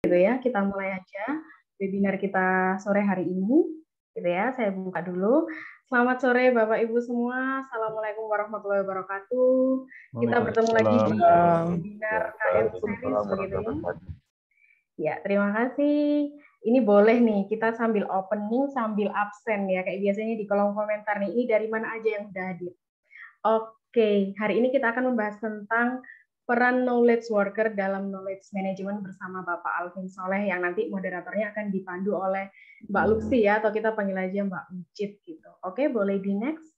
begitu ya. Kita mulai aja webinar kita sore hari ini, gitu ya. Saya buka dulu. Selamat sore Bapak Ibu semua. Assalamualaikum warahmatullahi wabarakatuh. Kita bertemu lagi di webinar KM Series begitu ya. Ya, terima kasih. Ini boleh nih, kita sambil opening, sambil absen ya. Kayak biasanya di kolom komentar nih, ini dari mana aja yang sudah hadir. Oke, hari ini kita akan membahas tentang peran knowledge worker dalam knowledge management bersama Bapak Alvin Soleh yang nanti moderatornya akan dipandu oleh Mbak Lucy ya, atau kita panggil aja Mbak Ucit gitu. Oke, boleh di next.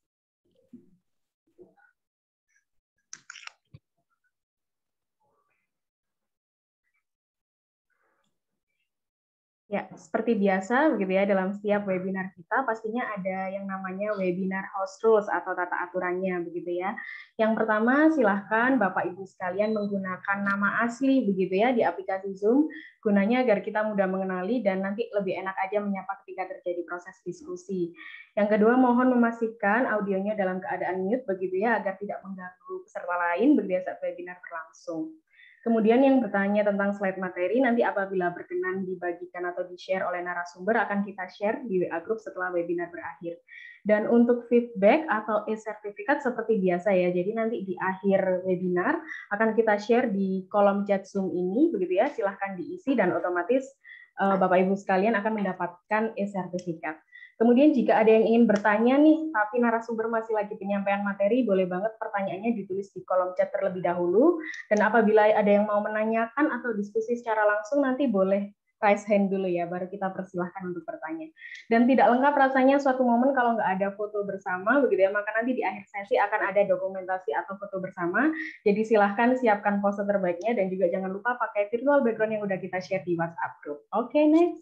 Ya, seperti biasa begitu ya, dalam setiap webinar kita pastinya ada yang namanya webinar host rules atau tata aturannya begitu ya. Yang pertama, silahkan Bapak Ibu sekalian menggunakan nama asli begitu ya di aplikasi Zoom, gunanya agar kita mudah mengenali dan nanti lebih enak aja menyapa ketika terjadi proses diskusi. Yang kedua, mohon memastikan audionya dalam keadaan mute begitu ya, agar tidak mengganggu peserta lain begitu ya saat webinar berlangsung. Kemudian yang bertanya tentang slide materi, nanti apabila berkenan dibagikan atau di-share oleh narasumber, akan kita share di WA Group setelah webinar berakhir. Dan untuk feedback atau e-sertifikat seperti biasa ya, jadi nanti di akhir webinar akan kita share di kolom chat Zoom ini, begitu ya, silahkan diisi dan otomatis Bapak Ibu sekalian akan mendapatkan e-sertifikat. Kemudian jika ada yang ingin bertanya nih, tapi narasumber masih lagi penyampaian materi, boleh banget pertanyaannya ditulis di kolom chat terlebih dahulu. Dan apabila ada yang mau menanyakan atau diskusi secara langsung, nanti boleh raise hand dulu ya, baru kita persilahkan untuk bertanya. Dan tidak lengkap rasanya suatu momen kalau nggak ada foto bersama, begitu ya, maka nanti di akhir sesi akan ada dokumentasi atau foto bersama. Jadi silahkan siapkan pose terbaiknya dan juga jangan lupa pakai virtual background yang udah kita share di WhatsApp group. Oke, next.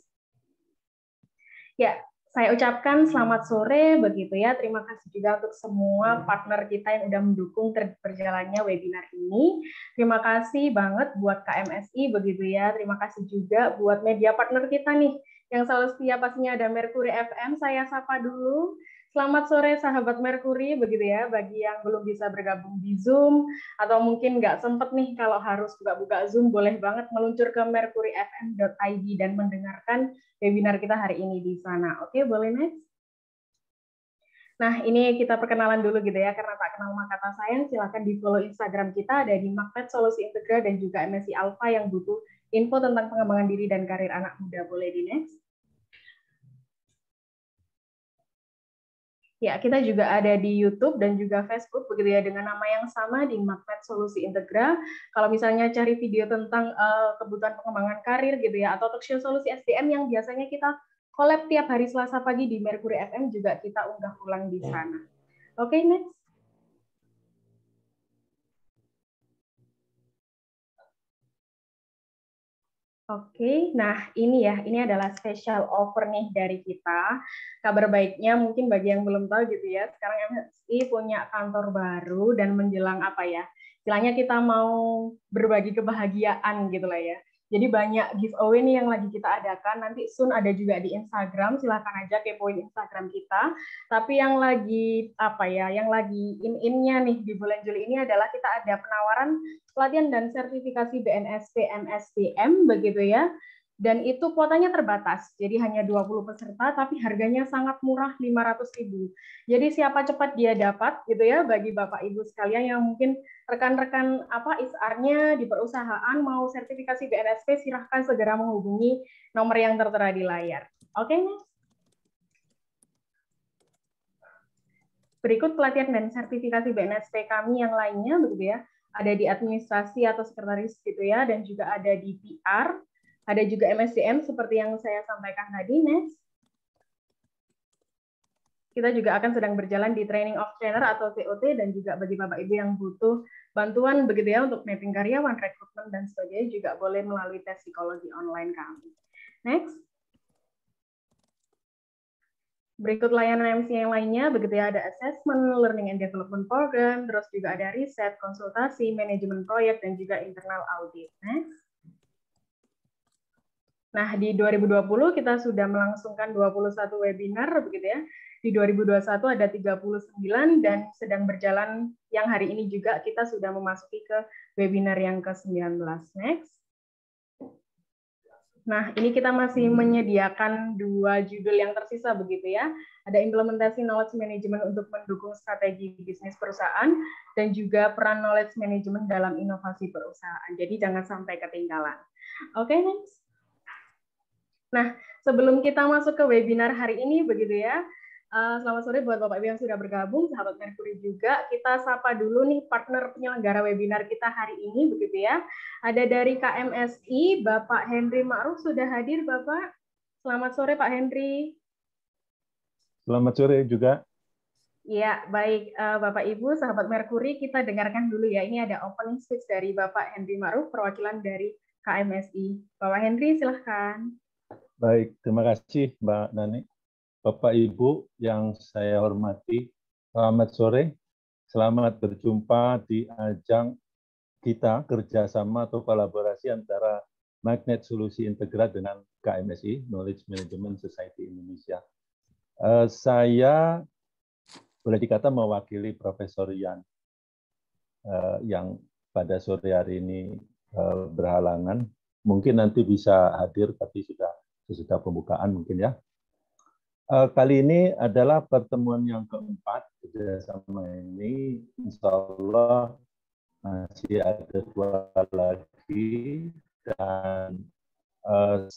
Ya, saya ucapkan selamat sore begitu ya. Terima kasih juga untuk semua partner kita yang udah mendukung berjalannya webinar ini. Terima kasih banget buat KMSI begitu ya. Terima kasih juga buat media partner kita nih yang selalu setia, pastinya ada Mercury FM. Saya sapa dulu. Selamat sore sahabat Mercury begitu ya, bagi yang belum bisa bergabung di Zoom atau mungkin nggak sempet nih kalau harus buka-buka Zoom, boleh banget meluncur ke mercuryfm.id dan mendengarkan webinar kita hari ini di sana. Oke, boleh next? Nah, ini kita perkenalan dulu gitu ya, karena tak kenal maka tak sayang, silahkan di follow Instagram kita, ada di Magnet Solusi Integra dan juga MSI Alpha yang butuh info tentang pengembangan diri dan karir anak muda. Boleh di next? Ya, kita juga ada di YouTube dan juga Facebook begitu ya, dengan nama yang sama di Magnet Solusi Integra. Kalau misalnya cari video tentang kebutuhan pengembangan karir gitu ya, atau talkshow solusi SDM yang biasanya kita collab tiap hari Selasa pagi di Mercury FM, juga kita unggah ulang di sana. Oke, next. Oke, nah ini ya, ini adalah special offer nih dari kita. Kabar baiknya mungkin bagi yang belum tahu gitu ya, sekarang MSI punya kantor baru dan menjelang apa ya, istilahnya kita mau berbagi kebahagiaan gitu lah ya. Jadi banyak giveaway nih yang lagi kita adakan, nanti soon ada juga di Instagram, silahkan aja kepoin Instagram kita. Tapi yang lagi apa ya, yang lagi in-innya nih di bulan Juli ini adalah kita ada penawaran pelatihan dan sertifikasi BNSP MSDM begitu ya. Dan itu kuotanya terbatas, jadi hanya 20 peserta, tapi harganya sangat murah, 500.000. Jadi siapa cepat dia dapat, gitu ya, bagi Bapak Ibu sekalian yang mungkin rekan-rekan apa ISR-nya di perusahaan mau sertifikasi BNSP, silahkan segera menghubungi nomor yang tertera di layar. Oke, next. Berikut pelatihan dan sertifikasi BNSP kami yang lainnya, begitu ya. Ada di administrasi atau sekretaris gitu ya, dan juga ada di PR, ada juga MSDM seperti yang saya sampaikan tadi. Next. Kita juga akan sedang berjalan di training of trainer atau TOT, dan juga bagi Bapak Ibu yang butuh bantuan begitu ya untuk mapping karyawan, rekrutmen dan sebagainya juga boleh melalui tes psikologi online kami. Next. Berikut layanan MC yang lainnya, begitu ya, ada assessment, learning and development program, terus juga ada riset, konsultasi, manajemen proyek, dan juga internal audit. Next. Nah, di 2020 kita sudah melangsungkan 21 webinar, begitu ya. Di 2021 ada 39, dan sedang berjalan yang hari ini juga kita sudah memasuki ke webinar yang ke-19. Next. Nah, ini kita masih menyediakan 2 judul yang tersisa begitu ya. Ada implementasi knowledge management untuk mendukung strategi bisnis perusahaan dan juga peran knowledge management dalam inovasi perusahaan. Jadi jangan sampai ketinggalan. Oke, next. Nah, sebelum kita masuk ke webinar hari ini begitu ya. Selamat sore buat Bapak Ibu yang sudah bergabung, sahabat Mercury juga. Kita sapa dulu nih partner penyelenggara webinar kita hari ini, begitu ya. Ada dari KMSI, Bapak Henry Ma'ruf sudah hadir, Bapak. Selamat sore, Pak Henry. Selamat sore juga. Ya, baik. Bapak Ibu, sahabat Mercury, kita dengarkan dulu ya. Ini ada opening speech dari Bapak Henry Ma'ruf, perwakilan dari KMSI. Bapak Henry, silahkan. Baik, terima kasih Mbak Nani. Bapak Ibu yang saya hormati, selamat sore. Selamat berjumpa di ajang kita kerjasama atau kolaborasi antara Magnet Solusi Integrat dengan KMSI, Knowledge Management Society Indonesia. Saya boleh dikata mewakili Profesor Yan yang pada sore hari ini berhalangan. Mungkin nanti bisa hadir, tapi sudah pembukaan mungkin ya. Kali ini adalah pertemuan yang keempat kerjasama ini. Insya Allah masih ada 2 lagi dan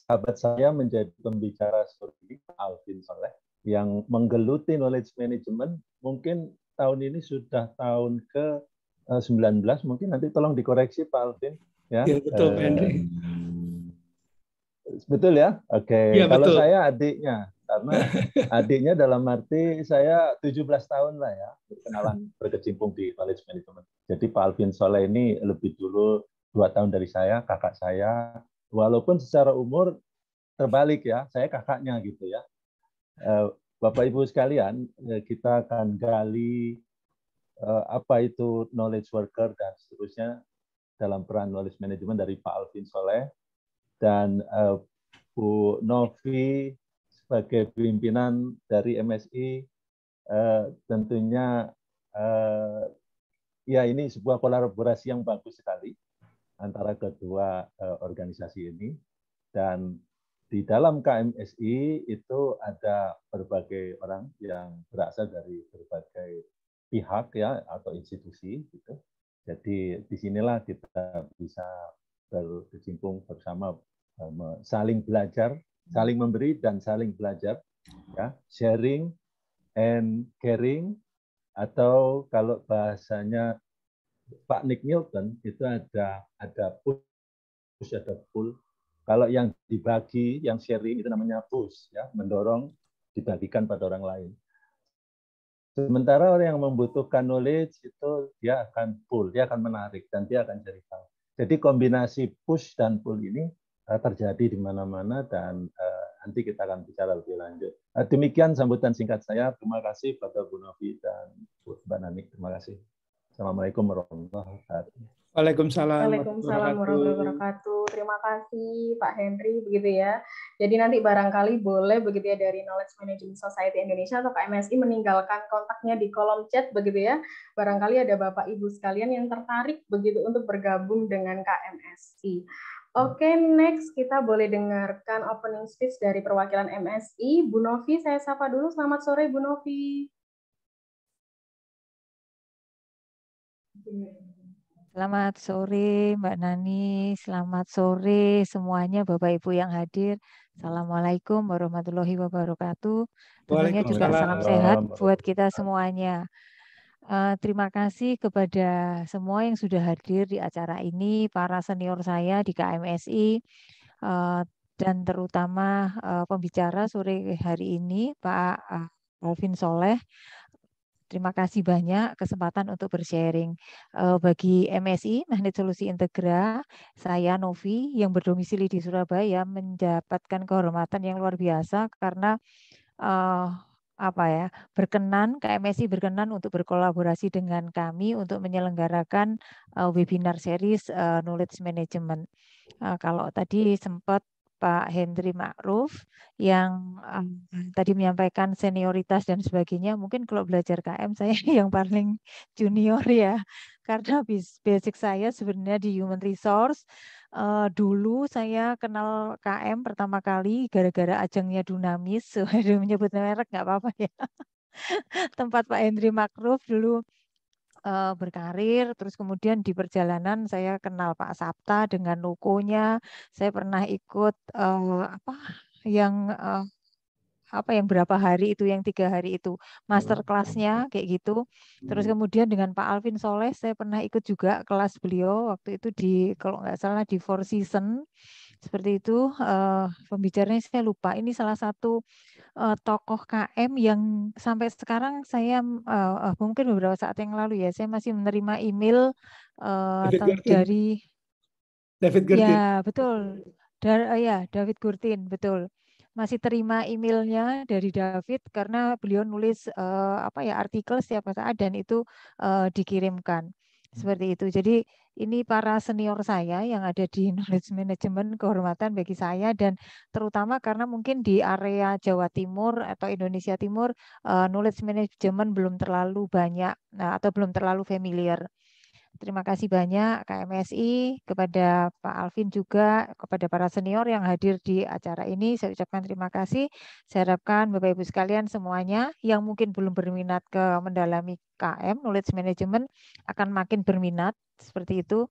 sahabat saya menjadi pembicara sore ini, Alvin Soleh, yang menggeluti knowledge management. Mungkin tahun ini sudah tahun ke 19, mungkin nanti tolong dikoreksi Pak Alvin. Ya, betul Pak Henry. Betul ya? Oke. Ya, kalau betul. saya adiknya, karena adiknya dalam arti saya 17 tahun lah ya, berkenalan, berkecimpung di knowledge management. Jadi Pak Alvin Soleh ini lebih dulu 2 tahun dari saya, kakak saya, walaupun secara umur terbalik ya, saya kakaknya gitu ya. Bapak Ibu sekalian, kita akan gali apa itu knowledge worker dan seterusnya dalam peran knowledge management dari Pak Alvin Soleh. Dan Bu Novi sebagai pimpinan dari MSI tentunya ya ini sebuah kolaborasi yang bagus sekali antara kedua organisasi ini. Dan di dalam KMSI itu ada berbagai orang yang berasal dari berbagai pihak ya atau institusi gitu. Jadi disinilah kita bisa berkecimpung bersama, saling belajar, saling memberi dan saling belajar, ya, sharing and caring, atau kalau bahasanya Pak Nick Newton itu ada push, ada pull. Kalau yang dibagi, yang sharing itu namanya push, ya, mendorong dibagikan pada orang lain. Sementara orang yang membutuhkan knowledge itu dia akan pull, dia akan menarik dan dia akan cari tahu. Jadi kombinasi push dan pull ini terjadi di mana-mana dan nanti kita akan bicara lebih lanjut. Demikian sambutan singkat saya. Terima kasih pada Bu Novi dan Mbak Nani. Terima kasih. Assalamualaikum warahmatullahi wabarakatuh. Waalaikumsalam warahmatullahi wabarakatuh. Terima kasih Pak Henry begitu ya. Jadi nanti barangkali boleh begitu ya dari Knowledge Management Society Indonesia atau KMSI meninggalkan kontaknya di kolom chat begitu ya. Barangkali ada Bapak Ibu sekalian yang tertarik begitu untuk bergabung dengan KMSI. Oke, next kita boleh dengarkan opening speech dari perwakilan MSI. Bu Novi, saya sapa dulu. Selamat sore Bu Novi. Selamat sore Mbak Nani, selamat sore semuanya Bapak Ibu yang hadir. Assalamualaikum warahmatullahi wabarakatuh. Tentunya juga salam sehat buat kita semuanya. Terima kasih kepada semua yang sudah hadir di acara ini, para senior saya di KMSI, dan terutama pembicara sore hari ini, Pak Alvin Soleh. Terima kasih banyak kesempatan untuk bersharing. Bagi MSI, Magnet Solusi Integra, saya Novi yang berdomisili di Surabaya mendapatkan kehormatan yang luar biasa karena KMSI berkenan untuk berkolaborasi dengan kami untuk menyelenggarakan webinar series Knowledge Management. Kalau tadi sempat Pak Hendri Ma'ruf yang tadi menyampaikan senioritas dan sebagainya. Mungkin kalau belajar KM saya yang paling junior ya, karena basic saya sebenarnya di human resource. Dulu saya kenal KM pertama kali gara-gara ajangnya Dunamis. Waduh, menyebut merek nggak apa-apa ya. Tempat Pak Hendri Ma'ruf dulu berkarir, terus kemudian di perjalanan saya kenal Pak Sapta dengan logonya. Saya pernah ikut yang yang berapa hari itu, yang 3 hari itu master kelasnya kayak gitu. Terus kemudian dengan Pak Alvin Soleh saya pernah ikut juga kelas beliau waktu itu di, kalau nggak salah, di Four Seasons seperti itu. Pembicaranya saya lupa. Ini salah satu tokoh KM yang sampai sekarang saya mungkin beberapa saat yang lalu ya, saya masih menerima email dari David Gertin. ya betul ya David Gurtin, betul. Masih terima emailnya dari David karena beliau nulis artikel setiap saat dan itu dikirimkan seperti itu. Jadi ini para senior saya yang ada di knowledge management, kehormatan bagi saya, dan terutama karena mungkin di area Jawa Timur atau Indonesia Timur knowledge management belum terlalu banyak atau belum terlalu familiar. Terima kasih banyak KMSI, kepada Pak Alvin juga, kepada para senior yang hadir di acara ini. Saya ucapkan terima kasih. Saya harapkan Bapak Ibu sekalian semuanya yang mungkin belum berminat ke mendalami KM, Knowledge Management, akan makin berminat seperti itu.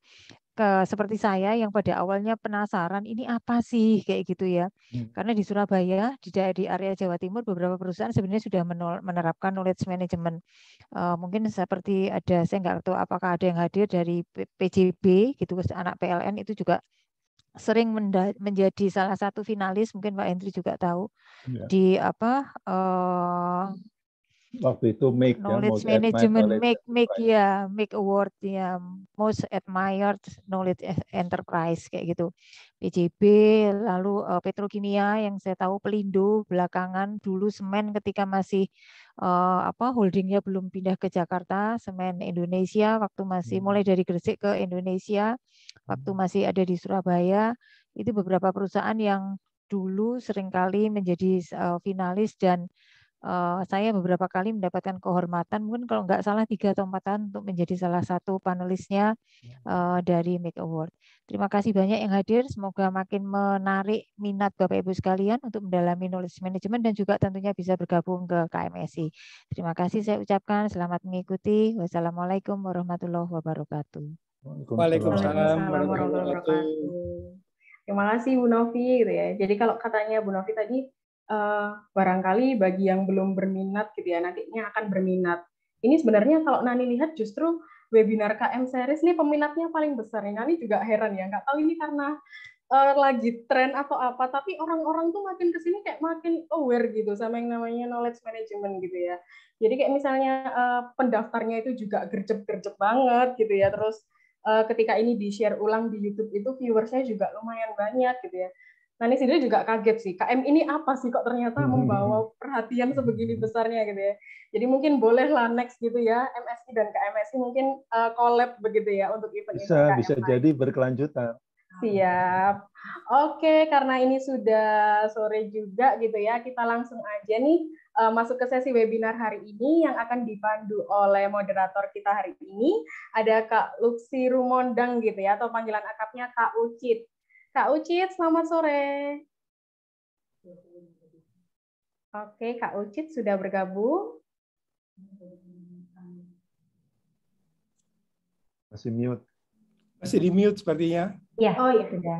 Seperti saya yang pada awalnya penasaran ini apa sih kayak gitu ya. Karena di Surabaya, di area Jawa Timur, beberapa perusahaan sebenarnya sudah menerapkan knowledge management. Mungkin seperti ada, saya nggak tahu apakah ada yang hadir dari PJB gitu, anak PLN itu juga sering menjadi salah satu finalis, mungkin Pak Hendri juga tahu di waktu itu knowledge management make award ya, most admired knowledge enterprise kayak gitu, PJB. Lalu petrokimia yang saya tahu Pelindo belakangan, dulu semen ketika masih holdingnya belum pindah ke Jakarta, Semen Indonesia waktu masih mulai dari Gresik ke Indonesia, waktu masih ada di Surabaya, itu beberapa perusahaan yang dulu seringkali menjadi finalis, dan saya beberapa kali mendapatkan kehormatan, mungkin kalau nggak salah 3 atau 4 tahun untuk menjadi salah satu panelisnya dari Make Award. Terima kasih banyak yang hadir. Semoga makin menarik minat Bapak Ibu sekalian untuk mendalami knowledge management dan juga tentunya bisa bergabung ke KMSI. Terima kasih saya ucapkan. Selamat mengikuti. Wassalamualaikum warahmatullahi wabarakatuh. Waalaikumsalam warahmatullahi wabarakatuh. Terima kasih Bu Novi gitu ya. Jadi kalau katanya Bu Novi tadi, barangkali bagi yang belum berminat gitu ya, nantinya akan berminat. Ini sebenarnya kalau Nani lihat justru webinar KM Series ini peminatnya paling besar. Nani juga heran ya, nggak tahu ini karena lagi tren atau apa, tapi orang-orang tuh makin kesini kayak makin aware gitu sama yang namanya knowledge management gitu ya. Jadi kayak misalnya pendaftarnya itu juga gercep-gercep banget gitu ya. Terus ketika ini di-share ulang di YouTube itu viewersnya juga lumayan banyak gitu ya. Nani sendiri juga kaget sih, KM ini apa sih kok ternyata membawa perhatian sebegini besarnya gitu ya. Jadi mungkin bolehlah next gitu ya, MSI dan KMSI mungkin collab begitu ya untuk event-event KM. Bisa jadi berkelanjutan. Siap. Oke, karena ini sudah sore juga gitu ya, kita langsung aja nih masuk ke sesi webinar hari ini yang akan dipandu oleh moderator kita hari ini. Ada Kak Luxi Rumondang gitu ya, atau panggilan akrabnya Kak Ucit. Kak Ucit, selamat sore. Oke, Kak Ucit sudah bergabung. Masih mute. Masih di mute sepertinya. Ya, oh iya sudah.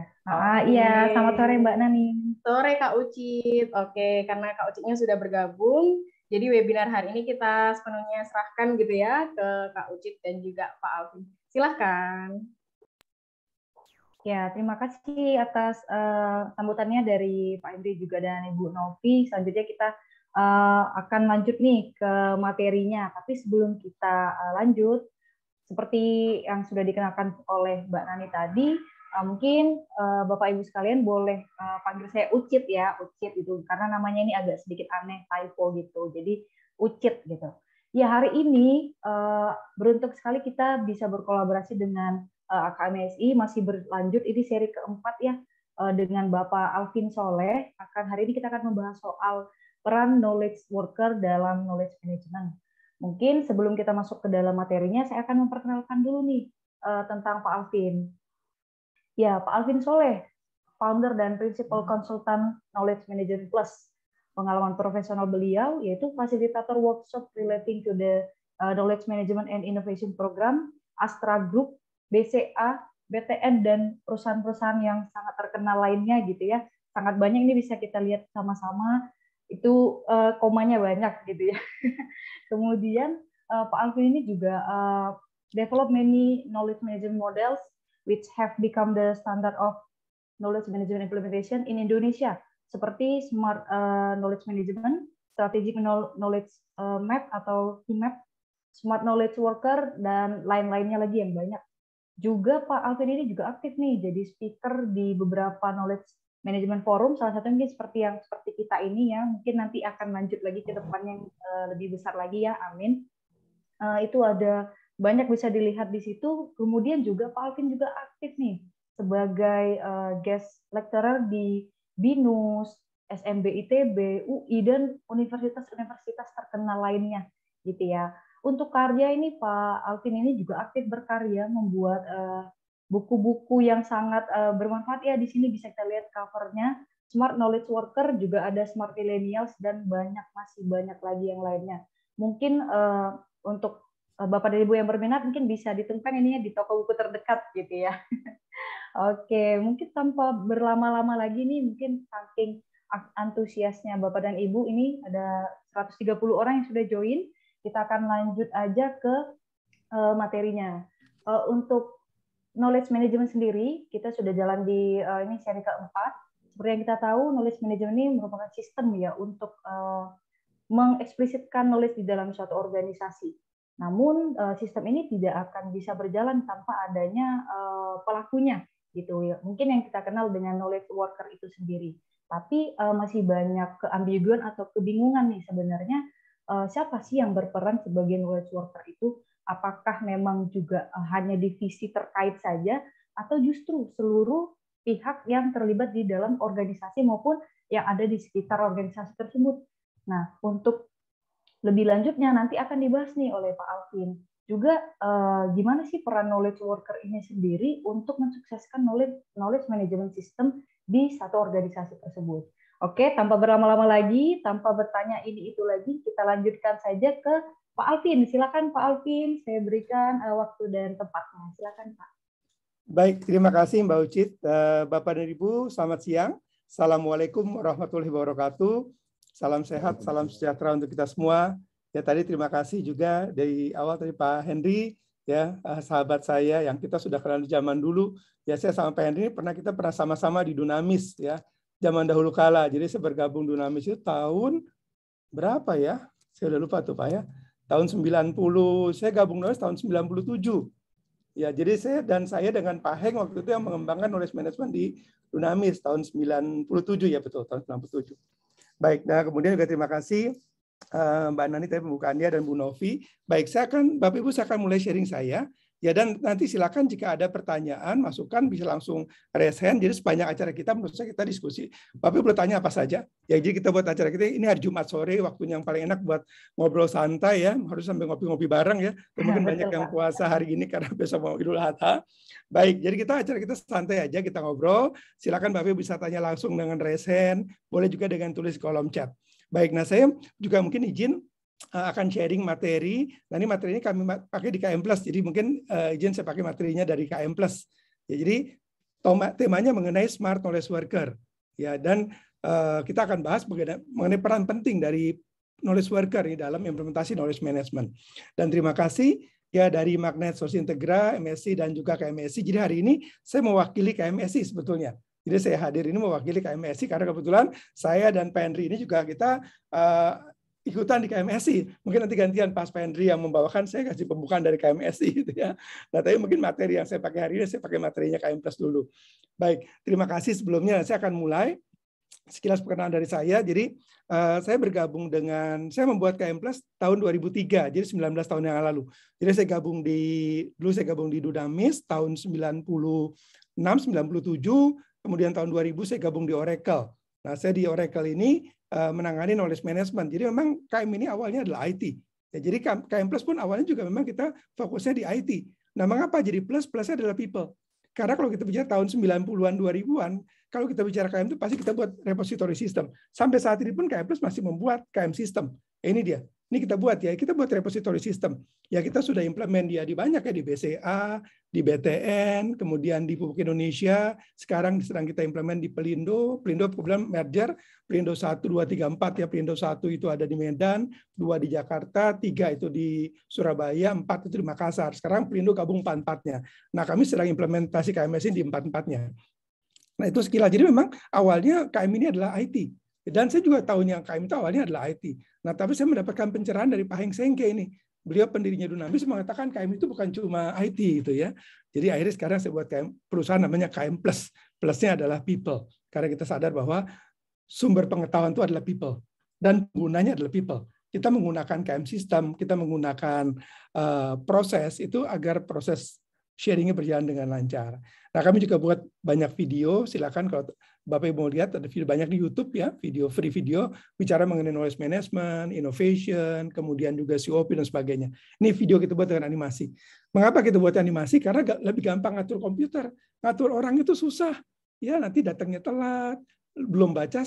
Iya, selamat sore Mbak Nani. Sore Kak Ucit. Oke, karena Kak Ucitnya sudah bergabung, jadi webinar hari ini kita sepenuhnya serahkan gitu ya ke Kak Ucit dan juga Pak Alvin. Silahkan. Ya, terima kasih atas sambutannya dari Pak Hendri juga dan Ibu Novi. Selanjutnya kita akan lanjut nih ke materinya. Tapi sebelum kita lanjut, seperti yang sudah dikenalkan oleh Mbak Nani tadi, mungkin Bapak Ibu sekalian boleh panggil saya Ucit ya, Ucit itu karena namanya ini agak sedikit aneh, typo gitu. Jadi Ucit gitu. Ya, hari ini beruntung sekali kita bisa berkolaborasi dengan KMSI, masih berlanjut, ini seri keempat ya, dengan Bapak Alvin Soleh. Hari ini kita akan membahas soal peran knowledge worker dalam knowledge management. Mungkin sebelum kita masuk ke dalam materinya, saya akan memperkenalkan dulu nih tentang Pak Alvin. Ya, Pak Alvin Soleh, founder dan principal consultant Knowledge Management Plus. Pengalaman profesional beliau yaitu fasilitator workshop relating to the Knowledge Management and Innovation Program, Astra Group, BCA, BTN, dan perusahaan-perusahaan yang sangat terkenal lainnya gitu ya. Sangat banyak, ini bisa kita lihat sama-sama, itu komanya banyak gitu ya. Kemudian Pak Alvin ini juga develop many knowledge management models which have become the standard of knowledge management implementation in Indonesia, seperti Smart Knowledge Management, Strategic Knowledge Map atau SKMAP, Smart Knowledge Worker, dan lain-lainnya lagi yang banyak. Juga Pak Alvin ini juga aktif nih jadi speaker di beberapa knowledge management forum, salah satu mungkin seperti kita ini ya, mungkin nanti akan lanjut lagi ke depannya yang lebih besar lagi ya, amin. Itu ada banyak bisa dilihat di situ. Kemudian juga Pak Alvin juga aktif nih sebagai guest lecturer di BINUS, SMB ITB, UI, dan universitas-universitas terkenal lainnya gitu ya. Untuk karya ini Pak Alvin ini juga aktif berkarya membuat buku-buku yang sangat bermanfaat ya. Di sini bisa kita lihat covernya, Smart Knowledge Worker, juga ada Smart Millennials, dan masih banyak lagi yang lainnya. Mungkin untuk Bapak dan Ibu yang berminat mungkin bisa ditemukan ininya di toko buku terdekat gitu ya. Oke, mungkin tanpa berlama-lama lagi nih, mungkin saking antusiasnya Bapak dan Ibu, ini ada 130 orang yang sudah join. Kita akan lanjut aja ke materinya. Untuk knowledge management sendiri, kita sudah jalan di ini seri keempat. Seperti yang kita tahu, knowledge management ini merupakan sistem ya untuk mengeksplisitkan knowledge di dalam suatu organisasi. Namun sistem ini tidak akan bisa berjalan tanpa adanya pelakunya, gitu ya. Mungkin yang kita kenal dengan knowledge worker itu sendiri. Tapi masih banyak keambiguan atau kebingungan nih sebenarnya, siapa sih yang berperan sebagai knowledge worker itu? Apakah memang juga hanya divisi terkait saja, atau justru seluruh pihak yang terlibat di dalam organisasi maupun yang ada di sekitar organisasi tersebut? Nah, untuk lebih lanjutnya nanti akan dibahas nih oleh Pak Alvin. Juga gimana sih peran knowledge worker ini sendiri untuk mensukseskan knowledge management system di satu organisasi tersebut. Oke, tanpa berlama-lama lagi, tanpa bertanya ini itu lagi, kita lanjutkan saja ke Pak Alvin. Silakan Pak Alvin, saya berikan waktu dan tempatnya. Silakan Pak. Baik, terima kasih Mbak Ucit. Bapak dan Ibu, selamat siang. Assalamualaikum warahmatullahi wabarakatuh. Salam sehat, salam sejahtera untuk kita semua. Ya, tadi terima kasih juga dari awal tadi Pak Henry, ya, sahabat saya yang kita sudah kenal di zaman dulu. Ya, saya sama Pak Henry kita pernah sama-sama di Dunamis ya, zaman dahulu kala. Jadi saya bergabung Dunamis itu tahun berapa ya? Saya udah lupa tuh Pak ya. Tahun 90, saya gabung Dunamis tahun 97. Ya, jadi saya dengan Pak Heng waktu itu yang mengembangkan knowledge management di Dunamis tahun 97 ya, betul, tahun 97. Baik, nah kemudian juga terima kasih Mbak Nani tadi pembukaannya dan Bu Novi. Baik, Bapak Ibu saya akan mulai sharing saya. Ya, dan nanti silakan jika ada pertanyaan, masukan bisa langsung raise hand. Jadi sepanjang acara kita menurut saya kita diskusi. Bapak Ibu boleh tanya apa saja. Ya, jadi kita buat acara kita ini hari Jumat sore, waktunya yang paling enak buat ngobrol santai ya. Harus sampai ngopi-ngopi bareng ya. Mungkin banyak yang puasa hari ini karena besok mau Idul Adha. Baik, jadi acara kita santai aja, kita ngobrol. Silakan Bapak Ibu bisa tanya langsung dengan raise hand, boleh juga dengan tulis di kolom chat. Baik, nah saya juga mungkin izin akan sharing materi. Nah, ini materi ini kami pakai di KM Plus, jadi mungkin izin saya pakai materinya dari KM Plus. Ya, jadi temanya mengenai Smart Knowledge Worker. Ya, dan kita akan bahas mengenai peran penting dari knowledge worker di dalam implementasi knowledge management. Dan terima kasih ya dari Magnet Sosial Integra, MSI, dan juga KMSI. Jadi hari ini saya mewakili KMSI sebetulnya. Jadi saya hadir ini mewakili KMSI karena kebetulan saya dan Pak Henry ini juga kita ikutan di KMSI. Mungkin nanti gantian pas Pak Henry yang membawakan, saya kasih pembukaan dari KMSI gitu ya. Nah, tapi mungkin materi yang saya pakai hari ini, saya pakai materinya KM Plus dulu. Baik, terima kasih sebelumnya. Saya akan mulai sekilas perkenalan dari saya. Jadi saya membuat KM Plus tahun 2003, jadi 19 tahun yang lalu. Jadi saya gabung di Dunamis tahun 96, 97, kemudian tahun 2000 saya gabung di Oracle. Nah, saya di Oracle ini menangani knowledge management. Jadi memang KM ini awalnya adalah IT. Ya, jadi KM Plus pun awalnya juga memang kita fokusnya di IT. Nah, mengapa jadi plus? Plusnya adalah people. Karena kalau kita bicara tahun 90-an, 2000-an, kalau kita bicara KM itu pasti kita buat repository system. Sampai saat ini pun KM Plus masih membuat KM system. Ini dia. Ini kita buat ya, kita buat repository system. Ya kita sudah implement dia di banyak ya, di BCA, di BTN, kemudian di Pupuk Indonesia, sekarang sedang kita implement di Pelindo. Pelindo kemudian merger, Pelindo 1, 2, 3, 4 ya. Pelindo 1 itu ada di Medan, 2 di Jakarta, 3 itu di Surabaya, 4 itu di Makassar. Sekarang Pelindo gabung 4-4-nya. Nah kami sedang implementasi KMS ini di 4-4-nya. Nah itu sekilas. Jadi memang awalnya KM ini adalah IT. Dan saya juga tahunya KM itu awalnya adalah IT. Nah, tapi saya mendapatkan pencerahan dari Pak Heng Sengke ini. Beliau pendirinya Dunamis mengatakan KM itu bukan cuma IT gitu ya. Jadi akhirnya sekarang saya buat KM, perusahaan namanya KM Plus. Plusnya adalah people. Karena kita sadar bahwa sumber pengetahuan itu adalah people. Dan penggunanya adalah people. Kita menggunakan KM system, kita menggunakan proses itu agar proses sharingnya berjalan dengan lancar. Nah, kami juga buat banyak video. Silakan kalau Bapak Ibu mau lihat, ada video banyak di YouTube ya, free video bicara mengenai knowledge management, innovation, kemudian juga COP dan sebagainya. Ini video kita buat dengan animasi. Mengapa kita buat animasi? Karena lebih gampang ngatur komputer. Ngatur orang itu susah. Ya, nanti datangnya telat, belum baca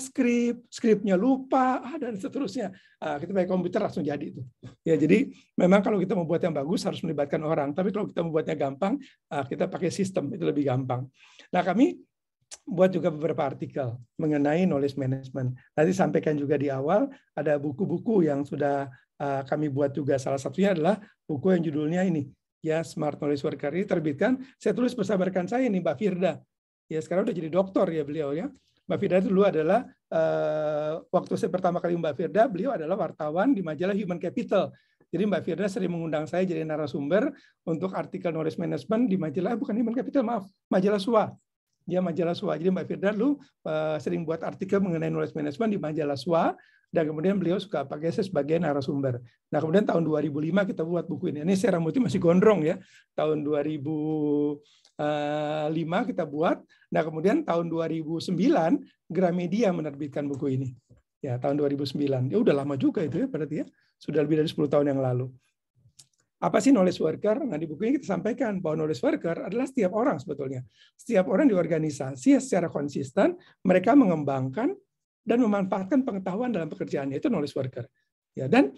skripnya lupa, dan seterusnya. Kita pakai komputer langsung jadi itu. Ya, jadi memang kalau kita membuat yang bagus harus melibatkan orang. Tapi kalau kita membuatnya gampang, kita pakai sistem itu lebih gampang. Nah, kami buat juga beberapa artikel mengenai knowledge management. Nanti sampaikan juga di awal ada buku-buku yang sudah kami buat juga. Salah satunya adalah buku yang judulnya ini, ya Smart Knowledge Worker. Ini terbitkan. Saya tulis bersama rekan saya nih, Mbak Firda. Ya sekarang udah jadi doktor ya beliau ya. Mbak Firda itu dulu adalah waktu saya pertama kali Mbak Firda, beliau adalah wartawan di majalah Human Capital. Jadi Mbak Firda sering mengundang saya jadi narasumber untuk artikel knowledge management di majalah, bukan Human Capital, maaf, majalah SWA. Dia majalah SWA. Jadi Mbak Firda dulu sering buat artikel mengenai knowledge management di majalah SWA, dan kemudian beliau suka pakai saya sebagai narasumber. Nah kemudian tahun 2005 kita buat buku ini. Ini saya rambutnya masih gondrong ya. Tahun 2005 kita buat. Nah kemudian tahun 2009 Gramedia menerbitkan buku ini. Ya tahun 2009. Ya udah lama juga itu ya berarti ya. Sudah lebih dari 10 tahun yang lalu. Apa sih knowledge worker? Nah, di buku ini kita sampaikan bahwa knowledge worker adalah setiap orang sebetulnya. Setiap orang di organisasi secara konsisten, mereka mengembangkan dan memanfaatkan pengetahuan dalam pekerjaannya. Itu knowledge worker. Ya, dan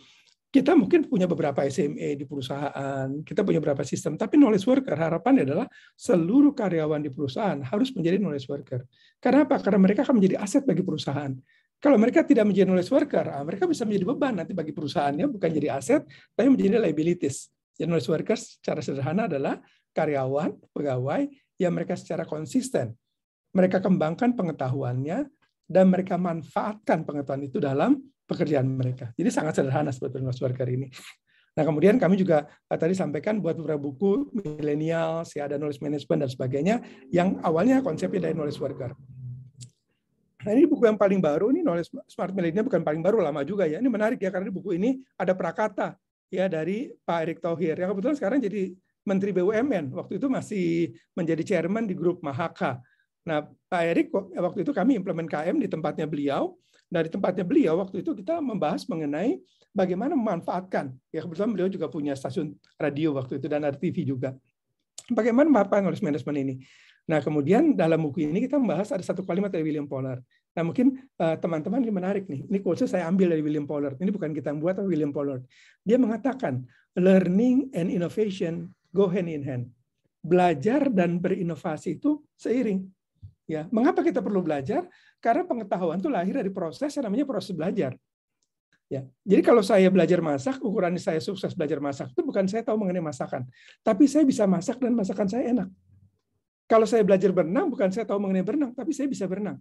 kita mungkin punya beberapa SME di perusahaan, kita punya beberapa sistem, tapi knowledge worker harapannya adalah seluruh karyawan di perusahaan harus menjadi knowledge worker. Karena apa? Karena mereka akan menjadi aset bagi perusahaan. Kalau mereka tidak menjadi knowledge worker, mereka bisa menjadi beban nanti bagi perusahaannya, bukan jadi aset, tapi menjadi liabilities. Jadi knowledge workers secara sederhana adalah karyawan, pegawai yang mereka secara konsisten, mereka kembangkan pengetahuannya dan mereka manfaatkan pengetahuan itu dalam pekerjaan mereka. Jadi sangat sederhana sebetulnya knowledge worker ini. Nah kemudian kami juga tadi sampaikan buat beberapa buku milenial, ada knowledge management dan sebagainya, yang awalnya konsepnya dari knowledge worker. Nah ini buku yang paling baru, ini knowledge smart millennial bukan paling baru, lama juga ya. Ini menarik ya karena di buku ini ada prakata ya dari Pak Erick Thohir yang kebetulan sekarang jadi Menteri BUMN. Waktu itu masih menjadi chairman di grup Mahaka. Nah Pak Erick waktu itu kami implement KM di tempatnya beliau. Nah di tempatnya beliau waktu itu kita membahas mengenai bagaimana memanfaatkan. Ya kebetulan beliau juga punya stasiun radio waktu itu dan ada TV juga. Bagaimana memanfaatkan knowledge management ini. Nah, kemudian dalam buku ini kita membahas ada satu kalimat dari William Pollard. Nah, mungkin teman-teman ini menarik nih. Ini quotes saya ambil dari William Pollard. Ini bukan kita yang buat, tapi William Pollard. Dia mengatakan, learning and innovation go hand in hand. Belajar dan berinovasi itu seiring. Ya, mengapa kita perlu belajar? Karena pengetahuan itu lahir dari proses yang namanya proses belajar. Ya, jadi kalau saya belajar masak, ukuran saya sukses belajar masak itu bukan saya tahu mengenai masakan, tapi saya bisa masak dan masakan saya enak. Kalau saya belajar berenang, bukan saya tahu mengenai berenang, tapi saya bisa berenang.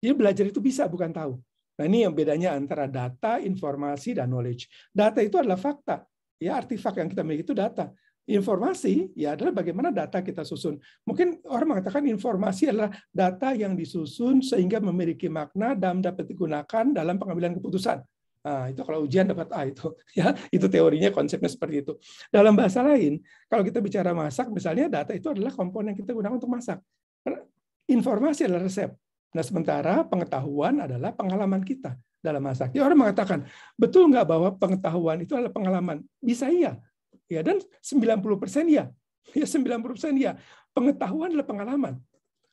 Jadi belajar itu bisa, bukan tahu. Nah ini yang bedanya antara data, informasi, dan knowledge. Data itu adalah fakta. Ya, artifak yang kita miliki itu data. Informasi ya adalah bagaimana data kita susun. Mungkin orang mengatakan informasi adalah data yang disusun sehingga memiliki makna dan dapat digunakan dalam pengambilan keputusan. Nah, itu kalau ujian dapat A itu, ya itu teorinya, konsepnya seperti itu. Dalam bahasa lain, kalau kita bicara masak, misalnya data itu adalah komponen yang kita gunakan untuk masak. Informasi adalah resep. Nah, sementara pengetahuan adalah pengalaman kita dalam masa. Orang mengatakan, betul nggak bahwa pengetahuan itu adalah pengalaman? Bisa iya. Ya, dan 90% ya. Ya, 90% ya. Pengetahuan adalah pengalaman.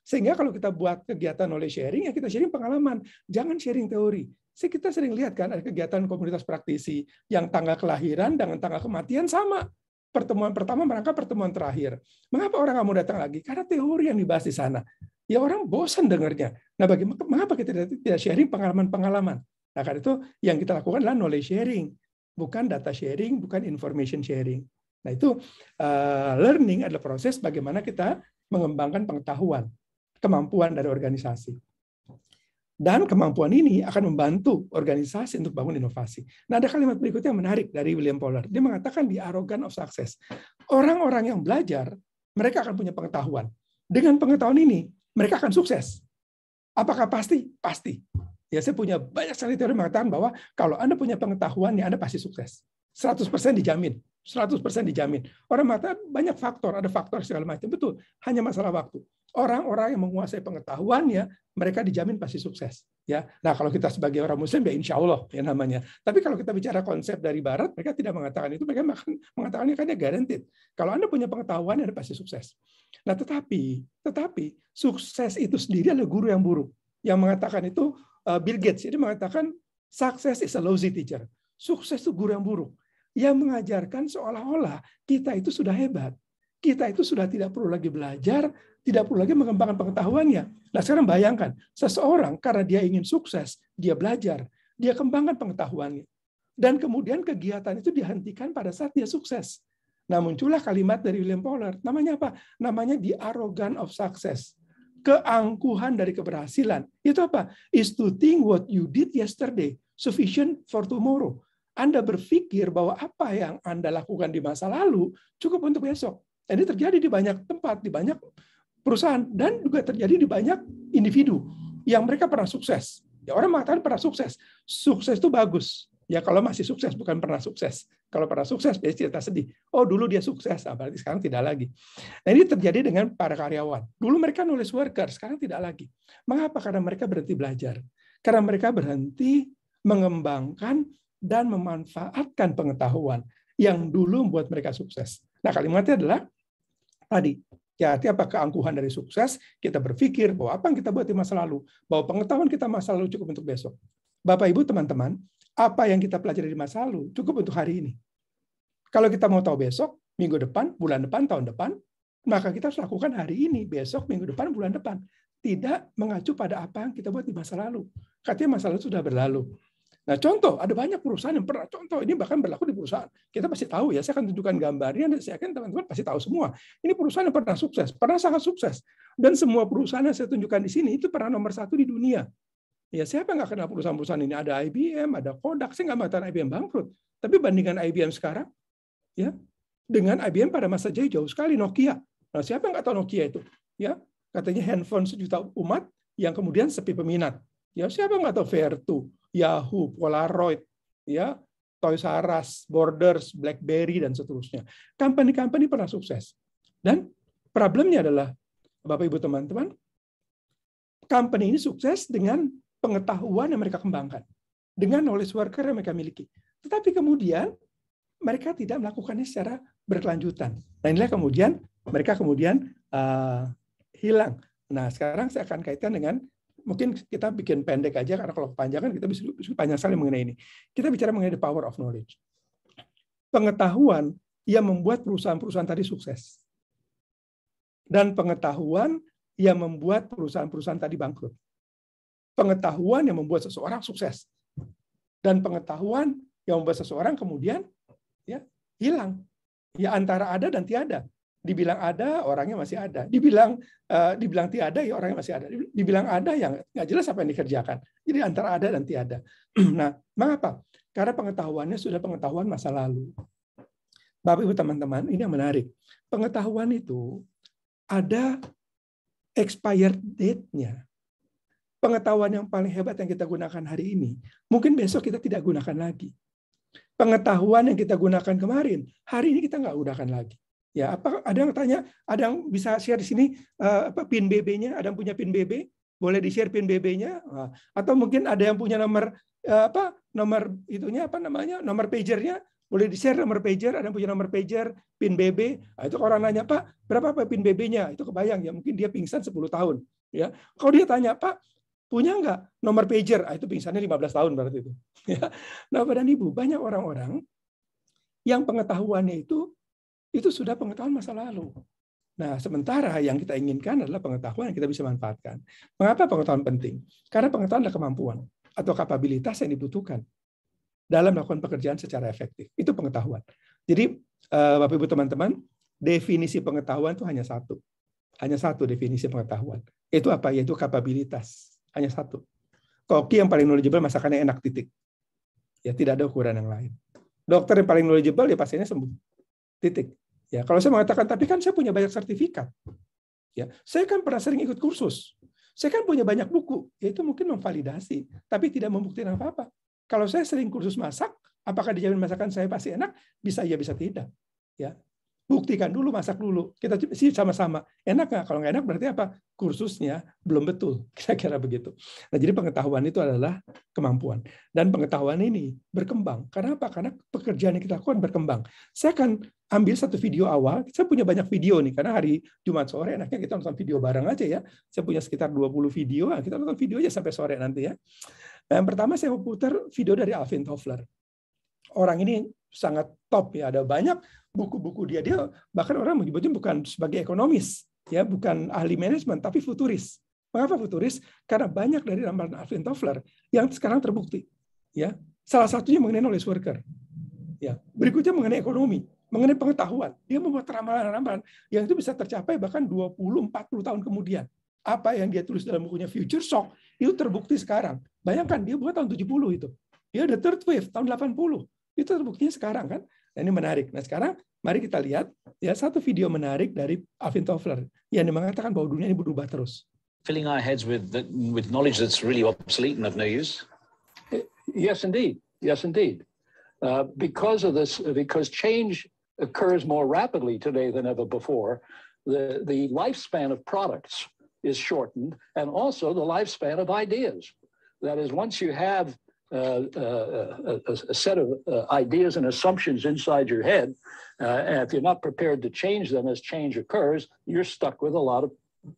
Sehingga kalau kita buat kegiatan knowledge sharing, ya kita sharing pengalaman. Jangan sharing teori. Kita sering lihat kan ada kegiatan komunitas praktisi yang tanggal kelahiran dengan tanggal kematian sama. Pertemuan pertama merangkap pertemuan terakhir. Mengapa orang nggak mau datang lagi? Karena teori yang dibahas di sana. Ya orang bosan dengarnya. Nah, mengapa kita tidak sharing pengalaman-pengalaman? Nah, karena itu yang kita lakukan adalah knowledge sharing, bukan data sharing, bukan information sharing. Nah, itu learning adalah proses bagaimana kita mengembangkan pengetahuan, kemampuan dari organisasi. Dan kemampuan ini akan membantu organisasi untuk bangun inovasi. Nah, ada kalimat berikutnya yang menarik dari William Poler. Dia mengatakan di Arrogance of Success, orang-orang yang belajar, mereka akan punya pengetahuan. Dengan pengetahuan ini, mereka akan sukses. Apakah pasti? Pasti. Ya, saya punya banyak sekali teori mengatakan bahwa kalau Anda punya pengetahuan, ya Anda pasti sukses. 100% dijamin. 100% dijamin. Orang mengatakan banyak faktor, ada faktor segala macam. Betul, hanya masalah waktu. Orang-orang yang menguasai pengetahuannya, mereka dijamin pasti sukses. Ya, nah kalau kita sebagai orang Muslim, ya insya Allah ya namanya. Tapi kalau kita bicara konsep dari Barat, mereka tidak mengatakan itu. Mereka mengatakannya kan guaranteed. Kalau Anda punya pengetahuan, Anda pasti sukses. Nah, tetapi sukses itu sendiri adalah guru yang buruk. Yang mengatakan itu Bill Gates. Jadi mengatakan success is a lousy teacher. Sukses itu guru yang buruk. Yang mengajarkan seolah-olah kita itu sudah hebat. Kita itu sudah tidak perlu lagi belajar, tidak perlu lagi mengembangkan pengetahuannya. Nah, sekarang bayangkan, seseorang karena dia ingin sukses, dia belajar, dia kembangkan pengetahuannya. Dan kemudian kegiatan itu dihentikan pada saat dia sukses. Nah, muncullah kalimat dari William Poler. Namanya apa? Namanya the arrogance of success. Keangkuhan dari keberhasilan. Itu apa? Is to think what you did yesterday sufficient for tomorrow. Anda berpikir bahwa apa yang Anda lakukan di masa lalu cukup untuk besok. Ini terjadi di banyak tempat, di banyak perusahaan, dan juga terjadi di banyak individu yang mereka pernah sukses. Ya, orang mengatakan pernah sukses. Sukses itu bagus. Ya, kalau masih sukses, bukan pernah sukses. Kalau pernah sukses, biasanya kita sedih. Oh, dulu dia sukses, berarti sekarang tidak lagi. Nah, ini terjadi dengan para karyawan. Dulu mereka knowledge worker, sekarang tidak lagi. Mengapa? Karena mereka berhenti belajar. Karena mereka berhenti mengembangkan dan memanfaatkan pengetahuan yang dulu membuat mereka sukses. Nah, kalimatnya adalah tadi, ya artinya apa keangkuhan dari sukses, kita berpikir bahwa apa yang kita buat di masa lalu, bahwa pengetahuan kita masa lalu cukup untuk besok. Bapak, Ibu, teman-teman, apa yang kita pelajari di masa lalu cukup untuk hari ini. Kalau kita mau tahu besok, minggu depan, bulan depan, tahun depan, maka kita harus lakukan hari ini, besok, minggu depan, bulan depan. Tidak mengacu pada apa yang kita buat di masa lalu. Katanya masa lalu sudah berlalu. Nah, contoh, ada banyak perusahaan yang pernah contoh, ini bahkan berlaku di perusahaan. Kita pasti tahu ya, saya akan tunjukkan gambarnya, dan saya yakin teman-teman pasti tahu semua. Ini perusahaan yang pernah sukses, pernah sangat sukses. Dan semua perusahaan yang saya tunjukkan di sini, itu pernah nomor 1 di dunia. Ya, siapa nggak kenal perusahaan-perusahaan ini? Ada IBM, ada Kodak, saya nggak mengatakan IBM bangkrut. Tapi bandingkan IBM sekarang, ya, dengan IBM pada masa jauh sekali, Nokia. Nah, siapa nggak tahu Nokia itu? Ya, katanya handphone sejuta umat, yang kemudian sepi peminat. Ya, siapa nggak tahu Vertu, Yahoo, Polaroid, ya, Toys R Us, Borders, BlackBerry, dan seterusnya. Company-company pernah sukses. Dan problemnya adalah, Bapak, Ibu, teman-teman, company ini sukses dengan pengetahuan yang mereka kembangkan, dengan knowledge worker yang mereka miliki. Tetapi kemudian, mereka tidak melakukannya secara berkelanjutan. Nah, inilah kemudian, mereka kemudian hilang. Nah, sekarang saya akan kaitkan dengan, mungkin kita bikin pendek aja, karena kalau kepanjangan kita bisa panjang sekali mengenai ini. Kita bicara mengenai the power of knowledge. Pengetahuan yang membuat perusahaan-perusahaan tadi sukses. Dan pengetahuan yang membuat perusahaan-perusahaan tadi bangkrut. Pengetahuan yang membuat seseorang sukses. Dan pengetahuan yang membuat seseorang kemudian ya hilang. Ya, antara ada dan tiada. Dibilang ada, orangnya masih ada. Dibilang tiada, ya orangnya masih ada. Dibilang ada, yang nggak jelas apa yang dikerjakan. Jadi antara ada dan tiada. Nah, mengapa? Karena pengetahuannya sudah pengetahuan masa lalu. Bapak, Ibu, teman-teman, ini yang menarik. Pengetahuan itu ada expired date-nya. Pengetahuan yang paling hebat yang kita gunakan hari ini, mungkin besok kita tidak gunakan lagi. Pengetahuan yang kita gunakan kemarin, hari ini kita nggak gunakan lagi. Ya, apa ada yang tanya, ada yang bisa share di sini PIN BB-nya, ada yang punya PIN BB, boleh di-share PIN BB-nya, atau mungkin ada yang punya nomor nomor itunya nomor pagernya, boleh di-share nomor pager, ada yang punya nomor pager, PIN BB. Nah, itu orang nanya, Pak, berapa PIN BB-nya? Itu kebayang ya, mungkin dia pingsan 10 tahun, ya. Kalau dia tanya, Pak, punya nggak nomor pager? Itu pingsannya 15 tahun berarti itu. Ya. Nah, Bapak dan Ibu, banyak orang-orang yang pengetahuannya itu sudah pengetahuan masa lalu. Nah, sementara yang kita inginkan adalah pengetahuan yang kita bisa manfaatkan. Mengapa pengetahuan penting? Karena pengetahuan adalah kemampuan atau kapabilitas yang dibutuhkan dalam melakukan pekerjaan secara efektif. Itu pengetahuan. Jadi, Bapak Ibu teman-teman, definisi pengetahuan itu hanya satu. Hanya satu definisi pengetahuan. Itu apa? Yaitu kapabilitas. Hanya satu. Koki yang paling knowledgeable masakannya enak, titik. Ya, tidak ada ukuran yang lain. Dokter yang paling knowledgeable, ya pasiennya sembuh. Titik. Ya, kalau saya mengatakan, tapi kan saya punya banyak sertifikat. Ya, saya kan pernah sering ikut kursus. Saya kan punya banyak buku. Ya, itu mungkin memvalidasi, tapi tidak membuktikan apa-apa. Kalau saya sering kursus masak, apakah dijamin masakan saya pasti enak? Bisa iya, bisa tidak. Ya, buktikan dulu, masak dulu. Kita sih sama-sama. Enak nggak? Kalau nggak enak berarti apa? Kursusnya belum betul. Kira-kira begitu. Nah, jadi pengetahuan itu adalah kemampuan. Dan pengetahuan ini berkembang. Karena apa? Karena pekerjaan yang kita lakukan berkembang. Saya akan ambil satu video awal. Saya punya banyak video nih. Karena hari Jumat sore enaknya kita nonton video bareng aja ya. Saya punya sekitar 20 video. Nah, kita nonton video aja sampai sore nanti ya. Nah, yang pertama saya mau putar video dari Alvin Toffler. Orang ini sangat top ya, ada banyak buku-buku dia bahkan orang menyebutnya bukan sebagai ekonomis ya, bukan ahli manajemen tapi futuris. Mengapa futuris? Karena banyak dari ramalan Alvin Toffler yang sekarang terbukti ya. Salah satunya mengenai knowledge worker. Ya, berikutnya mengenai ekonomi, mengenai pengetahuan. Dia membuat ramalan-ramalan yang itu bisa tercapai bahkan 20-40 tahun kemudian. Apa yang dia tulis dalam bukunya Future Shock itu terbukti sekarang. Bayangkan dia buat tahun 70 itu. Dia ada third wave tahun 80. Itu terbuktinya sekarang kan. Nah, ini menarik. Nah, sekarang mari kita lihat ya satu video menarik dari Alvin Toffler yang mengatakan bahwa dunia ini berubah terus. Filling our heads with knowledge that's really obsolete and of no use. Yes, indeed. Yes, indeed. Because of this, because change occurs more rapidly today than ever before, the lifespan of products is shortened, and also the lifespan of ideas. That is, once you have a set of ideas and assumptions inside your head, and if you're not prepared to change them as change occurs, you're stuck with a lot of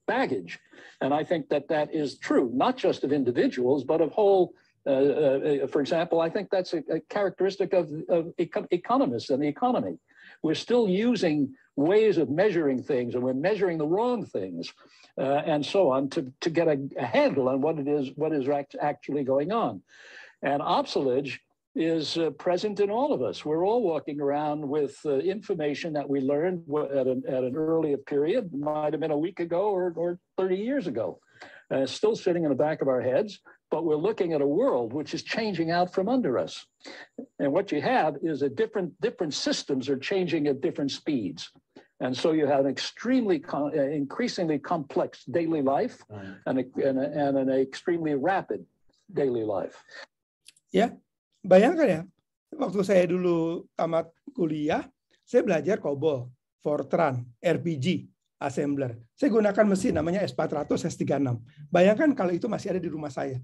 baggage. And I think that is true, not just of individuals, but of whole, for example, I think that's a characteristic of economists and the economy. We're still using ways of measuring things, and we're measuring the wrong things, and so on, to get a handle on what is actually going on. And obsolete is present in all of us. We're all walking around with information that we learned at an earlier period, might have been a week ago or 30 years ago, still sitting in the back of our heads, but we're looking at a world which is changing out from under us. And what you have is different systems are changing at different speeds. And so you have an increasingly complex daily life and an extremely rapid daily life. Ya, bayangkan ya, waktu saya dulu tamat kuliah, saya belajar COBOL, Fortran, RPG, assembler. Saya gunakan mesin namanya S400, S36. Bayangkan kalau itu masih ada di rumah saya.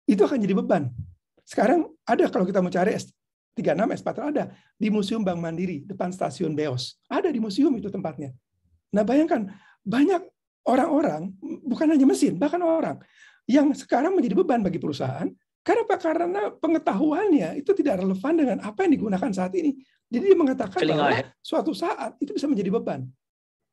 Itu akan jadi beban. Sekarang ada kalau kita mau cari S36, S400 ada di Museum Bank Mandiri, depan stasiun Beos. Ada di museum itu tempatnya. Nah, bayangkan banyak orang-orang, bukan hanya mesin, bahkan orang yang sekarang menjadi beban bagi perusahaan. Karena apa? Karena pengetahuannya itu tidak relevan dengan apa yang digunakan saat ini. Jadi dia mengatakan bahwa suatu saat itu bisa menjadi beban.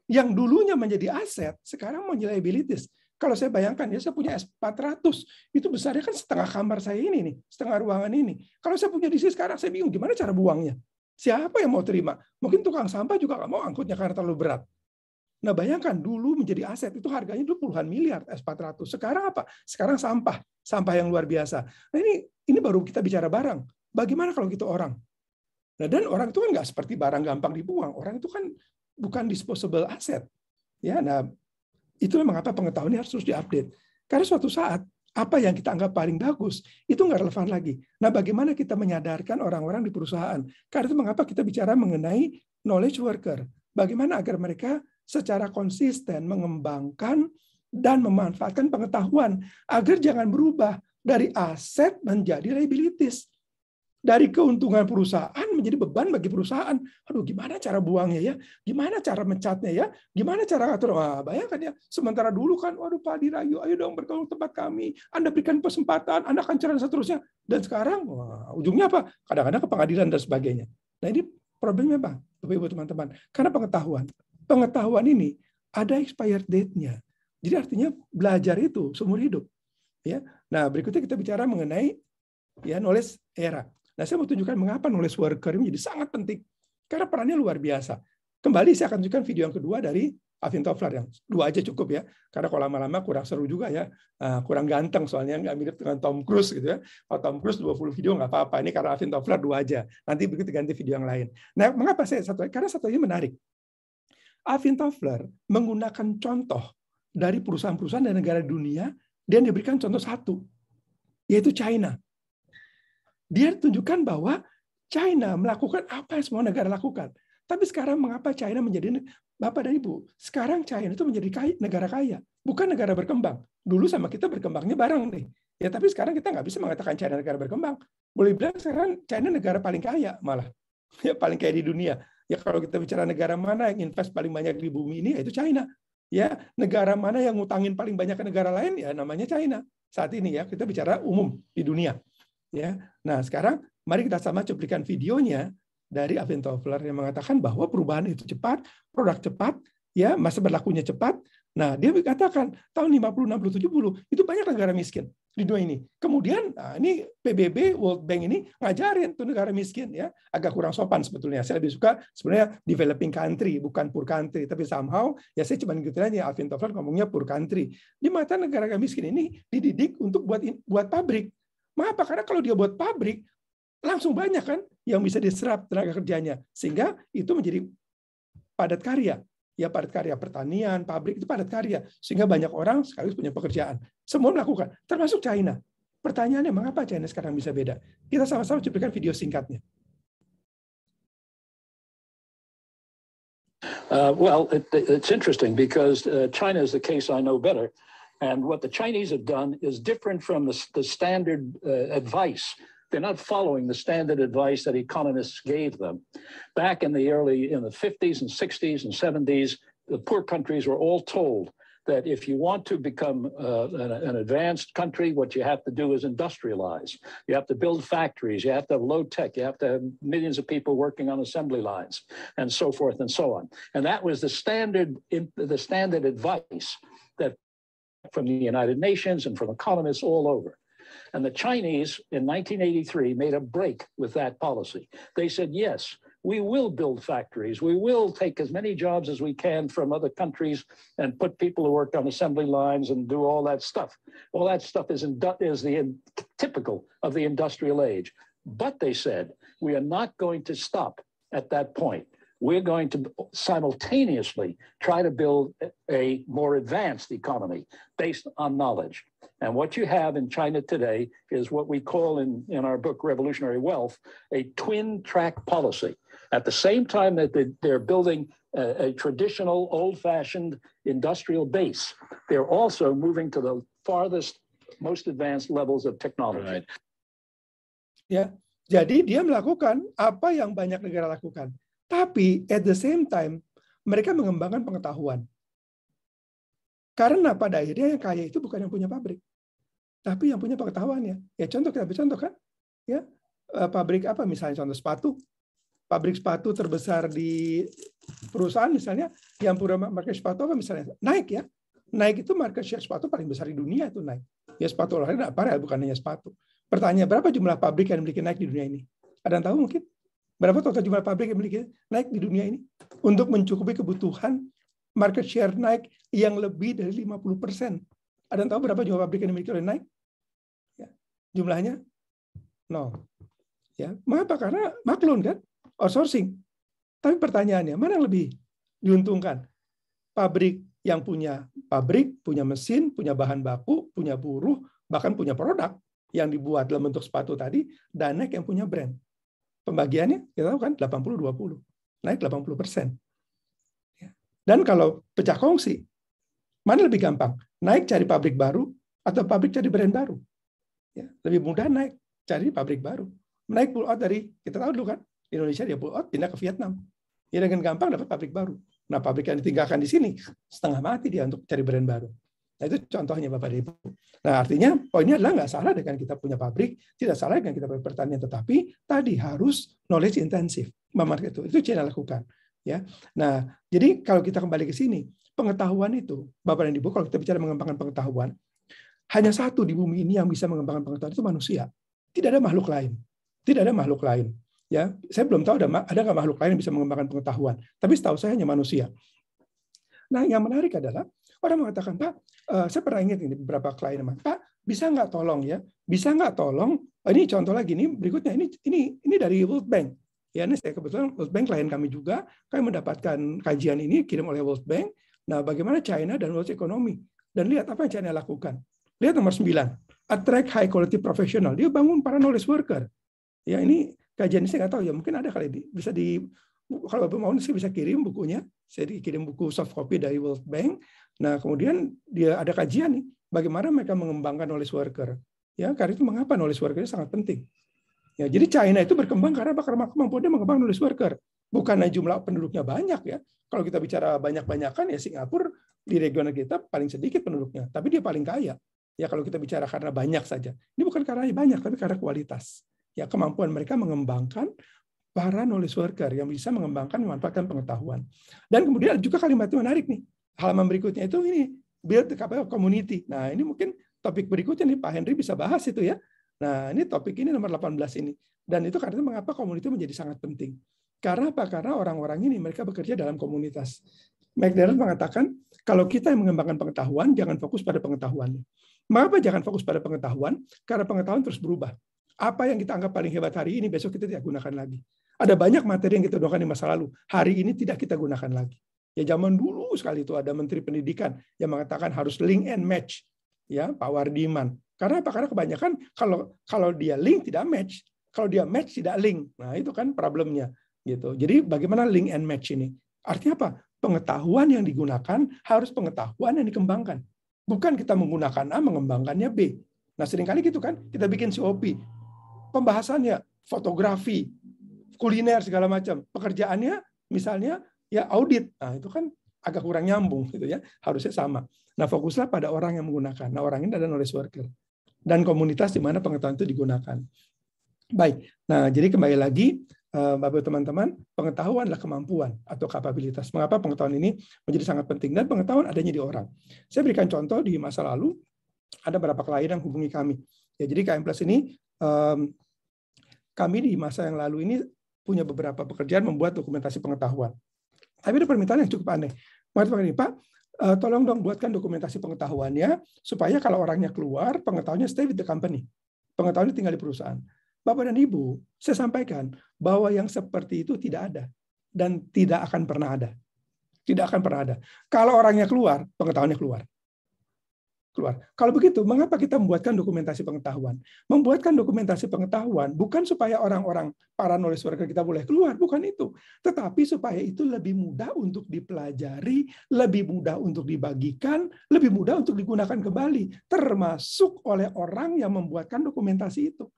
Yang dulunya menjadi aset, sekarang menjadi liabilities. Kalau saya bayangkan, ya saya punya S400, itu besarnya kan setengah kamar saya ini nih, setengah ruangan ini. Kalau saya punya di sini sekarang, saya bingung gimana cara buangnya. Siapa yang mau terima? Mungkin tukang sampah juga nggak mau angkutnya karena terlalu berat. Nah, bayangkan dulu menjadi aset itu harganya puluhan miliar S400. Sekarang apa? Sekarang sampah yang luar biasa. Nah, ini baru kita bicara barang. Bagaimana kalau gitu orang? Nah, dan orang itu kan nggak seperti barang gampang dibuang. Orang itu kan bukan disposable asset. Ya, nah itulah mengapa pengetahuan ini harus terus diupdate. Karena suatu saat apa yang kita anggap paling bagus itu nggak relevan lagi. Nah, bagaimana kita menyadarkan orang-orang di perusahaan? Karena itu mengapa kita bicara mengenai knowledge worker. bagaimana agar mereka secara konsisten mengembangkan dan memanfaatkan pengetahuan agar jangan berubah dari aset menjadi liabilities. Dari keuntungan perusahaan menjadi beban bagi perusahaan. Aduh, gimana cara buangnya ya? Gimana cara mencatnya ya? Gimana cara atur? Wah, bayangkan ya. Sementara dulu kan, waduh Pak Dirayu, ayo dong bergabung tempat kami. Anda berikan kesempatan, Anda akan cara seterusnya. Dan sekarang, wah, ujungnya apa? Kadang-kadang ke pengadilan dan sebagainya. Nah ini problemnya apa? Bapak Ibu teman-teman. Karena pengetahuan ini ada expired date-nya. Jadi artinya belajar itu seumur hidup. Ya. Nah berikutnya kita bicara mengenai ya knowledge era. Nah, saya mau tunjukkan mengapa knowledge worker ini menjadi sangat penting. Karena perannya luar biasa. Kembali saya akan tunjukkan video yang kedua dari Alvin Toffler. Yang 2 aja cukup ya. Karena kalau lama-lama kurang seru juga ya. Kurang ganteng soalnya, nggak mirip dengan Tom Cruise gitu ya. Kalau Tom Cruise 20 video nggak apa-apa. Ini karena Alvin Toffler 2 aja. Nanti berikut ganti video yang lain. Nah, mengapa saya karena satu ini menarik. Alvin Toffler menggunakan contoh dari perusahaan-perusahaan dan negara dunia dan diberikan contoh satu, yaitu China. Dia tunjukkan bahwa China melakukan apa yang semua negara lakukan. Tapi sekarang mengapa China menjadi, Bapak dan Ibu, sekarang China itu menjadi negara kaya, bukan negara berkembang. Dulu sama kita berkembangnya bareng nih. Ya, tapi sekarang kita nggak bisa mengatakan China negara berkembang. Boleh bilang sekarang China negara paling kaya malah. Ya, paling kaya di dunia. Ya kalau kita bicara negara mana yang invest paling banyak di bumi ini, yaitu China. Ya, negara mana yang ngutangin paling banyak ke negara lain, ya namanya China. Saat ini ya, kita bicara umum di dunia. Ya, nah sekarang mari kita sama cuplikan videonya dari Alvin Toffler yang mengatakan bahwa perubahan itu cepat, produk cepat, ya masa berlakunya cepat. Nah dia mengatakan tahun 50, 60, 70 itu banyak negara miskin di dunia ini. Kemudian ini PBB, World Bank ini ngajarin tuh negara miskin ya, agak kurang sopan sebetulnya. Saya lebih suka sebenarnya developing country bukan poor country, tapi somehow ya saya cuma gitu aja. Alvin Toffler ngomongnya poor country. Di mata negara miskin ini dididik untuk buat pabrik. Mengapa? Karena kalau dia buat pabrik, langsung banyak kan yang bisa diserap tenaga kerjanya. Sehingga itu menjadi padat karya. Ya padat karya pertanian, pabrik itu padat karya. Sehingga banyak orang sekaligus punya pekerjaan. Semua melakukan, termasuk China. Pertanyaannya, mengapa China sekarang bisa beda? Kita sama-sama cuplikan video singkatnya. Well, it's interesting because China is the case I know better. And what the Chinese have done is different from the standard advice. They're not following the standard advice that economists gave them. Back in the 50s and 60s and 70s, the poor countries were all told that if you want to become an advanced country, what you have to do is industrialize. You have to build factories. You have to have low tech. You have to have millions of people working on assembly lines, and so forth and so on. And that was the standard advice that from the United Nations and from economists all over. And the Chinese in 1983 made a break with that policy. They said, yes, we will build factories. We will take as many jobs as we can from other countries and put people to work on assembly lines and do all that stuff. All that stuff is typical of the industrial age. But they said, we are not going to stop at that point. We're going to simultaneously try to build a more advanced economy based on knowledge. And what you have in China today is what we call in our book, Revolutionary Wealth, a twin track policy. At the same time that they're building a traditional old-fashioned industrial base, they're also moving to the farthest, most advanced levels of technology. Right. Ya, jadi dia melakukan apa yang banyak negara lakukan. Tapi at the same time, mereka mengembangkan pengetahuan. Karena pada akhirnya yang kaya itu bukan yang punya pabrik, tapi yang punya pengetahuannya. Ya contoh, kita contoh kan, ya pabrik apa misalnya contoh sepatu, pabrik sepatu terbesar di perusahaan misalnya, yang punya market sepatu apa misalnya Nike ya, Nike itu market share sepatu paling besar di dunia itu Nike. Ya sepatu olahraga apa ya, bukan hanya sepatu. Pertanyaan, berapa jumlah pabrik yang memiliki Nike di dunia ini? Ada yang tahu mungkin? Berapa total jumlah pabrik yang memiliki Nike di dunia ini? Untuk mencukupi kebutuhan market share Nike yang lebih dari 50%. Ada yang tahu berapa jumlah pabrik yang dimiliki oleh Nike? Ya, jumlahnya 0. Ya, mengapa? Karena maklun kan, outsourcing. Tapi pertanyaannya, mana yang lebih diuntungkan? Pabrik yang punya pabrik, punya mesin, punya bahan baku, punya buruh, bahkan punya produk yang dibuat dalam bentuk sepatu tadi, dan Nike yang punya brand. Pembagiannya kita tahu kan 80-20, naik 80%. Dan kalau pecah kongsi, mana lebih gampang? Naik cari pabrik baru atau pabrik cari brand baru? Ya, lebih mudah naik cari pabrik baru. Naik pull out dari, kita tahu dulu kan, Indonesia dia pull out, pindah ke Vietnam. Ya dengan gampang dapat pabrik baru. Nah, pabrik yang ditinggalkan di sini, setengah mati dia untuk cari brand baru. Nah, itu contohnya Bapak dan Ibu. Nah, artinya poinnya adalah nggak salah dengan kita punya pabrik, tidak salah dengan kita punya pertanian, tetapi tadi harus knowledge intensif. Market itu China lakukan. Ya. Nah, jadi kalau kita kembali ke sini, pengetahuan itu, Bapak dan Ibu, kalau kita bicara mengembangkan pengetahuan, hanya satu di bumi ini yang bisa mengembangkan pengetahuan itu manusia. Tidak ada makhluk lain. Tidak ada makhluk lain. Ya, saya belum tahu ada nggak makhluk lain yang bisa mengembangkan pengetahuan. Tapi setahu saya hanya manusia. Nah, yang menarik adalah orang mengatakan, Pak, saya pernah ingat ini beberapa klien, Pak, bisa nggak tolong ya? Bisa nggak tolong? Ini contoh lagi nih berikutnya. Ini dari World Bank. Ya, ini saya kebetulan World Bank klien kami juga. Kami mendapatkan kajian ini kirim oleh World Bank. Nah, bagaimana China dan world economy dan lihat apa yang China lakukan. Lihat nomor 9, attract high quality professional. Dia bangun para knowledge worker. Ya, ini kajian ini saya nggak tahu ya, mungkin ada kali bisa kalau Bapak mau saya bisa kirim bukunya. Saya dikirim buku soft copy dari World Bank. Nah, kemudian dia ada kajian nih, bagaimana mereka mengembangkan knowledge worker. Ya, karena itu mengapa knowledge worker ini sangat penting. Ya, jadi China itu berkembang karena kemampuannya mengembangkan knowledge worker. Bukan jumlah penduduknya banyak ya. Kalau kita bicara banyak-banyakan ya Singapura di regional kita paling sedikit penduduknya, tapi dia paling kaya. Ya kalau kita bicara karena banyak saja. Ini bukan karena banyak, tapi karena kualitas. Ya, kemampuan mereka mengembangkan para knowledge worker yang bisa mengembangkan memanfaatkan pengetahuan. Dan kemudian juga kalimat yang menarik nih. Halaman berikutnya itu ini build the community. Nah, ini mungkin topik berikutnya nih Pak Henry bisa bahas itu ya. Nah, ini topik ini nomor 18 ini. Dan itu karena mengapa community menjadi sangat penting. Karena apa? Karena orang-orang ini mereka bekerja dalam komunitas. McDonald mengatakan kalau kita yang mengembangkan pengetahuan jangan fokus pada pengetahuannya. Mengapa jangan fokus pada pengetahuan? Karena pengetahuan terus berubah. Apa yang kita anggap paling hebat hari ini, besok kita tidak gunakan lagi. Ada banyak materi yang kita gunakan di masa lalu. Hari ini tidak kita gunakan lagi. Ya zaman dulu sekali itu ada Menteri Pendidikan yang mengatakan harus link and match. Ya, Pak Wardiman. Karena apa? Karena kebanyakan kalau dia link tidak match. Kalau dia match tidak link. Nah, itu kan problemnya. Gitu. Jadi bagaimana link and match ini? Artinya apa? Pengetahuan yang digunakan harus pengetahuan yang dikembangkan. Bukan kita menggunakan A, mengembangkannya B. Nah, seringkali gitu kan, kita bikin COP. Pembahasannya fotografi, kuliner segala macam. Pekerjaannya misalnya ya audit. Nah, itu kan agak kurang nyambung gitu ya. Harusnya sama. Nah, fokuslah pada orang yang menggunakan. Nah, orang ini adalah knowledge worker dan komunitas di mana pengetahuan itu digunakan. Baik. Nah, jadi kembali lagi Bapak teman-teman, pengetahuan adalah kemampuan atau kapabilitas. Mengapa pengetahuan ini menjadi sangat penting dan pengetahuan adanya di orang. Saya berikan contoh di masa lalu ada beberapa klien yang hubungi kami. Ya, jadi KM Plus ini kami di masa yang lalu ini punya beberapa pekerjaan membuat dokumentasi pengetahuan. Tapi ada permintaan yang cukup aneh. Mengatakan ini, Pak, tolong dong buatkan dokumentasi pengetahuannya supaya kalau orangnya keluar, pengetahuannya stay with the company. Pengetahuannya tinggal di perusahaan. Bapak dan Ibu, saya sampaikan bahwa yang seperti itu tidak ada dan tidak akan pernah ada. Tidak akan pernah ada. Kalau orangnya keluar, pengetahuannya keluar. Kalau begitu, mengapa kita membuatkan dokumentasi pengetahuan? Membuatkan dokumentasi pengetahuan bukan supaya orang-orang para knowledge worker kita boleh keluar, bukan itu. Tetapi supaya itu lebih mudah untuk dipelajari, lebih mudah untuk dibagikan, lebih mudah untuk digunakan kembali, termasuk oleh orang yang membuatkan dokumentasi itu.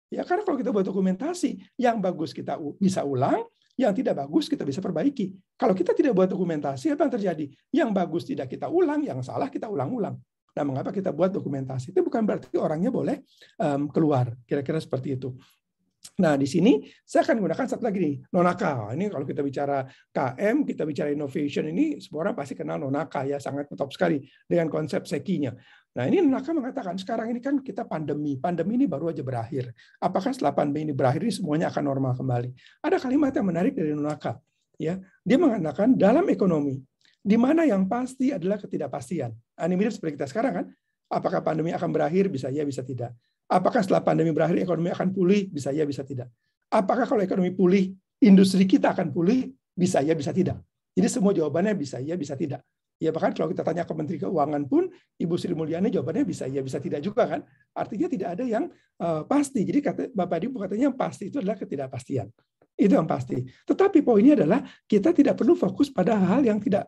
Ya, karena kalau kita buat dokumentasi, yang bagus kita bisa ulang, yang tidak bagus kita bisa perbaiki. Kalau kita tidak buat dokumentasi, apa yang terjadi? Yang bagus tidak kita ulang, yang salah kita ulang-ulang. Nah, mengapa kita buat dokumentasi? Itu bukan berarti orangnya boleh keluar. Kira-kira seperti itu. Nah, di sini saya akan gunakan satu lagi nih, Nonaka. Ini kalau kita bicara KM, kita bicara innovation, ini semua orang pasti kenal Nonaka ya, sangat top sekali dengan konsep Seki-nya. Nah, ini Nonaka mengatakan sekarang ini kan kita pandemi ini baru aja berakhir. Apakah setelah pandemi ini berakhir ini semuanya akan normal kembali? Ada kalimat yang menarik dari Nonaka. Ya, dia mengatakan dalam ekonomi, di mana yang pasti adalah ketidakpastian. Ini mirip seperti kita sekarang kan? Apakah pandemi akan berakhir? Bisa ya, bisa tidak. Apakah setelah pandemi berakhir ekonomi akan pulih? Bisa ya, bisa tidak. Apakah kalau ekonomi pulih, industri kita akan pulih? Bisa ya, bisa tidak. Jadi semua jawabannya bisa ya, bisa tidak. Ya bahkan kalau kita tanya ke Menteri Keuangan pun, Ibu Sri Mulyani jawabannya bisa ya, bisa tidak juga kan. Artinya tidak ada yang pasti. Jadi Bapak Ibu katanya yang pasti itu adalah ketidakpastian. Itu yang pasti. Tetapi poinnya adalah kita tidak perlu fokus pada hal yang tidak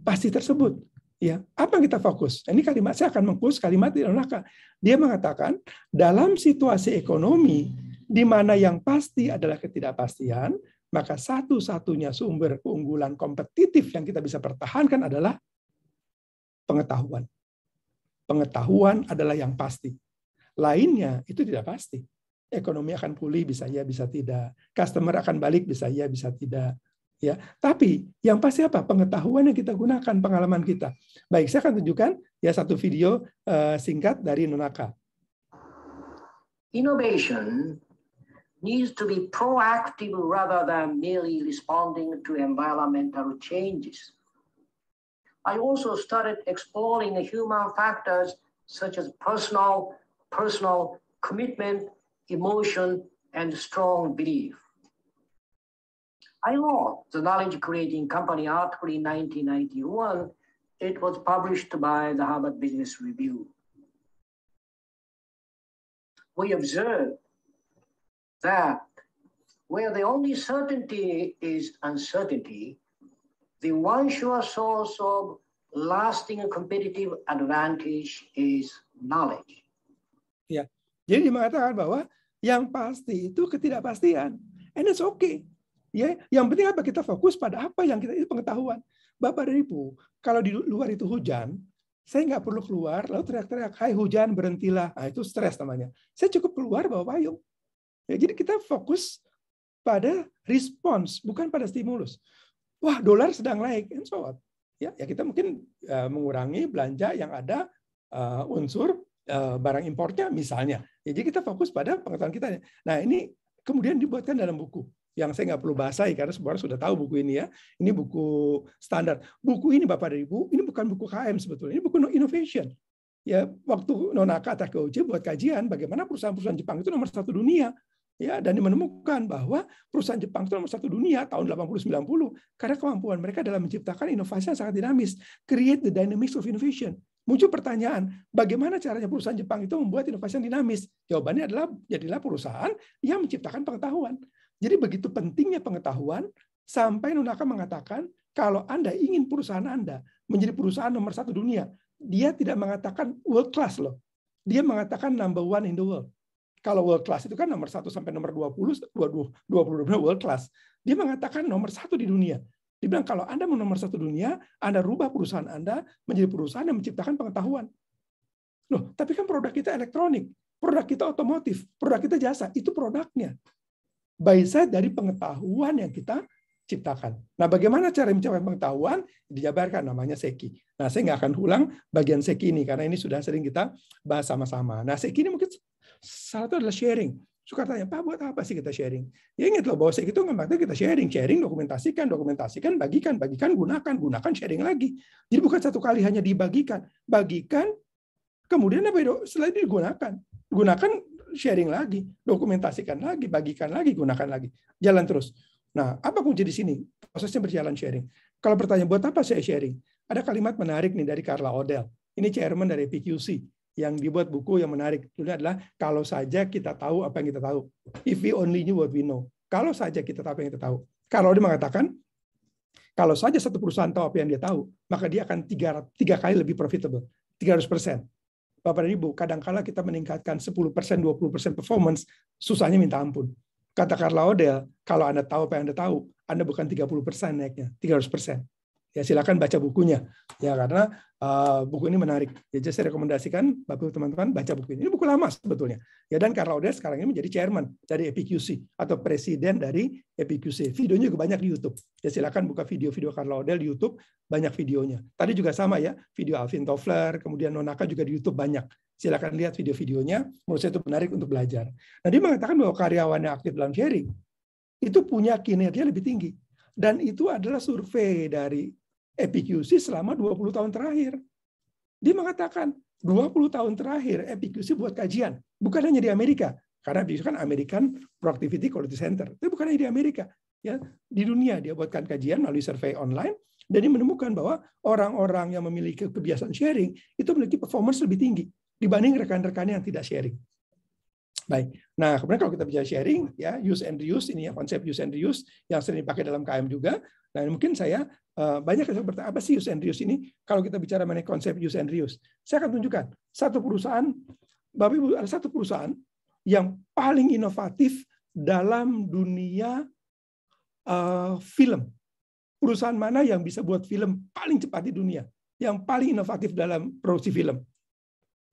pasti tersebut. Ya, apa yang kita fokus? Ini kalimat saya akan mengkhusus kalimat di Nonaka. Dia mengatakan dalam situasi ekonomi di mana yang pasti adalah ketidakpastian, maka satu-satunya sumber keunggulan kompetitif yang kita bisa pertahankan adalah pengetahuan. Pengetahuan adalah yang pasti. Lainnya itu tidak pasti. Ekonomi akan pulih, bisa ya, bisa tidak. Customer akan balik, bisa ya, bisa tidak. Ya, tapi yang pasti apa? Pengetahuan yang kita gunakan, pengalaman kita. Baik, saya akan tunjukkan ya satu video singkat dari Nonaka. Innovation needs to be proactive rather than merely responding to environmental changes. I also started exploring the human factors such as personal commitment, emotion, and strong belief. I wrote the knowledge-creating company article in 1991. It was published by the Harvard Business Review. We observed that where the only certainty is uncertainty, the one sure source of lasting competitive advantage is knowledge. Ya, jadi dia mengatakan bahwa yang pasti itu ketidakpastian, and it's okay. Ya, yang penting apa? Kita fokus pada apa yang kita itu pengetahuan. Bapak dan Ibu, kalau di luar itu hujan, saya nggak perlu keluar lalu teriak-teriak, "Hai hujan, berhentilah." Nah, itu stres namanya. Saya cukup keluar bawa payung. Ya, jadi kita fokus pada respons, bukan pada stimulus. Wah, dolar sedang naik, and so what? Ya, kita mungkin mengurangi belanja yang ada unsur barang impornya misalnya. Ya, jadi kita fokus pada pengetahuan kita. Nah, ini kemudian dibuatkan dalam buku yang saya nggak perlu bahasain karena semua orang sudah tahu buku ini ya. Ini buku standar. Buku ini Bapak dan Ibu, ini bukan buku KM sebetulnya. Ini buku innovation. Ya, waktu Nonaka atau KOJ buat kajian bagaimana perusahaan-perusahaan Jepang itu nomor 1 dunia. Ya, dan menemukan bahwa perusahaan Jepang itu nomor 1 dunia tahun 80-90 karena kemampuan mereka dalam menciptakan inovasi yang sangat dinamis. Create the dynamics of innovation. Muncul pertanyaan, bagaimana caranya perusahaan Jepang itu membuat inovasi yang dinamis? Jawabannya adalah jadilah perusahaan yang menciptakan pengetahuan. Jadi begitu pentingnya pengetahuan, sampai Nonaka mengatakan, kalau Anda ingin perusahaan Anda menjadi perusahaan nomor 1 dunia, dia tidak mengatakan world class loh. Dia mengatakan number 1 in the world. Kalau world class itu kan nomor 1 sampai nomor 20 world class. Dia mengatakan nomor 1 di dunia. Dia bilang kalau Anda mau nomor 1 dunia, Anda rubah perusahaan Anda menjadi perusahaan yang menciptakan pengetahuan. Loh, tapi kan produk kita elektronik, produk kita otomotif, produk kita jasa, itu produknya. Baik dari pengetahuan yang kita ciptakan. Nah, bagaimana cara mencapai pengetahuan? Dijabarkan namanya Seki. Nah, saya nggak akan ulang bagian Seki ini karena ini sudah sering kita bahas sama-sama. Nah, Seki ini mungkin salah satu adalah sharing. Suka tanya, Pak, buat apa sih kita sharing? Ya ingat loh, bahwa Seki itu nggak kita sharing, dokumentasikan, bagikan, gunakan, sharing lagi. Jadi bukan satu kali hanya dibagikan, bagikan, kemudian setelah itu digunakan, sharing lagi, dokumentasikan lagi, bagikan lagi, gunakan lagi, jalan terus. Nah, apa kunci di sini? Prosesnya berjalan sharing. Kalau bertanya, buat apa saya sharing? Ada kalimat menarik nih dari Carla Odell. Ini chairman dari PQC yang dibuat buku yang menarik. Judulnya adalah kalau saja kita tahu apa yang kita tahu. If we only knew what we know. Kalau saja kita tahu apa yang kita tahu. Carla Odell mengatakan, kalau saja satu perusahaan tahu apa yang dia tahu, maka dia akan tiga kali lebih profitable. 300%. Bapak dan Ibu, kadang-kala kita meningkatkan 10%, 20% performance, susahnya minta ampun. Kata Carla Odell, kalau Anda tahu apa yang Anda tahu, Anda bukan 30% naiknya, 300%. Ya, silakan baca bukunya. Ya, karena buku ini menarik. Jadi saya rekomendasikan Bapak teman-teman baca buku ini. Ini buku lama sebetulnya. Ya, dan Carla Odell sekarang ini menjadi chairman dari EPQC atau presiden dari EPQC. Videonya juga banyak di YouTube. Ya, silakan buka video-video Carla Odell di YouTube, banyak videonya. Tadi juga sama ya, video Alvin Toffler, kemudian Nonaka juga di YouTube banyak. Silakan lihat video-videonya. Menurut saya itu menarik untuk belajar. Nah, dia mengatakan bahwa karyawan yang aktif dalam sharing itu punya kinerja lebih tinggi. Dan itu adalah survei dari EPQC selama 20 tahun terakhir. Dia mengatakan 20 tahun terakhir EPQC buat kajian, bukan hanya di Amerika, karena itu kan American Productivity Quality Center. Tapi bukan hanya di Amerika, ya, di dunia dia buatkan kajian melalui survei online dan dia menemukan bahwa orang-orang yang memiliki kebiasaan sharing itu memiliki performance lebih tinggi dibanding rekan-rekannya yang tidak sharing. Baik. Nah, kemudian kalau kita bicara sharing, ya use and reuse ini ya, konsep use and reuse yang sering dipakai dalam KM juga. Nah, mungkin saya banyak yang bertanya, apa sih use and reuse ini? Kalau kita bicara mengenai konsep use and reuse, saya akan tunjukkan satu perusahaan, Bapak Ibu, ada satu perusahaan yang paling inovatif dalam dunia film. Perusahaan mana yang bisa buat film paling cepat di dunia, yang paling inovatif dalam produksi film?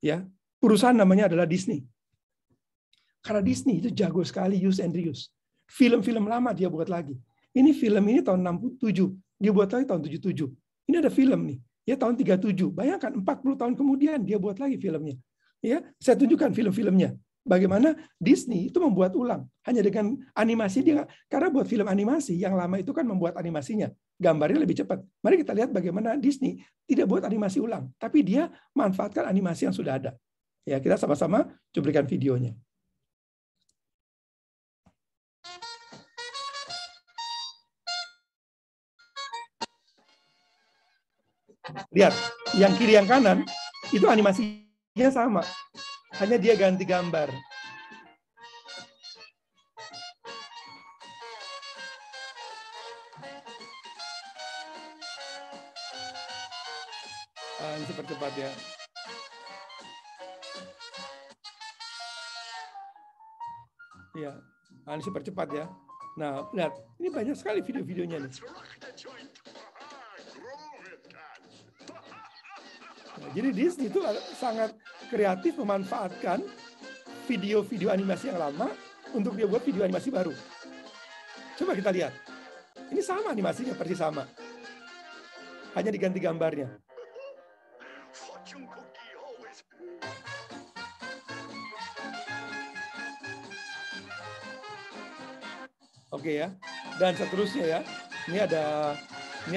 Ya, perusahaan namanya adalah Disney. Karena Disney itu jago sekali use and reuse. Film-film lama dia buat lagi. Ini film ini tahun 67, dia buat lagi tahun 77. Ini ada film nih, ya tahun 37. Bayangkan 40 tahun kemudian dia buat lagi filmnya. Ya, saya tunjukkan film-filmnya. Bagaimana Disney itu membuat ulang hanya dengan animasi dia, karena buat film animasi yang lama itu kan membuat animasinya, gambarnya lebih cepat. Mari kita lihat bagaimana Disney tidak buat animasi ulang, tapi dia manfaatkan animasi yang sudah ada. Ya, kita sama-sama cuplikan videonya. Lihat, yang kiri yang kanan itu animasinya sama, hanya dia ganti gambar. Ini cepat-cepat ya. Iya, ini cepat-cepat ya. Nah, lihat, ini banyak sekali video-videonya nih. Nah, jadi Disney itu sangat kreatif memanfaatkan video-video animasi yang lama untuk dia buat video animasi baru. Coba kita lihat. Ini sama animasinya, persis sama. Hanya diganti gambarnya. Oke ya. Dan seterusnya ya. Ini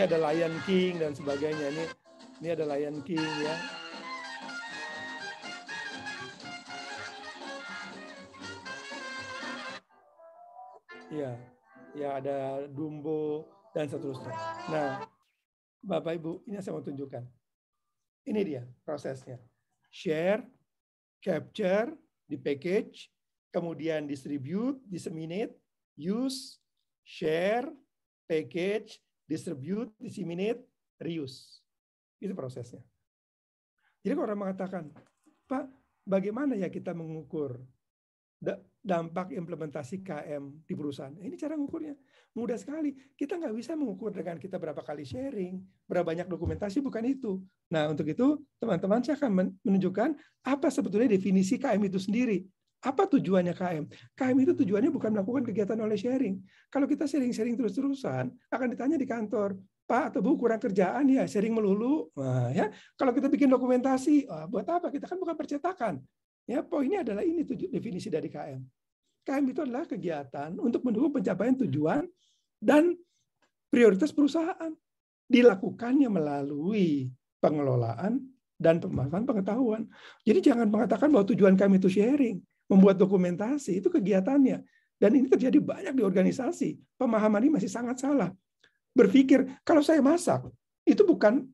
ada Lion King dan sebagainya. Ini ada Lion King ya. Ya ada Dumbo dan seterusnya. Nah, Bapak Ibu, ini saya mau tunjukkan. Ini dia prosesnya. Share, capture, di package, kemudian distribute, disseminate, use, share, package, distribute, disseminate, reuse. Itu prosesnya. Jadi kalau orang mengatakan, Pak, bagaimana ya kita mengukur dampak implementasi KM di perusahaan? Ini cara mengukurnya. Mudah sekali. Kita nggak bisa mengukur dengan kita berapa kali sharing, berapa banyak dokumentasi, bukan itu. Nah, untuk itu, teman-teman, saya akan menunjukkan apa sebetulnya definisi KM itu sendiri. Apa tujuannya KM? KM itu tujuannya bukan melakukan kegiatan knowledge sharing. Kalau kita sharing-sharing terus-terusan, akan ditanya di kantor, Pak atau Bu kurang kerjaan ya, sharing melulu. Nah, ya, kalau kita bikin dokumentasi, buat apa? Kita kan bukan percetakan. Ya, poinnya adalah ini definisi dari KM. KM itu adalah kegiatan untuk mendukung pencapaian tujuan dan prioritas perusahaan. Dilakukannya melalui pengelolaan dan pemanfaatan pengetahuan. Jadi jangan mengatakan bahwa tujuan KM itu sharing, membuat dokumentasi, itu kegiatannya. Dan ini terjadi banyak di organisasi. Pemahaman ini masih sangat salah. Berpikir, kalau saya masak, itu bukan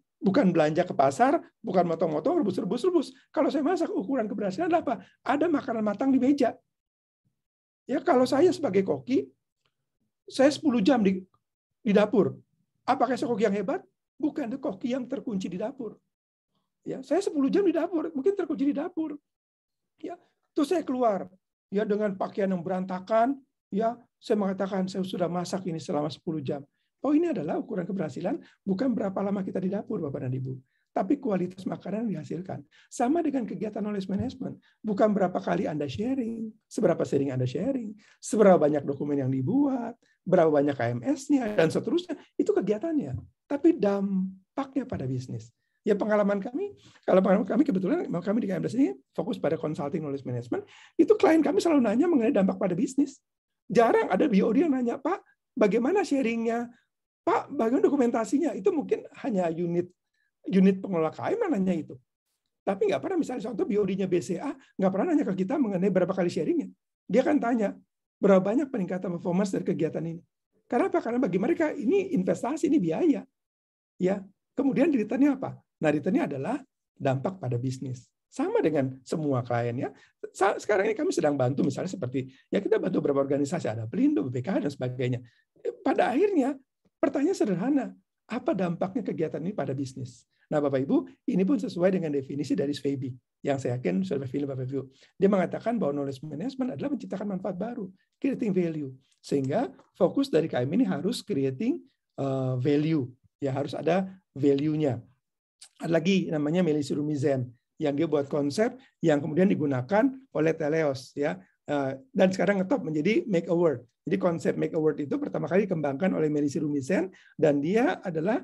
belanja ke pasar, bukan motong-motong, rebus-rebus. Kalau saya masak, ukuran keberhasilan adalah apa? Ada makanan matang di meja. Ya, kalau saya sebagai koki, saya 10 jam di dapur. Apakah saya koki yang hebat? Bukan, itu koki yang terkunci di dapur. Ya, saya 10 jam di dapur, mungkin terkunci di dapur. Ya, terus saya keluar, ya dengan pakaian yang berantakan, ya saya mengatakan saya sudah masak ini selama 10 jam. Oh, ini adalah ukuran keberhasilan, bukan berapa lama kita di dapur, Bapak dan Ibu, tapi kualitas makanan yang dihasilkan. Sama dengan kegiatan knowledge management, bukan berapa kali Anda sharing, seberapa sering Anda sharing, seberapa banyak dokumen yang dibuat, berapa banyak KMS-nya, dan seterusnya, itu kegiatannya. Tapi dampaknya pada bisnis. Ya, pengalaman kami kebetulan kami di KMS ini fokus pada consulting knowledge management, itu klien kami selalu nanya mengenai dampak pada bisnis. Jarang ada BOD yang nanya, Pak, bagaimana sharingnya? Pak, bagaimana dokumentasinya? Itu mungkin hanya unit pengelola KM yang nanya itu. Tapi nggak pernah, misalnya contoh BOD-nya BCA, nggak pernah nanya ke kita mengenai berapa kali sharingnya. Dia akan tanya, berapa banyak peningkatan performance dari kegiatan ini. Karena apa? Karena bagi mereka ini investasi, ini biaya. Ya. Kemudian returnnya apa? Nah, returnnya adalah dampak pada bisnis. Sama dengan semua klien ya. Sekarang ini kami sedang bantu misalnya seperti ya kita bantu beberapa organisasi, ada Pelindo, BPKH dan sebagainya. Pada akhirnya pertanyaan sederhana, apa dampaknya kegiatan ini pada bisnis? Nah, Bapak Ibu, ini pun sesuai dengan definisi dari Sveby yang saya yakin sudah film Bapak Ibu. Dia mengatakan bahwa knowledge management adalah menciptakan manfaat baru, creating value. Sehingga fokus dari KM ini harus creating value, ya harus ada value-nya. Ada lagi namanya Meili Rumizen yang dia buat konsep yang kemudian digunakan oleh Teleos ya. Dan sekarang ngetop menjadi Make a World. Jadi konsep Make a World itu pertama kali dikembangkan oleh Meili Rumizen dan dia adalah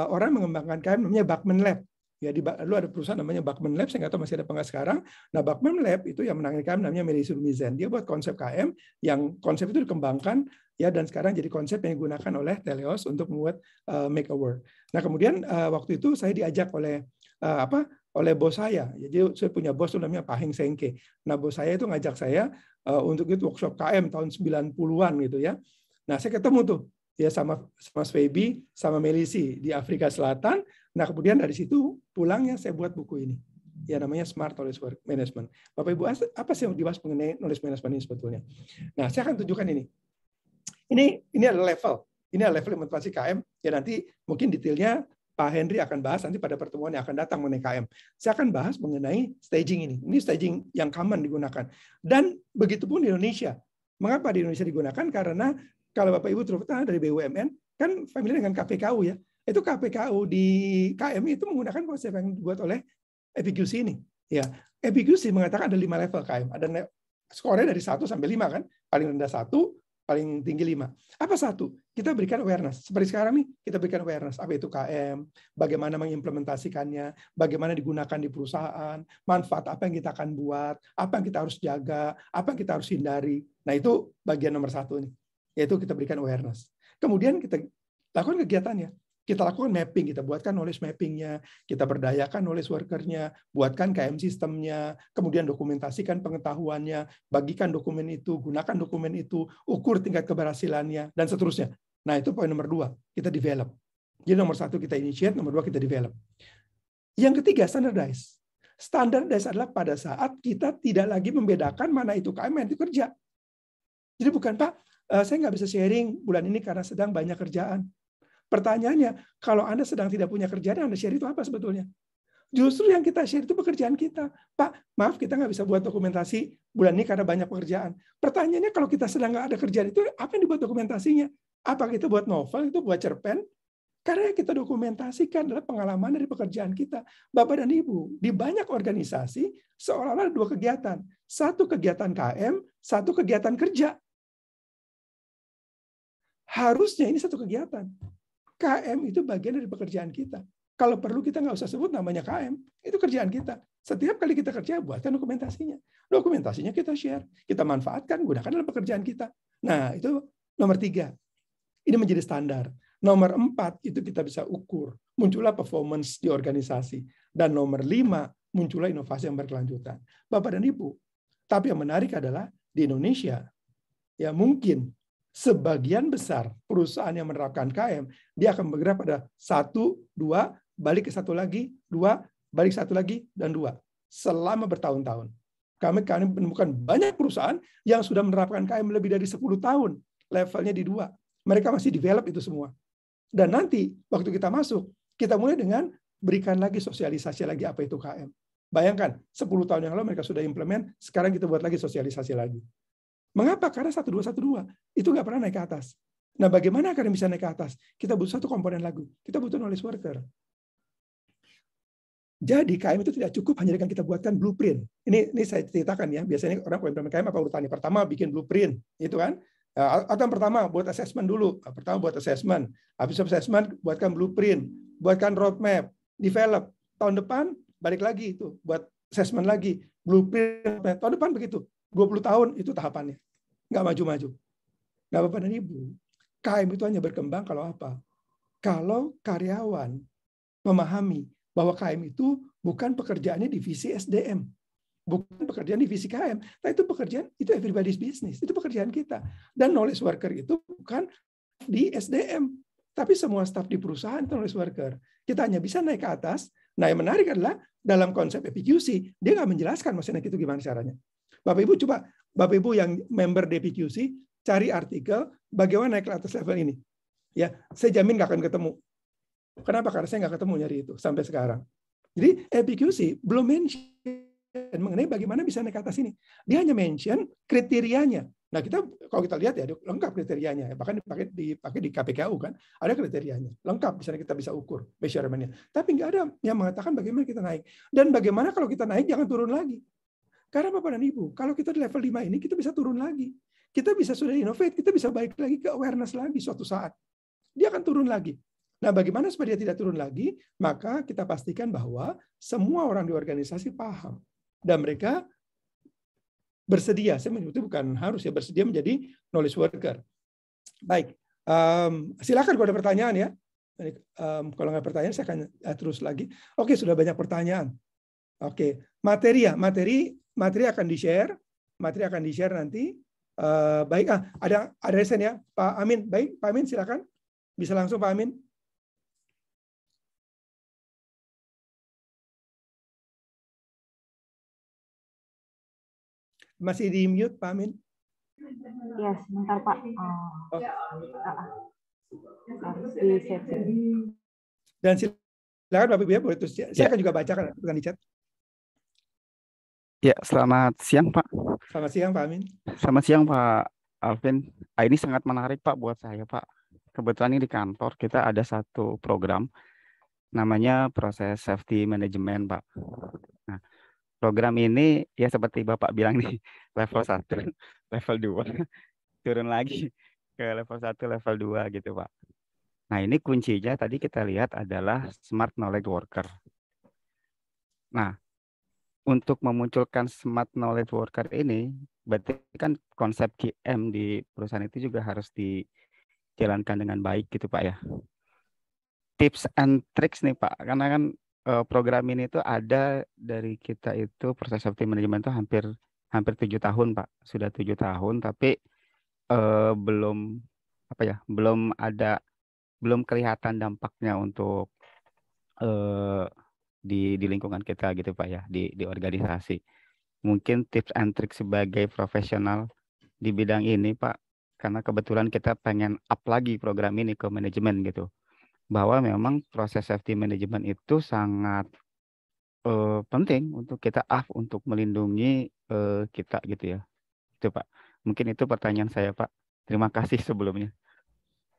orang mengembangkan KM namanya Bachman Lab. Ya, lalu ada perusahaan namanya Bachman Lab, saya nggak tahu masih ada apa nggak sekarang. Nah, Bachman Lab itu yang menangani KM namanya Meili Rumizen. Dia buat konsep KM yang konsep itu dikembangkan ya dan sekarang jadi konsep yang digunakan oleh Teleos untuk membuat Make a World. Nah, kemudian waktu itu saya diajak oleh oleh bos saya. Jadi saya punya bos itu namanya Pak Heng Sengke. Nah, bos saya itu ngajak saya untuk itu workshop KM tahun 90-an gitu ya. Nah, saya ketemu tuh ya sama Sveby sama Melisi di Afrika Selatan. Nah, kemudian dari situ pulangnya saya buat buku ini. Ya namanya Smart Knowledge Management. Bapak Ibu, apa sih yang dibahas mengenai knowledge management ini sebetulnya? Nah, saya akan tunjukkan ini. Ini adalah level. Ini adalah level implementasi KM. Ya nanti mungkin detailnya Pak Henry akan bahas nanti pada pertemuan yang akan datang mengenai KM. Saya akan bahas mengenai staging ini. Ini staging yang common digunakan. Dan begitu pun di Indonesia. Mengapa di Indonesia digunakan? Karena kalau Bapak Ibu terutama dari BUMN, kan familiar dengan KPKU ya. Itu KPKU di KM itu menggunakan konsep yang dibuat oleh EPQC ini. Ya, EPQC mengatakan ada 5 level KM. Ada skornya dari 1 sampai 5 kan. Paling rendah 1, paling tinggi 5. Apa 1? Kita berikan awareness. Seperti sekarang nih, kita berikan awareness. Apa itu KM, bagaimana mengimplementasikannya, bagaimana digunakan di perusahaan, manfaat apa yang kita akan buat, apa yang kita harus jaga, apa yang kita harus hindari. Nah, itu bagian nomor 1 nih. Yaitu kita berikan awareness. Kemudian kita lakukan kegiatannya. Kita lakukan mapping, kita buatkan knowledge mappingnya, kita berdayakan knowledge worker-nya, buatkan KM sistemnya, kemudian dokumentasikan pengetahuannya, bagikan dokumen itu, gunakan dokumen itu, ukur tingkat keberhasilannya, dan seterusnya. Nah, itu poin nomor 2, kita develop. Jadi nomor 1 kita initiate, nomor 2 kita develop. Yang ketiga, standardize. Standardize adalah pada saat kita tidak lagi membedakan mana itu KM, mana itu kerja. Jadi bukan, Pak, saya nggak bisa sharing bulan ini karena sedang banyak kerjaan. Pertanyaannya, kalau Anda sedang tidak punya kerjaan, Anda share itu apa sebetulnya? Justru yang kita share itu pekerjaan kita. Pak, maaf kita nggak bisa buat dokumentasi bulan ini karena banyak pekerjaan. Pertanyaannya, kalau kita sedang nggak ada kerjaan itu, apa yang dibuat dokumentasinya? Apa kita buat novel, itu buat cerpen? Karena yang kita dokumentasikan adalah pengalaman dari pekerjaan kita. Bapak dan Ibu, di banyak organisasi, seolah-olah ada 2 kegiatan. 1 kegiatan KM, 1 kegiatan kerja. Harusnya ini 1 kegiatan. KM itu bagian dari pekerjaan kita. Kalau perlu kita nggak usah sebut namanya KM, itu kerjaan kita. Setiap kali kita kerja, buatkan dokumentasinya. Dokumentasinya kita share, kita manfaatkan, gunakan dalam pekerjaan kita. Nah, itu nomor 3. Ini menjadi standar. Nomor 4, itu kita bisa ukur. Muncullah performance di organisasi. Dan nomor 5, muncullah inovasi yang berkelanjutan. Bapak dan Ibu, tapi yang menarik adalah di Indonesia, ya mungkin sebagian besar perusahaan yang menerapkan KM, dia akan bergerak pada 1, 2, balik ke 1 lagi, 2, balik 1 lagi, dan 2. Selama bertahun-tahun. Kami menemukan banyak perusahaan yang sudah menerapkan KM lebih dari 10 tahun. Levelnya di 2. Mereka masih develop itu semua. Dan nanti, waktu kita masuk, kita mulai dengan berikan lagi sosialisasi lagi apa itu KM. Bayangkan, 10 tahun yang lalu mereka sudah implement, sekarang kita buat lagi sosialisasi lagi. Mengapa? Karena 1212 itu nggak pernah naik ke atas. Nah, bagaimana akan bisa naik ke atas? Kita butuh 1 komponen lagi. Kita butuh knowledge worker. Jadi KM itu tidak cukup hanya dengan kita buatkan blueprint. Ini saya ceritakan ya. Biasanya orang implement KM apa urutannya? Pertama bikin blueprint, itu kan? Atau yang pertama buat assessment dulu. Pertama buat assessment. Habis assessment buatkan blueprint, buatkan roadmap, develop. Tahun depan balik lagi itu buat assessment lagi, blueprint. Tahun depan begitu. 20 tahun itu tahapannya. Nggak maju-maju. Nah, Bapak dan Ibu, KM itu hanya berkembang kalau apa? Kalau karyawan memahami bahwa KM itu bukan pekerjaannya divisi SDM. Bukan pekerjaan divisi KM. Nah, itu pekerjaan, itu everybody's business. Itu pekerjaan kita. Dan knowledge worker itu bukan di SDM. Tapi semua staf di perusahaan itu knowledge worker. Kita hanya bisa naik ke atas Nah, yang menarik adalah dalam konsep EPQC, dia nggak menjelaskan mesin naik itu gimana caranya. Bapak Ibu coba, Bapak Ibu yang member DPQC, cari artikel bagaimana naik ke atas level ini. Ya, saya jamin nggak akan ketemu. Kenapa? Karena saya nggak ketemu nyari itu sampai sekarang. Jadi EPQC belum mention mengenai bagaimana bisa naik ke atas ini. Dia hanya mention kriterianya. Nah, kita kalau kita lihat ya lengkap kriterianya, bahkan dipakai di KPKU kan, ada kriterianya, lengkap, misalnya kita bisa ukur measurement-nya. Tapi nggak ada yang mengatakan bagaimana kita naik. Dan bagaimana kalau kita naik jangan turun lagi. Karena Bapak dan Ibu, kalau kita di level 5 ini kita bisa turun lagi. Kita bisa sudah innovate, kita bisa balik lagi ke awareness lagi suatu saat. Dia akan turun lagi. Nah, bagaimana supaya dia tidak turun lagi? Maka kita pastikan bahwa semua orang di organisasi paham dan mereka bersedia, saya menyebutnya bukan harus ya, bersedia menjadi knowledge worker. Baik, silakan kalau ada pertanyaan ya. Kalau nggak pertanyaan saya akan terus lagi. Oke, sudah banyak pertanyaan. Oke, materi akan di-share, nanti. Baik, ada resen ya, Pak Amin. Baik, Pak Amin silakan. Bisa langsung Pak Amin. Masih di mute, Pak Amin? Ya, sebentar Pak. Harus di-share. Dan silakan Bapak Ibu ya, boleh terus. Saya akan juga bacakan, bukan di chat. Ya, selamat siang Pak. Selamat siang Pak Amin. Selamat siang Pak Alvin. Ini sangat menarik Pak buat saya Pak. Kebetulan ini di kantor kita ada satu program namanya proses safety management Pak. Nah, program ini ya seperti Bapak bilang nih, level 1, level 2, turun lagi ke level 1, level 2 gitu Pak. Nah ini kuncinya tadi kita lihat adalah smart knowledge worker. Nah untuk memunculkan smart knowledge worker ini, berarti kan konsep QM di perusahaan itu juga harus dijalankan dengan baik gitu Pak ya. Tips and tricks nih Pak, karena kan program ini tuh ada dari kita itu proses safety management itu hampir 7 tahun Pak, sudah 7 tahun tapi belum kelihatan dampaknya untuk di lingkungan kita gitu Pak ya, di organisasi. Mungkin tips and tricks sebagai profesional di bidang ini Pak, karena kebetulan kita pengen up lagi program ini ke manajemen gitu, bahwa memang proses safety management itu sangat penting untuk kita up untuk melindungi kita gitu ya. Itu Pak. Mungkin itu pertanyaan saya Pak. Terima kasih sebelumnya.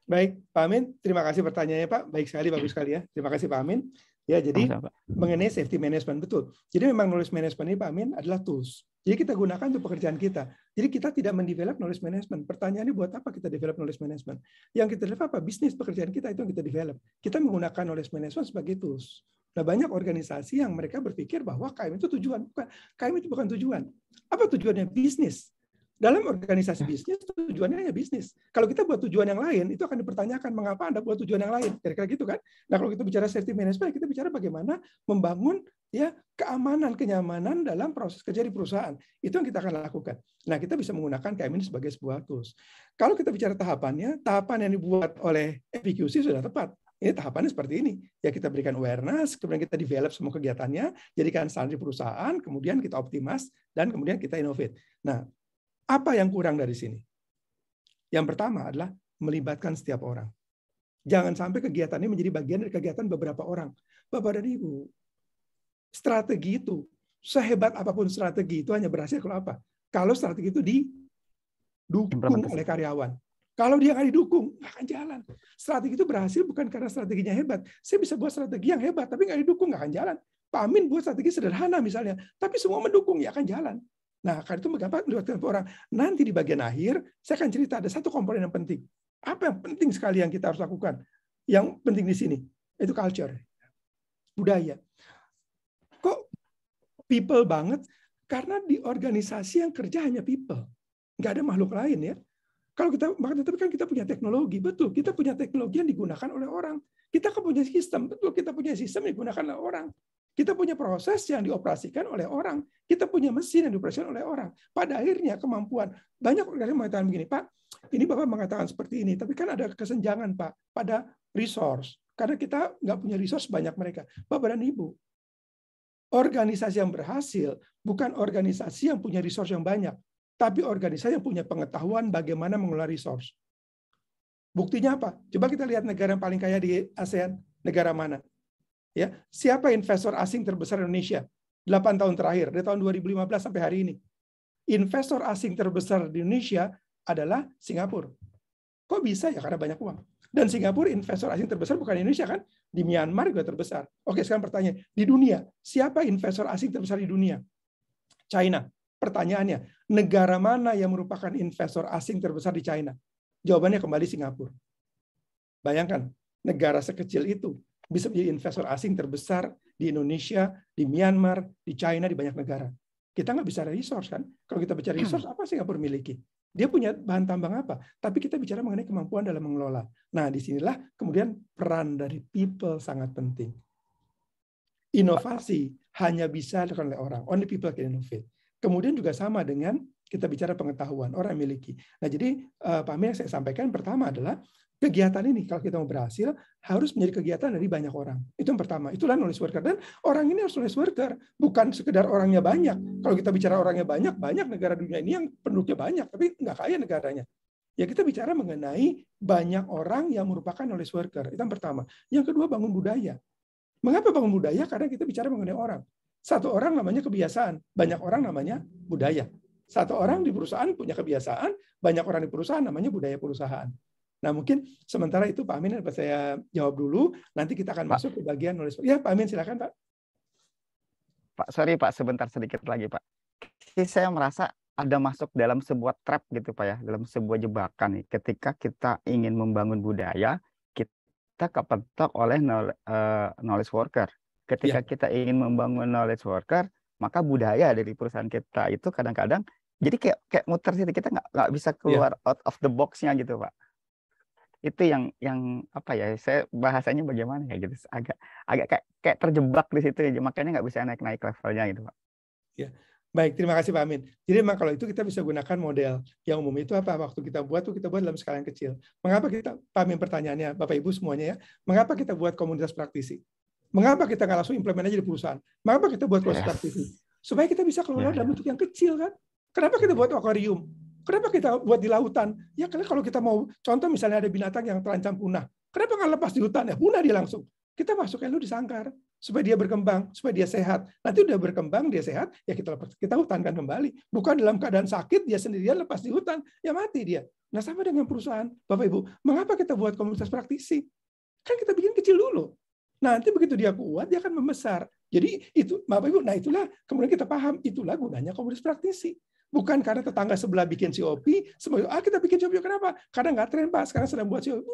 Baik Pak Amin, terima kasih pertanyaannya Pak. Baik sekali, bagus sekali ya. Terima kasih Pak Amin. Ya, jadi mengenai safety management betul. Jadi memang knowledge management ini Pak Amin adalah tools. Jadi kita gunakan untuk pekerjaan kita. Jadi kita tidak mendevelop knowledge management. Pertanyaannya buat apa kita develop knowledge management? Yang kita develop apa? Bisnis pekerjaan kita itu yang kita develop. Kita menggunakan knowledge management sebagai tools. Nah, banyak organisasi yang mereka berpikir bahwa KM itu tujuan. Bukan. KM itu bukan tujuan. Apa tujuannya? Bisnis. Dalam organisasi bisnis, tujuannya hanya bisnis. Kalau kita buat tujuan yang lain, itu akan dipertanyakan mengapa Anda buat tujuan yang lain. Kira-kira gitu kan? Nah, kalau kita bicara safety management, kita bicara bagaimana membangun ya keamanan, kenyamanan dalam proses kerja di perusahaan. Itu yang kita akan lakukan. Nah, kita bisa menggunakan KM ini sebagai sebuah tools. Kalau kita bicara tahapan yang dibuat oleh EPQC sudah tepat. Ini tahapannya seperti ini. Ya, kita berikan awareness, kemudian kita develop semua kegiatannya, jadikan standar di perusahaan, kemudian kita optimize, dan kemudian kita innovate. Nah, apa yang kurang dari sini? Yang pertama adalah melibatkan setiap orang. Jangan sampai kegiatan ini menjadi bagian dari kegiatan beberapa orang. Bapak dan Ibu, strategi itu, sehebat apapun strategi itu hanya berhasil kalau apa? Kalau strategi itu didukung oleh karyawan. Kalau dia nggak didukung, nggak akan jalan. Strategi itu berhasil bukan karena strateginya hebat. Saya bisa buat strategi yang hebat, tapi nggak didukung, nggak akan jalan. Pak Amin buat strategi sederhana misalnya, tapi semua mendukung, ya akan jalan. Nah, karena itu mengapa melibatkan orang. Nanti di bagian akhir, saya akan cerita ada satu komponen yang penting. Apa yang penting sekali yang kita harus lakukan? Yang penting di sini, itu culture. Budaya. Kok people banget? Karena di organisasi yang kerja hanya people. Nggak ada makhluk lain ya. Kalau kita, tapi kan kita punya teknologi. Betul, kita punya teknologi yang digunakan oleh orang. Kita kan punya sistem. Betul, kita punya sistem yang digunakan oleh orang. Kita punya proses yang dioperasikan oleh orang. Kita punya mesin yang dioperasikan oleh orang. Pada akhirnya kemampuan. Banyak organisasi mengatakan begini, Pak, ini Bapak mengatakan seperti ini, tapi kan ada kesenjangan Pak pada resource. Karena kita nggak punya resource banyak mereka. Bapak dan Ibu, Organisasi yang berhasil bukan organisasi yang punya resource yang banyak, tapi organisasi yang punya pengetahuan bagaimana mengelola resource. Buktinya apa? Coba kita lihat negara yang paling kaya di ASEAN, negara mana? Ya, siapa investor asing terbesar Indonesia 8 tahun terakhir, dari tahun 2015 sampai hari ini? Investor asing terbesar di Indonesia adalah Singapura. Kok bisa ya? Karena banyak uang. Dan Singapura investor asing terbesar bukan Indonesia kan? Di Myanmar juga terbesar. Oke, sekarang pertanyaan. Di dunia, siapa investor asing terbesar di dunia? China. Pertanyaannya, negara mana yang merupakan investor asing terbesar di China? Jawabannya kembali Singapura. Bayangkan, negara sekecil itu bisa menjadi investor asing terbesar di Indonesia, di Myanmar, di China, di banyak negara. Kita nggak bicara resource kan? Kalau kita bicara resource, apa Singapura miliki? Dia punya bahan tambang apa? Tapi kita bicara mengenai kemampuan dalam mengelola. Nah, disinilah kemudian peran dari people sangat penting. Inovasi hanya bisa dilakukan oleh orang. Only people can innovate. Kemudian juga sama dengan kita bicara pengetahuan, orang miliki. Nah, jadi Pak Amir yang saya sampaikan pertama adalah kegiatan ini kalau kita mau berhasil harus menjadi kegiatan dari banyak orang. Itu yang pertama. Itulah knowledge worker. Dan orang ini harus knowledge worker, bukan sekedar orangnya banyak. Kalau kita bicara orangnya banyak negara dunia ini yang penduduknya banyak, tapi nggak kaya negaranya. Ya kita bicara mengenai banyak orang yang merupakan knowledge worker. Itu yang pertama. Yang kedua, bangun budaya. Mengapa bangun budaya? Karena kita bicara mengenai orang. Satu orang namanya kebiasaan, banyak orang namanya budaya. Satu orang di perusahaan punya kebiasaan, banyak orang di perusahaan namanya budaya perusahaan. Nah, mungkin sementara itu Pak Amin, saya jawab dulu, nanti kita akan masuk ke bagian knowledge. Ya, Pak Amin, silakan Pak. Pak, sorry Pak, sebentar sedikit lagi Pak. Saya merasa ada masuk dalam sebuah trap gitu Pak ya, dalam sebuah jebakan nih. Ketika kita ingin membangun budaya, kita kepentok oleh knowledge worker. Ketika kita ingin membangun knowledge worker, maka budaya dari perusahaan kita itu kadang-kadang jadi kayak muter sih, kita nggak bisa keluar out of the box-nya gitu Pak. Itu yang apa ya, saya bahasanya bagaimana ya gitu, agak kayak terjebak di situ ya, makanya nggak bisa naik levelnya gitu Pak. Ya, baik, terima kasih Pak Amin. Jadi memang kalau itu kita bisa gunakan model yang umum itu apa, waktu kita buat dalam skala yang kecil. Mengapa kita, Pak Amin pertanyaannya Bapak Ibu semuanya ya, mengapa kita buat komunitas praktisi? Mengapa kita nggak langsung implement aja di perusahaan? Mengapa kita buat proses praktisi? Supaya kita bisa kelola dalam bentuk yang kecil kan? Kenapa kita buat akuarium? Kenapa kita buat di lautan? Ya karena kalau kita mau contoh misalnya ada binatang yang terancam punah, kenapa nggak lepas di hutan? Ya punah dia langsung. Kita masukkan dulu di sangkar supaya dia berkembang, supaya dia sehat. Nanti udah berkembang dia sehat, ya kita hutankan kembali. Bukan dalam keadaan sakit dia sendirian lepas di hutan, ya mati dia. Nah sama dengan perusahaan, Bapak Ibu, mengapa kita buat komunitas praktisi? Kan kita bikin kecil dulu. Nanti begitu dia kuat, dia akan membesar. Jadi itu, Bapak Ibu, nah itulah kemudian kita paham, itulah gunanya komunitas praktisi. Bukan karena tetangga sebelah bikin COP, kita bikin COP, kenapa? Karena nggak tren Pak, sekarang sedang buat COP.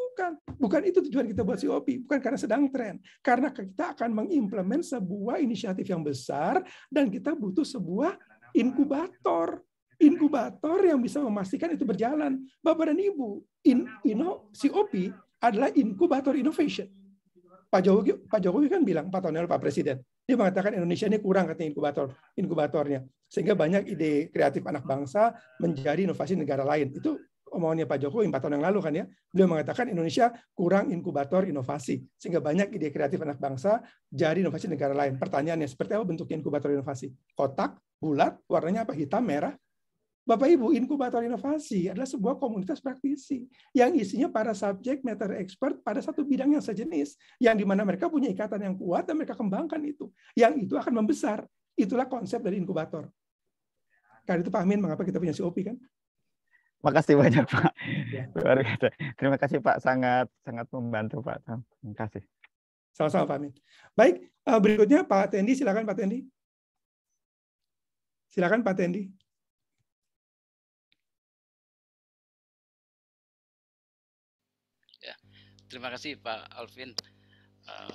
Bukan itu tujuan kita buat COP, bukan karena sedang tren. Karena kita akan mengimplement sebuah inisiatif yang besar dan kita butuh sebuah inkubator. Inkubator yang bisa memastikan itu berjalan. Bapak dan Ibu, COP adalah inkubator innovation. Pak Jokowi kan bilang 4 tahun lalu Pak Presiden, dia mengatakan Indonesia ini kurang katanya inkubatornya, sehingga banyak ide kreatif anak bangsa menjadi inovasi negara lain. Itu omongannya Pak Jokowi 4 tahun yang lalu kan ya. Beliau mengatakan Indonesia kurang inkubator inovasi, sehingga banyak ide kreatif anak bangsa jadi inovasi negara lain. Pertanyaannya, seperti apa bentuk inkubator inovasi? Kotak, bulat, warnanya apa? Hitam, merah? Bapak Ibu, inkubator inovasi adalah sebuah komunitas praktisi yang isinya para subject matter expert pada satu bidang yang sejenis, yang di mana mereka punya ikatan yang kuat dan mereka kembangkan itu. Yang itu akan membesar. Itulah konsep dari inkubator. Karena itu Pak Amin, mengapa kita punya COP kan? Makasih banyak Pak. Luar biasa. Terima kasih Pak, sangat membantu Pak. Terima kasih. Sama-sama Pak Amin. Baik, berikutnya Pak Tendi, silakan Pak Tendi. Silakan Pak Tendi. Terima kasih Pak Alvin.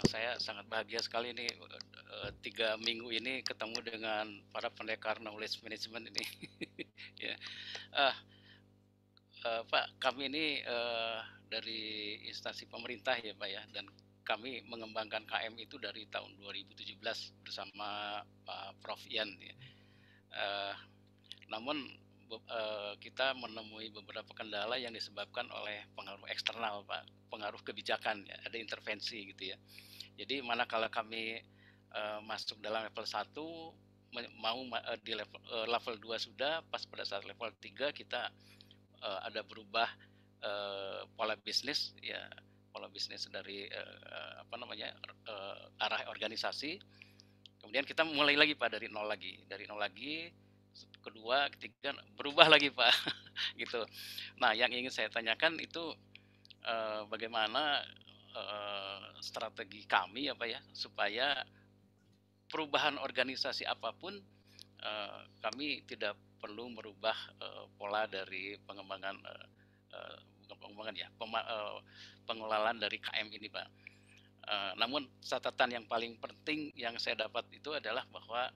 Saya sangat bahagia sekali ini 3 minggu ini ketemu dengan para pendekar knowledge management ini. Ya. Pak, kami ini dari instansi pemerintah ya Pak ya, dan kami mengembangkan KM itu dari tahun 2017 bersama Prof. Ian. Ya. Namun kita menemui beberapa kendala yang disebabkan oleh pengaruh eksternal Pak, pengaruh kebijakan ya, ada intervensi gitu ya. Jadi manakala kami masuk dalam level 1, mau di level 2 sudah, pas pada saat level 3 kita ada berubah pola bisnis, ya pola bisnis dari arah organisasi. Kemudian kita mulai lagi Pak dari nol lagi, kedua, ketiga berubah lagi Pak, gitu. Nah, yang ingin saya tanyakan itu bagaimana strategi kami apa ya supaya perubahan organisasi apapun kami tidak perlu merubah pola dari pengembangan pengelolaan dari KM ini Pak. Namun catatan yang paling penting yang saya dapat itu adalah bahwa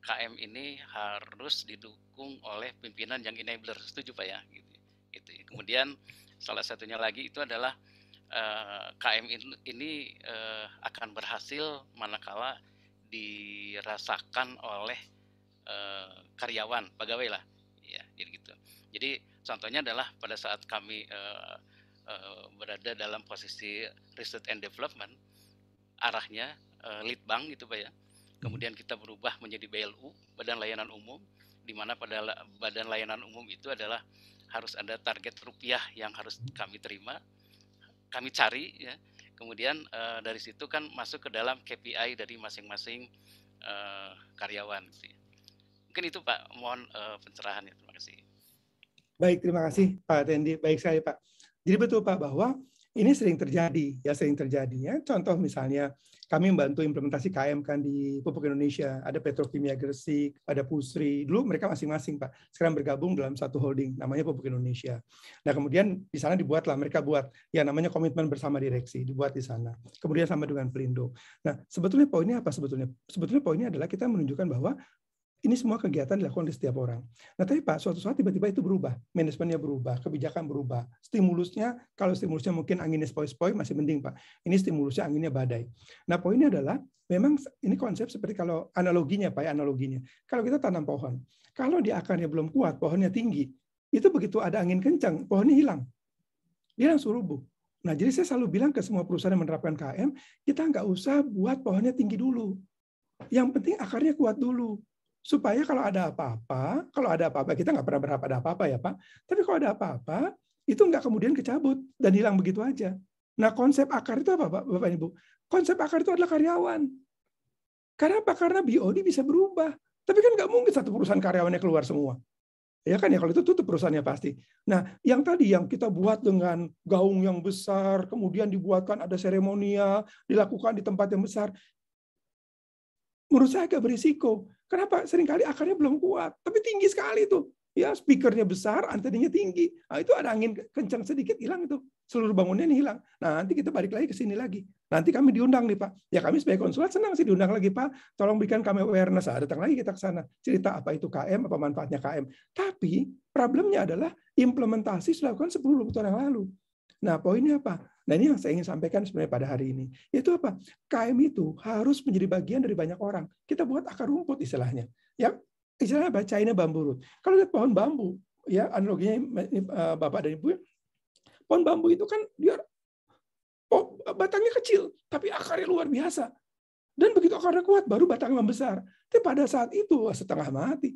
KM ini harus didukung oleh pimpinan yang enabler, setuju Pak ya? Gitu. Kemudian salah satunya lagi itu adalah KM ini akan berhasil manakala dirasakan oleh karyawan, pegawai lah, ya, gitu. Jadi contohnya adalah pada saat kami berada dalam posisi research and development, arahnya lead bank gitu Pak ya. Kemudian kita berubah menjadi BLU, Badan Layanan Umum, di mana pada Badan Layanan Umum itu adalah harus ada target rupiah yang harus kami terima, kami cari ya. Kemudian dari situ kan masuk ke dalam KPI dari masing-masing karyawan. Mungkin itu Pak, mohon pencerahannya. Terima kasih. Baik, terima kasih Pak Tendi. Baik sekali Pak. Jadi betul Pak bahwa ini sering terjadi ya. Contoh misalnya kami membantu implementasi KM kan di Pupuk Indonesia, ada Petrokimia Gresik, ada Pusri. Dulu mereka masing-masing Pak. Sekarang bergabung dalam satu holding namanya Pupuk Indonesia. Nah, kemudian di sana mereka buat yang namanya komitmen bersama direksi, dibuat di sana. Kemudian sama dengan Pelindo. Nah, sebetulnya poinnya apa sebetulnya? Sebetulnya poinnya adalah kita menunjukkan bahwa ini semua kegiatan dilakukan di setiap orang. Nah, tapi Pak, suatu saat tiba-tiba itu berubah. Manajemennya berubah, kebijakan berubah. Stimulusnya, kalau stimulusnya mungkin anginnya sepoi-sepoi, masih mending, Pak. Ini stimulusnya anginnya badai. Nah, poinnya adalah, memang ini konsep seperti kalau analoginya, Pak, analoginya. Kalau kita tanam pohon, kalau di akarnya belum kuat, pohonnya tinggi, itu begitu ada angin kencang, pohonnya hilang. Dia langsung rubuh. Nah, jadi saya selalu bilang ke semua perusahaan yang menerapkan KM, kita nggak usah buat pohonnya tinggi dulu. Yang penting akarnya kuat dulu. Supaya kalau ada apa-apa, kita nggak pernah berharap ada apa-apa ya Pak, tapi kalau ada apa-apa, itu nggak kemudian kecabut dan hilang begitu aja. Nah, konsep akar itu apa Bapak Ibu? Konsep akar itu adalah karyawan. Karena apa? Karena BOD bisa berubah. Tapi kan nggak mungkin satu perusahaan karyawannya keluar semua. Ya kan ya, kalau itu tutup perusahaannya pasti. Nah, yang tadi yang kita buat dengan gaung yang besar, kemudian dibuatkan ada seremonial, dilakukan di tempat yang besar, menurut saya agak berisiko. Kenapa? Seringkali akarnya belum kuat, tapi tinggi sekali tuh. Ya, speakernya besar, antenanya tinggi. Nah, itu ada angin kencang sedikit hilang itu. Seluruh bangunnya ini hilang. Nah, nanti kita balik lagi ke sini lagi. Nanti kami diundang nih Pak. Ya kami sebagai konsulat senang sih diundang lagi Pak. Tolong berikan kami awareness. Datang lagi kita ke sana. Cerita apa itu KM, apa manfaatnya KM. Tapi problemnya adalah implementasi sudah dilakukan 10 tahun yang lalu. Nah, poinnya apa? Nah, ini yang saya ingin sampaikan sebenarnya pada hari ini. Yaitu apa? KM itu harus menjadi bagian dari banyak orang. Kita buat akar rumput istilahnya. Ya, istilahnya apa? China bambu root. Kalau lihat pohon bambu, ya analoginya Bapak dan Ibu, pohon bambu itu kan dia batangnya kecil, tapi akarnya luar biasa. Dan begitu akarnya kuat, baru batangnya membesar. Tapi pada saat itu setengah mati.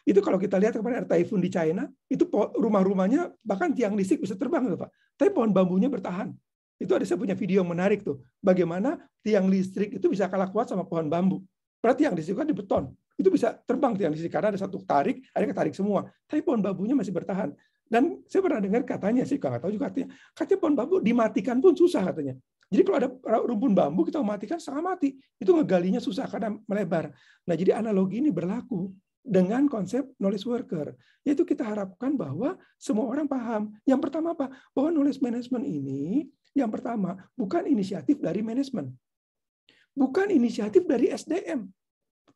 Itu kalau kita lihat kemarin ada typhoon di China, itu rumah-rumahnya bahkan tiang listrik bisa terbang tuh Pak. Tapi pohon bambunya bertahan. Itu ada saya punya video yang menarik tuh. Bagaimana tiang listrik itu bisa kalah kuat sama pohon bambu. Berarti tiang listrik kan di beton. Itu bisa terbang tiang listrik karena ada satu tarik, ada ketarik semua. Tapi pohon bambunya masih bertahan. Dan saya pernah dengar katanya sih, nggak tahu juga katanya pohon bambu dimatikan pun susah katanya. Jadi kalau ada rumpun bambu kita mematikan setengah mati. Itu ngegalinya susah karena melebar. Nah, jadi analogi ini berlaku dengan konsep knowledge worker. Yaitu kita harapkan bahwa semua orang paham. Yang pertama apa? Bahwa knowledge management ini, yang pertama, bukan inisiatif dari manajemen. Bukan inisiatif dari SDM.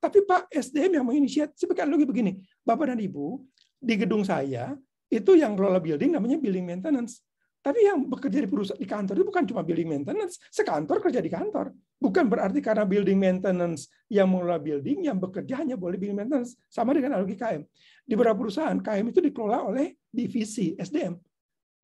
Tapi Pak, SDM yang menginisiatif. Seperti analogi begini, Bapak dan Ibu, di gedung saya, itu yang kelola building namanya building maintenance. Tapi yang bekerja di perusahaan di kantor itu bukan cuma building maintenance, sekantor kerja di kantor. Bukan berarti karena building maintenance yang mengelola building, yang bekerja hanya boleh building maintenance. Sama dengan analogi KM. Di beberapa perusahaan, KM itu dikelola oleh divisi SDM.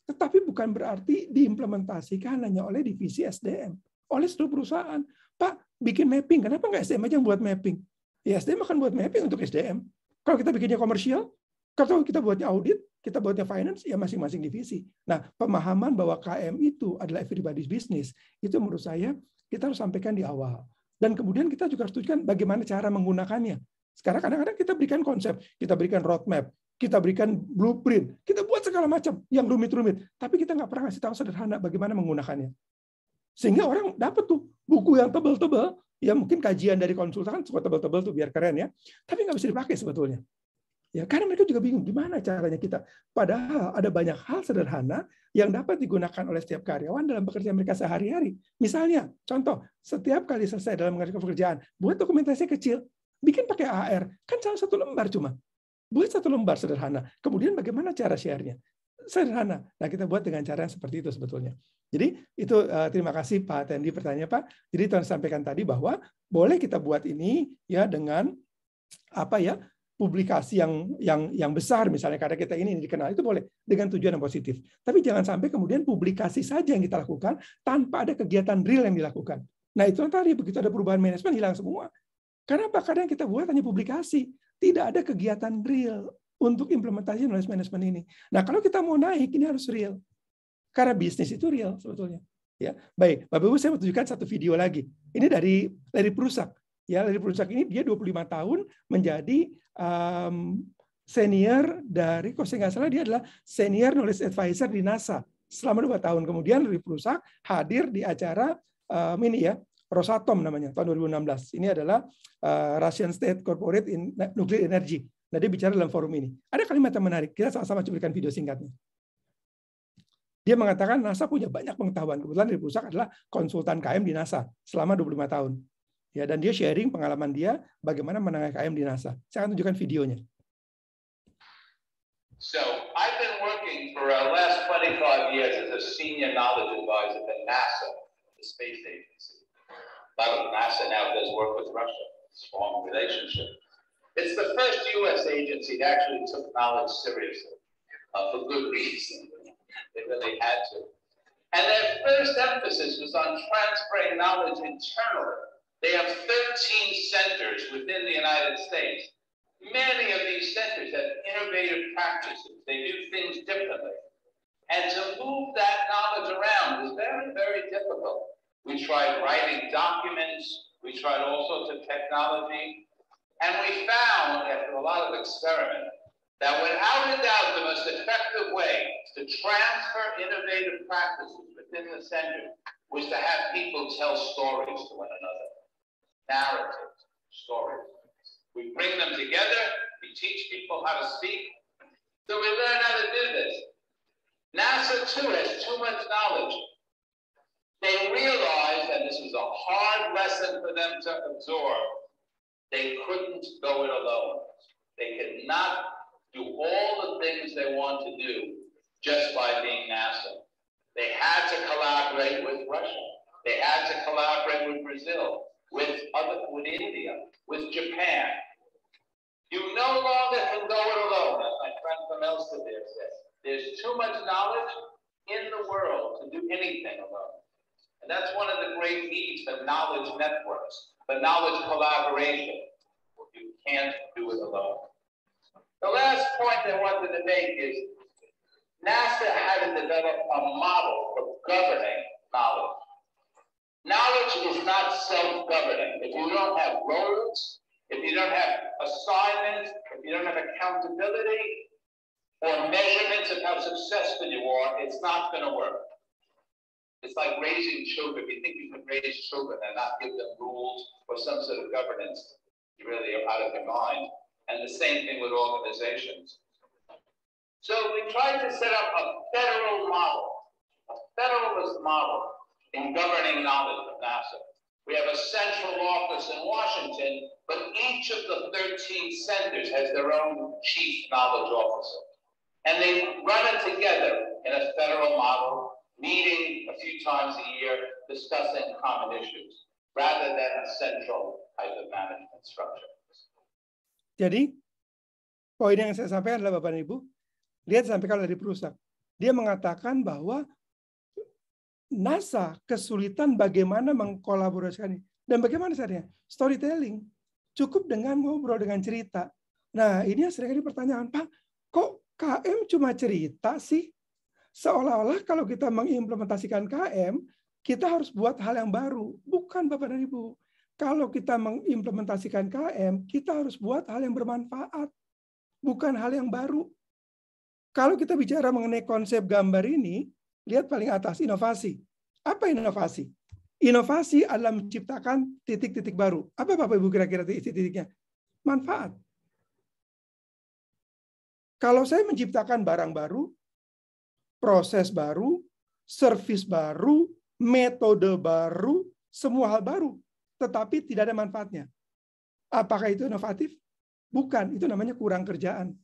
Tetapi bukan berarti diimplementasikan hanya oleh divisi SDM. Oleh seluruh perusahaan. Pak, bikin mapping. Kenapa nggak SDM aja yang buat mapping? Ya SDM akan buat mapping untuk SDM. Kalau kita bikinnya komersial, kalau kita buatnya audit, kita buatnya finance, ya masing-masing divisi. Nah, pemahaman bahwa KM itu adalah everybody's business, itu menurut saya kita harus sampaikan di awal. Dan kemudian kita juga harus tunjukkan bagaimana cara menggunakannya. Sekarang kadang-kadang kita berikan konsep, kita berikan roadmap, kita berikan blueprint, kita buat segala macam yang rumit-rumit, tapi kita nggak pernah ngasih tahu sederhana bagaimana menggunakannya. Sehingga orang dapat tuh buku yang tebal-tebal, ya mungkin kajian dari konsultan kan suka tebal-tebal tuh biar keren ya, tapi nggak bisa dipakai sebetulnya. Ya, karena mereka juga bingung gimana caranya kita. Padahal ada banyak hal sederhana yang dapat digunakan oleh setiap karyawan dalam pekerjaan mereka sehari-hari. Misalnya, contoh, setiap kali selesai dalam mengerjakan pekerjaan, buat dokumentasi kecil, bikin pakai AR, kan salah satu lembar cuma. Buat satu lembar sederhana. Kemudian bagaimana cara share-nya? Sederhana. Nah, kita buat dengan cara yang seperti itu sebetulnya. Jadi itu terima kasih Pak Tendi pertanyaan Pak. Jadi Tuan sampaikan tadi bahwa boleh kita buat ini ya dengan apa ya? Publikasi yang besar misalnya karena kita ini dikenal itu boleh dengan tujuan yang positif. Tapi jangan sampai kemudian publikasi saja yang kita lakukan tanpa ada kegiatan real yang dilakukan. Nah, itu tadi begitu ada perubahan manajemen hilang semua. Karena apa? Karena yang kita buat hanya publikasi, tidak ada kegiatan real untuk implementasi knowledge management ini. Nah, kalau kita mau naik ini harus real. Karena bisnis itu real sebetulnya. Ya, baik. Bapak Ibu saya mau tunjukkan satu video lagi. Ini dari Larry Prusak. Ya, Larry Prusak ini dia 25 tahun menjadi senior dari, kalau saya nggak salah dia adalah senior knowledge advisor di NASA selama 2 tahun. Kemudian Larry Prusak hadir di acara ini ya, Rosatom namanya tahun 2016. Ini adalah Russian State Corporate in Nuclear Energy. Nah, dia bicara dalam forum ini. Ada kalimat yang menarik. Kita sama-sama cuplikan video singkatnya. Dia mengatakan NASA punya banyak pengetahuan. Kebetulan Larry Prusak adalah konsultan KM di NASA selama 25 tahun. Ya, dan dia sharing pengalaman dia bagaimana menangani KM di NASA. Saya akan tunjukkan videonya. So, I've been working for the last 25 years as a senior knowledge advisor at NASA, the space agency. A lot of NASA now does work with Russia, strong relationship. It's the first U.S. agency that actually took knowledge seriously, for good reason. They really had to. And their first emphasis was on transferring knowledge internally. They have 13 centers within the United States. Many of these centers have innovative practices. They do things differently. And to move that knowledge around is very, very difficult. We tried writing documents. We tried all sorts of technology. And we found, after a lot of experiment, that without a doubt, the most effective way to transfer innovative practices within the center was to have people tell stories to one another. Narratives, stories. We bring them together, we teach people how to speak, so we learn how to do this. NASA too has too much knowledge. They realized, and this was a hard lesson for them to absorb, they couldn't go it alone. They could not do all the things they want to do just by being NASA. They had to collaborate with Russia. They had to collaborate with Brazil. With India, with Japan. You no longer can go it alone, as my friend from Elsevier says. There's too much knowledge in the world to do anything alone. And that's one of the great needs for knowledge networks, for knowledge collaboration. You can't do it alone. The last point I wanted to make is NASA had to develop a model for governing knowledge. Knowledge is not self-governing. If you don't have roles, if you don't have assignments, if you don't have accountability or measurements of how successful you are, it's not going to work. It's like raising children. If you think you can raise children and not give them rules or some sort of governance, you really are out of your mind. And the same thing with organizations. So we tried to set up a federal model, a federalist model in governing knowledge of NASA. We have a central office in Washington, but each of the 13 centers has their own chief knowledge officer. And they run it together in a federal model, meeting a few times a year, discussing common issues, rather than a central type of management structure. Jadi, poin yang saya sampaikan adalah Bapak dan Ibu, lihat sampaikan dari Prusak. Dia mengatakan bahwa NASA kesulitan bagaimana mengkolaborasikan. Dan bagaimana caranya? Storytelling. Cukup dengan ngobrol, dengan cerita. Nah, ini yang seringkali pertanyaan, Pak, kok KM cuma cerita sih? Seolah-olah kalau kita mengimplementasikan KM, kita harus buat hal yang baru. Bukan, Bapak dan Ibu. Kalau kita mengimplementasikan KM, kita harus buat hal yang bermanfaat. Bukan hal yang baru. Kalau kita bicara mengenai konsep gambar ini, lihat paling atas, inovasi. Apa inovasi? Inovasi adalah menciptakan titik-titik baru. Apa Bapak Ibu kira-kira titik-titiknya? Manfaat. Kalau saya menciptakan barang baru, proses baru, servis baru, metode baru, semua hal baru, tetapi tidak ada manfaatnya. Apakah itu inovatif? Bukan, itu namanya kurang kerjaan.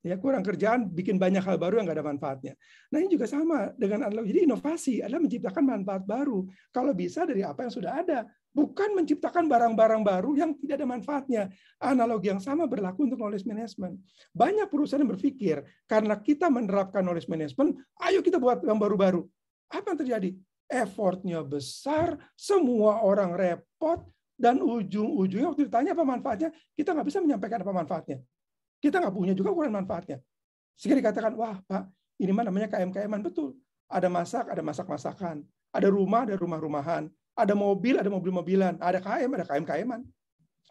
Ya, kurang kerjaan bikin banyak hal baru yang nggak ada manfaatnya. Nah, ini juga sama dengan analogi. Jadi inovasi adalah menciptakan manfaat baru. Kalau bisa dari apa yang sudah ada. Bukan menciptakan barang-barang baru yang tidak ada manfaatnya. Analogi yang sama berlaku untuk knowledge management. Banyak perusahaan yang berpikir, karena kita menerapkan knowledge management, ayo kita buat yang baru-baru. Apa yang terjadi? Effortnya besar, semua orang repot, dan ujung-ujungnya waktu ditanya apa manfaatnya, kita nggak bisa menyampaikan apa manfaatnya. Kita nggak punya juga ukuran manfaatnya. Sehingga dikatakan, wah Pak, ini mah namanya KM-KM-an. Betul. Ada masak-masakan. Ada rumah-rumahan. Ada mobil-mobilan. Ada KM, ada KM-KM-an.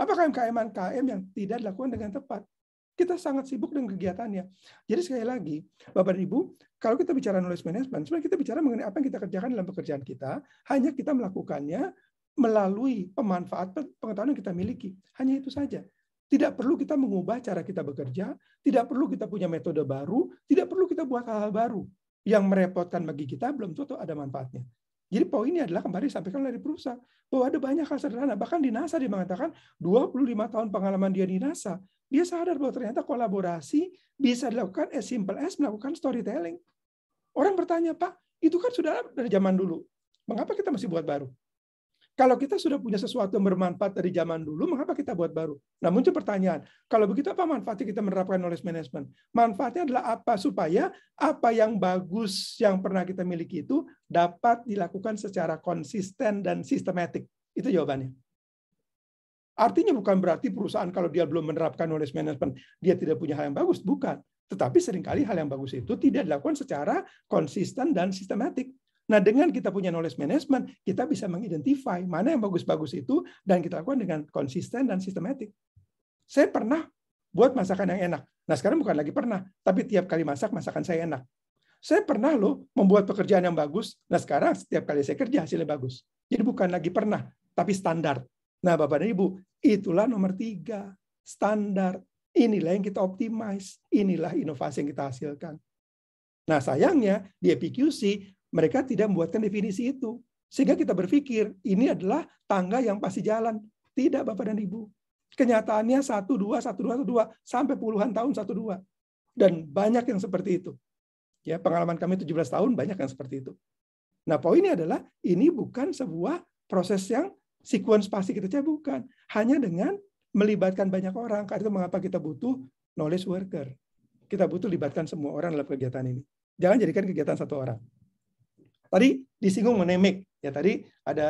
Apa KM-KM-an? KM yang tidak dilakukan dengan tepat. Kita sangat sibuk dengan kegiatannya. Jadi sekali lagi, Bapak dan Ibu, kalau kita bicara knowledge management, sebenarnya kita bicara mengenai apa yang kita kerjakan dalam pekerjaan kita, hanya kita melakukannya melalui pemanfaatan pengetahuan yang kita miliki. Hanya itu saja. Tidak perlu kita mengubah cara kita bekerja, tidak perlu kita punya metode baru, tidak perlu kita buat hal-hal baru yang merepotkan bagi kita, belum tentu ada manfaatnya. Jadi poinnya adalah kembali disampaikan oleh perusahaan bahwa ada banyak hal sederhana. Bahkan di NASA dia mengatakan 25 tahun pengalaman dia di NASA, dia sadar bahwa ternyata kolaborasi bisa dilakukan as simple as melakukan storytelling. Orang bertanya, Pak, itu kan sudah dari zaman dulu. Mengapa kita masih buat baru? Kalau kita sudah punya sesuatu yang bermanfaat dari zaman dulu, mengapa kita buat baru? Nah, muncul pertanyaan, kalau begitu apa manfaatnya kita menerapkan knowledge management? Manfaatnya adalah apa? Supaya apa yang bagus yang pernah kita miliki itu dapat dilakukan secara konsisten dan sistematik. Itu jawabannya. Artinya bukan berarti perusahaan kalau dia belum menerapkan knowledge management, dia tidak punya hal yang bagus. Bukan. Tetapi seringkali hal yang bagus itu tidak dilakukan secara konsisten dan sistematik. Nah, dengan kita punya knowledge management, kita bisa mengidentify mana yang bagus-bagus itu dan kita lakukan dengan konsisten dan sistematik. Saya pernah buat masakan yang enak. Nah, sekarang bukan lagi pernah, tapi tiap kali masak, masakan saya enak. Saya pernah loh membuat pekerjaan yang bagus. Nah, sekarang setiap kali saya kerja hasilnya bagus. Jadi bukan lagi pernah, tapi standar. Nah, Bapak dan Ibu, itulah nomor 3, standar. Inilah yang kita optimize. Inilah inovasi yang kita hasilkan. Nah, sayangnya di EPQC, mereka tidak membuatkan definisi itu. Sehingga kita berpikir, ini adalah tangga yang pasti jalan. Tidak, Bapak dan Ibu. Kenyataannya 1-2, 1-2, 1-2, sampai puluhan tahun 1-2. Dan banyak yang seperti itu. Ya, pengalaman kami 17 tahun, banyak yang seperti itu. Nah, poinnya adalah, ini bukan sebuah proses yang sequence pasti kita cari, bukan. Hanya dengan melibatkan banyak orang. Karena itu mengapa kita butuh knowledge worker. Kita butuh libatkan semua orang dalam kegiatan ini. Jangan jadikan kegiatan satu orang. Tadi disinggung mengenai make. Ya, tadi ada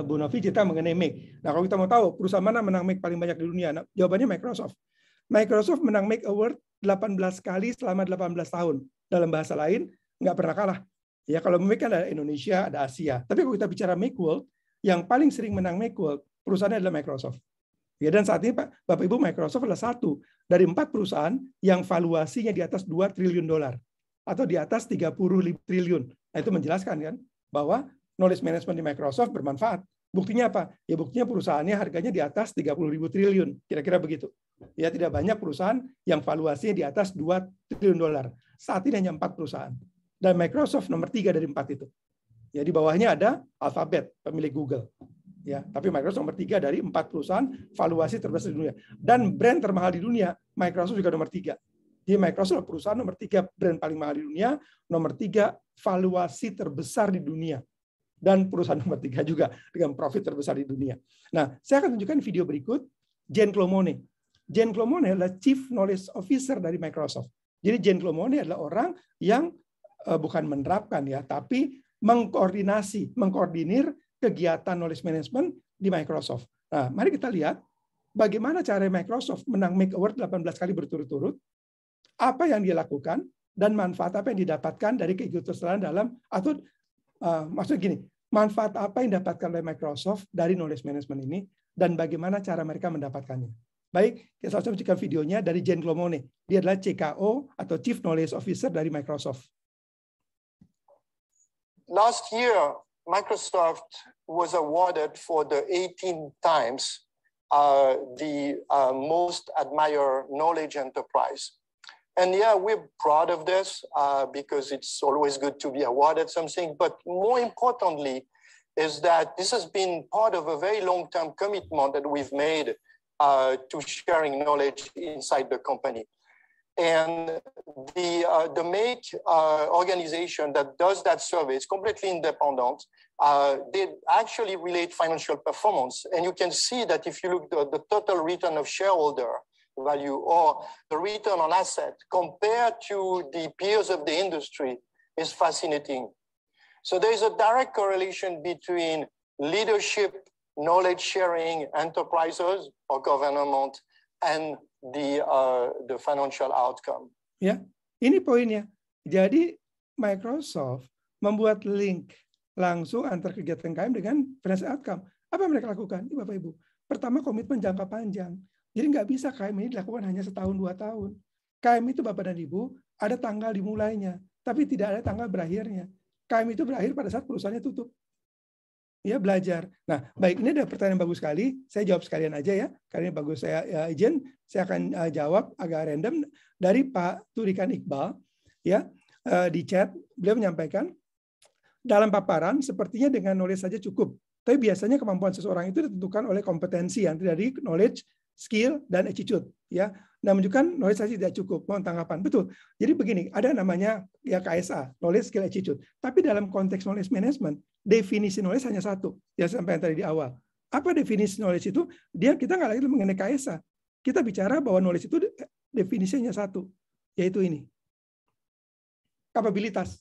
Bu Novi cerita mengenai make. Nah, kalau kita mau tahu perusahaan mana menang make paling banyak di dunia, nah, jawabannya Microsoft. Microsoft menang make award 18 kali selama 18 tahun. Dalam bahasa lain, nggak pernah kalah. Ya, kalau make kan ada Indonesia, ada Asia. Tapi kalau kita bicara make world, yang paling sering menang make world, perusahaannya adalah Microsoft. Ya, dan saat ini Bapak Ibu, Microsoft adalah satu dari 4 perusahaan yang valuasinya di atas $2 triliun. Atau di atas 30 triliun. Nah, itu menjelaskan kan bahwa knowledge management di Microsoft bermanfaat. Buktinya apa? Ya, buktinya perusahaannya harganya di atas 30.000 triliun. Kira-kira begitu. Ya, tidak banyak perusahaan yang valuasinya di atas $2 triliun. Saat ini hanya 4 perusahaan. Dan Microsoft nomor 3 dari 4 itu. Ya, di bawahnya ada Alphabet, pemilik Google. Ya, tapi Microsoft nomor 3 dari 4 perusahaan valuasi terbesar di dunia. Dan brand termahal di dunia, Microsoft juga nomor 3. Di Microsoft perusahaan nomor 3 brand paling mahal di dunia, nomor 3 valuasi terbesar di dunia. Dan perusahaan nomor 3 juga dengan profit terbesar di dunia. Nah, saya akan tunjukkan video berikut, Jane Clomone. Jane Clomone adalah Chief Knowledge Officer dari Microsoft. Jadi Jane Clomone adalah orang yang bukan menerapkan ya, tapi mengkoordinir kegiatan knowledge management di Microsoft. Nah, mari kita lihat bagaimana cara Microsoft menang Make Award 18 kali berturut-turut, apa yang dia lakukan, dan manfaat apa yang didapatkan dari keikutsertaan dalam, atau maksud gini, manfaat apa yang didapatkan oleh Microsoft dari knowledge management ini, dan bagaimana cara mereka mendapatkannya. Baik, saya saksikan videonya dari Jen Glomone. Dia adalah CKO atau Chief Knowledge Officer dari Microsoft. Last year, Microsoft was awarded for the 18 times the most admired knowledge enterprise. And yeah, we're proud of this because it's always good to be awarded something. But more importantly, is that this has been part of a very long-term commitment that we've made to sharing knowledge inside the company. And the MAKE organization that does that survey is completely independent. They actually relate financial performance. And you can see that if you look at the total return of shareholder value or the return on asset compared to the peers of the industry is fascinating. So there is a direct correlation between leadership, knowledge sharing, enterprises or government, and the financial outcome. Ya, ini poinnya. Jadi Microsoft membuat link langsung antar kegiatan KM dengan financial outcome. Apa yang mereka lakukan? Ini Bapak Ibu. Pertama, komitmen jangka panjang. Jadi nggak bisa KM ini dilakukan hanya setahun, 2 tahun. KM itu Bapak dan Ibu ada tanggal dimulainya, tapi tidak ada tanggal berakhirnya. KM itu berakhir pada saat perusahaannya tutup. Ya, belajar. Nah, baik, ini ada pertanyaan bagus sekali. Saya jawab sekalian aja ya. Karena ini bagus, saya izin. Saya akan jawab agak random dari Pak Turikan Iqbal. Ya, di chat beliau menyampaikan dalam paparan sepertinya dengan knowledge saja cukup. Tapi biasanya kemampuan seseorang itu ditentukan oleh kompetensi yang dari knowledge, skill, dan attitude. Ya, nah menunjukkan knowledge saja tidak cukup. Mohon tanggapan. Betul. Jadi begini, ada namanya ya KSA, knowledge, skill, attitude. Tapi dalam konteks knowledge management, definisi knowledge hanya satu. Ya, sampai yang tadi di awal. Apa definisi knowledge itu? Kita nggak lagi mengenai KSA. Kita bicara bahwa knowledge itu definisinya satu, yaitu ini. Kapabilitas.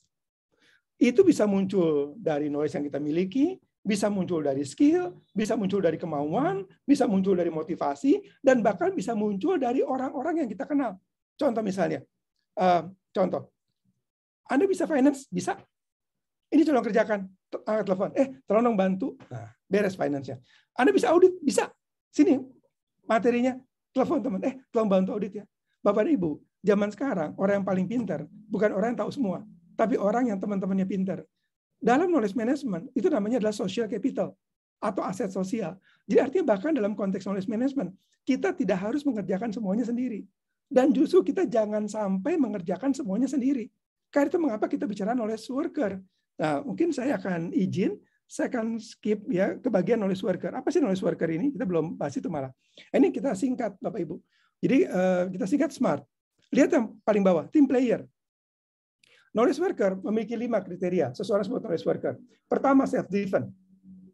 Itu bisa muncul dari knowledge yang kita miliki, bisa muncul dari skill, bisa muncul dari kemauan, bisa muncul dari motivasi, dan bahkan bisa muncul dari orang-orang yang kita kenal. Contoh misalnya, Anda bisa finance? Bisa. Ini tolong kerjakan, angkat telepon. Tolong dong bantu. Nah, beres finance-nya. Anda bisa audit? Bisa. Sini materinya, telepon teman. Tolong bantu audit ya. Bapak dan Ibu, zaman sekarang orang yang paling pintar bukan orang yang tahu semua, tapi orang yang teman-temannya pintar. Dalam knowledge management, itu namanya adalah social capital atau aset sosial. Jadi artinya bahkan dalam konteks knowledge management, kita tidak harus mengerjakan semuanya sendiri. Dan justru kita jangan sampai mengerjakan semuanya sendiri. Karena itu mengapa kita bicara knowledge worker. Nah, mungkin saya akan izin, saya akan skip ya ke bagian knowledge worker. Apa sih knowledge worker ini? Kita belum bahas itu malah. Ini kita singkat, Bapak Ibu. Jadi kita singkat SMART. Lihat yang paling bawah, team player. Knowledge worker memiliki 5 kriteria. Seseorang sebut knowledge worker. Pertama, self-driven.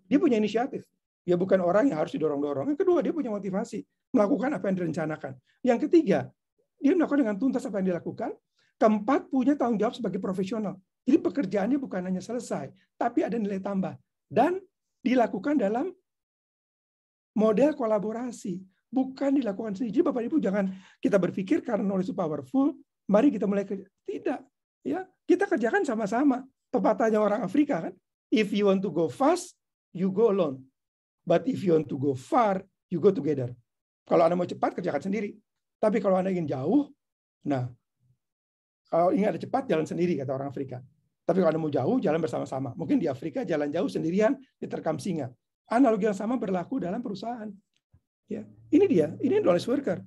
Dia punya inisiatif. Dia bukan orang yang harus didorong-dorong. Yang kedua, dia punya motivasi. Melakukan apa yang direncanakan. Yang ketiga, dia melakukan dengan tuntas apa yang dilakukan. Keempat, punya tanggung jawab sebagai profesional. Jadi pekerjaannya bukan hanya selesai, tapi ada nilai tambah. Dan dilakukan dalam model kolaborasi. Bukan dilakukan sendiri. Jadi Bapak Ibu jangan kita berpikir karena knowledge itu powerful, mari kita mulai kerja. Tidak. Ya, kita kerjakan sama-sama. Pepatahnya orang Afrika kan, if you want to go fast, you go alone. But if you want to go far, you go together. Kalau Anda mau cepat, kerjakan sendiri. Tapi kalau Anda ingin jauh, nah, kalau ingin ada cepat, jalan sendiri, kata orang Afrika. Tapi kalau Anda mau jauh, jalan bersama-sama. Mungkin di Afrika jalan jauh sendirian, diterkam singa. Analogi yang sama berlaku dalam perusahaan. Ya, ini dia, ini knowledge worker.